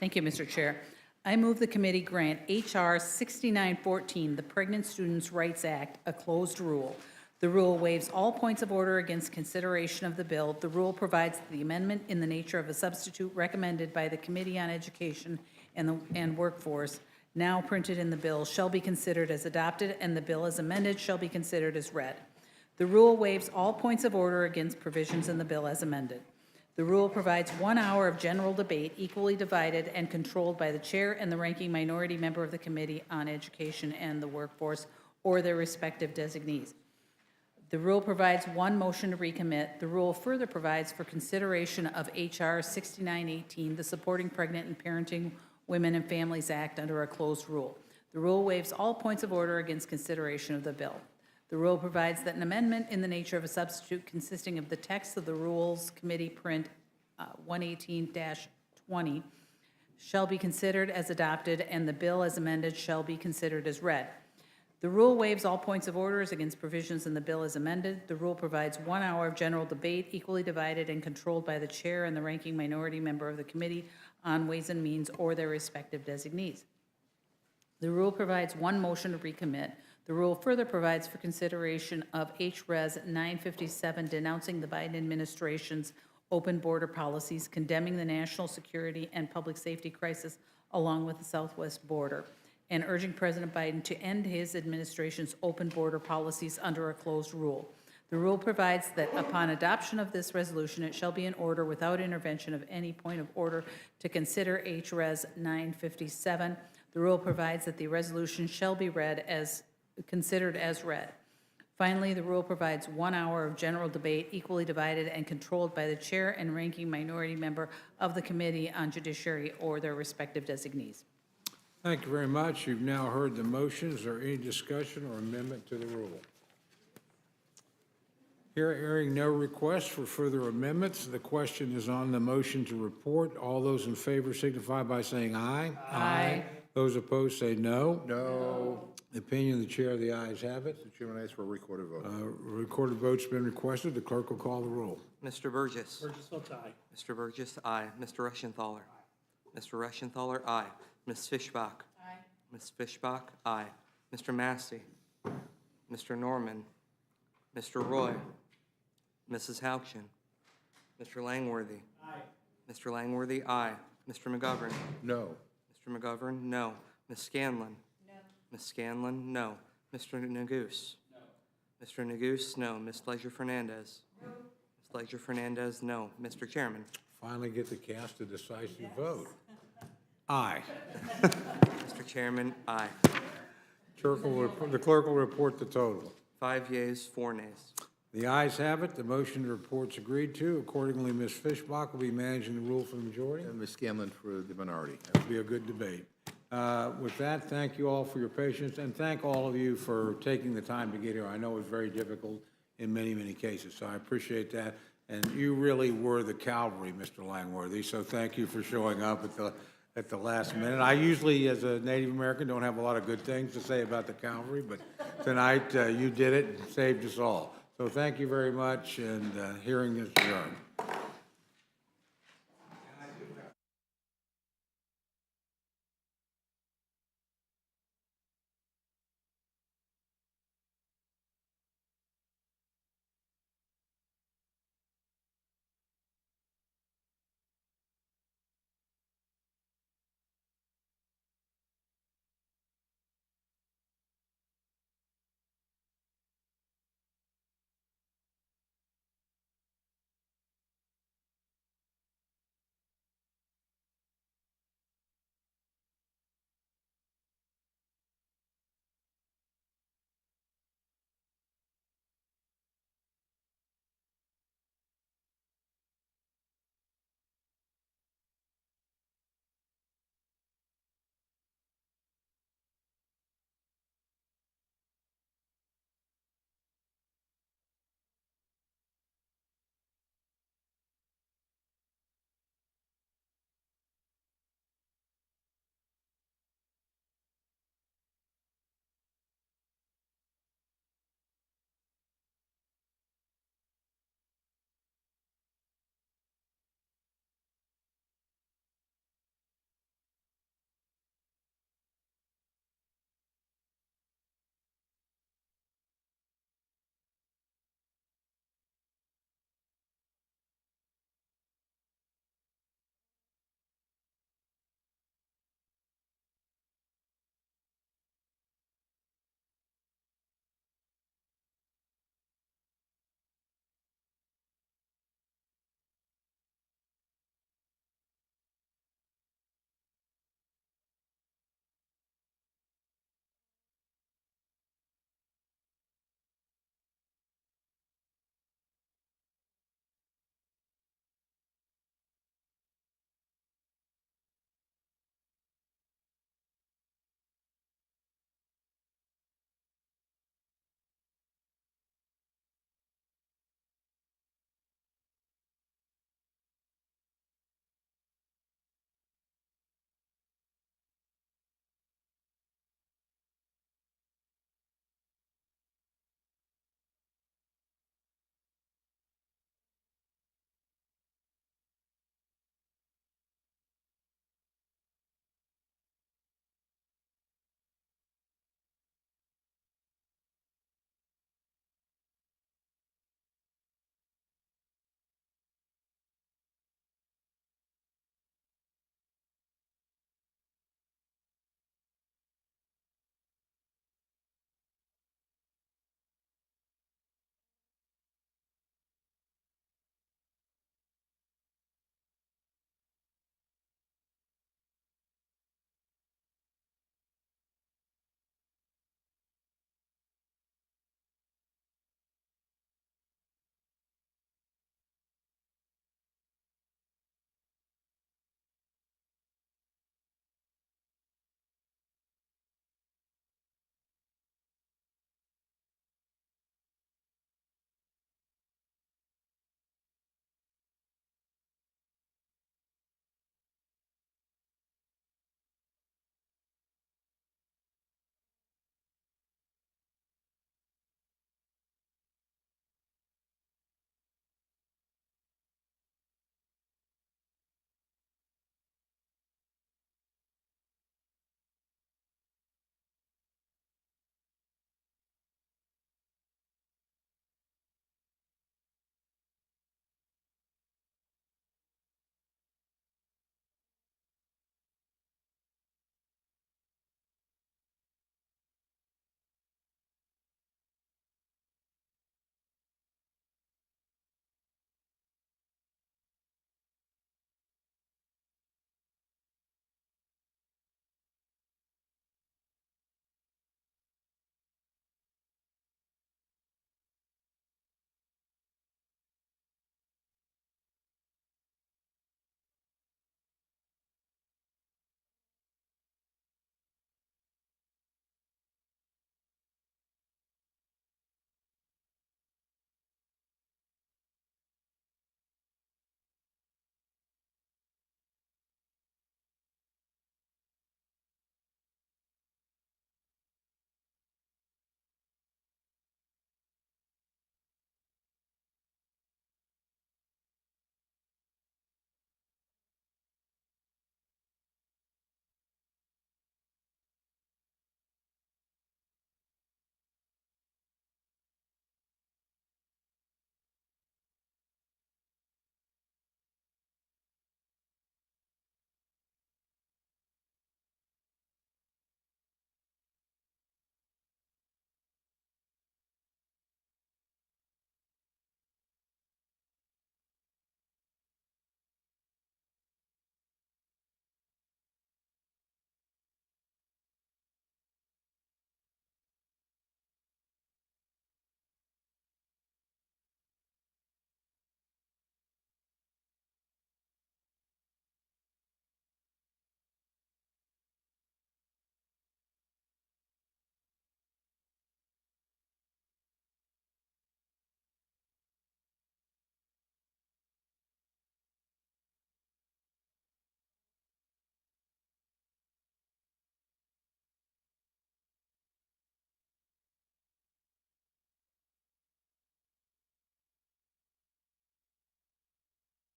Speaker 8: Thank you, Mr. Chair. I move the committee grant H.R. 6914, the Pregnant Students' Rights Act, a closed rule. The rule waives all points of order against consideration of the bill. The rule provides that the amendment in the nature of a substitute recommended by the Committee on Education and Workforce, now printed in the bill, shall be considered as adopted, and the bill as amended shall be considered as read. The rule waives all points of order against provisions in the bill as amended. The rule provides 1 hour of general debate equally divided and controlled by the chair and the ranking minority member of the Committee on Education and the Workforce or their respective designees. The rule provides 1 motion to recommit. The rule further provides for consideration of H.R. 6918, the Supporting Pregnant and Parenting Women and Families Act, under a closed rule. The rule waives all points of order against consideration of the bill. The rule provides that an amendment in the nature of a substitute consisting of the text of the Rules Committee Print 118-20 shall be considered as adopted, and the bill as amended shall be considered as read. The rule waives all points of orders against provisions in the bill as amended. The rule provides 1 hour of general debate equally divided and controlled by the chair and the ranking minority member of the Committee on Ways and Means or their respective designees. The rule provides 1 motion to recommit. The rule further provides for consideration of HRes 957 denouncing the Biden administration's open border policies, condemning the national security and public safety crisis along with the southwest border, and urging President Biden to end his administration's open border policies under a closed rule. The rule provides that upon adoption of this resolution, it shall be in order without intervention of any point of order to consider HRes 957. The rule provides that the resolution shall be considered as read. Finally, the rule provides 1 hour of general debate equally divided and controlled by the chair and ranking minority member of the Committee on Judiciary or their respective designees.
Speaker 1: Thank you very much. You've now heard the motion. Is there any discussion or amendment to the rule? Hearing no requests for further amendments, the question is on the motion to report. All those in favor signify by saying aye.
Speaker 8: Aye.
Speaker 1: Those opposed say no.
Speaker 2: No.
Speaker 1: The opinion of the chair, the ayes have it.
Speaker 2: Mr. Chairman, I ask for a recorded vote.
Speaker 1: Recorded vote's been requested. The clerk will call the roll.
Speaker 14: Mr. Burgess.
Speaker 5: Burgess votes aye.
Speaker 14: Mr. Burgess, aye. Mr. Reschenthaler. Mr. Reschenthaler, aye. Ms. Fischbach. Aye. Ms. Fischbach, aye. Mr. Massey. Mr. Norman. Mr. Roy. Mrs. Houchin. Mr. Langworthy. Aye. Mr. Langworthy, aye. Mr. McGovern.
Speaker 2: No.
Speaker 14: Mr. McGovern, no. Ms. Scanlon. No. Ms. Scanlon, no. Mr. Neguse. No. Mr. Neguse, no. Ms. Fleischer-Fernandez. No. Ms. Fleischer-Fernandez, no. Mr. Chairman.
Speaker 1: Finally get to cast a decisive vote. Aye.
Speaker 14: Mr. Chairman, aye.
Speaker 1: The clerk will report the total.
Speaker 14: 5 yeas, 4 nays.
Speaker 1: The ayes have it. The motion to report's agreed to. Accordingly, Ms. Fischbach will be managing the rule for the majority.
Speaker 2: And Ms. Scanlon for the minority.
Speaker 1: It'll be a good debate. With that, thank you all for your patience, and thank all of you for taking the time to get here. I know it was very difficult in many, many cases, so I appreciate that. And you really were the cavalry, Mr. Langworthy, so thank you for showing up at the last minute. I usually, as a Native American, don't have a lot of good things to say about the cavalry, but tonight you did it and saved us all. So thank you very much, and hearing is adjourned.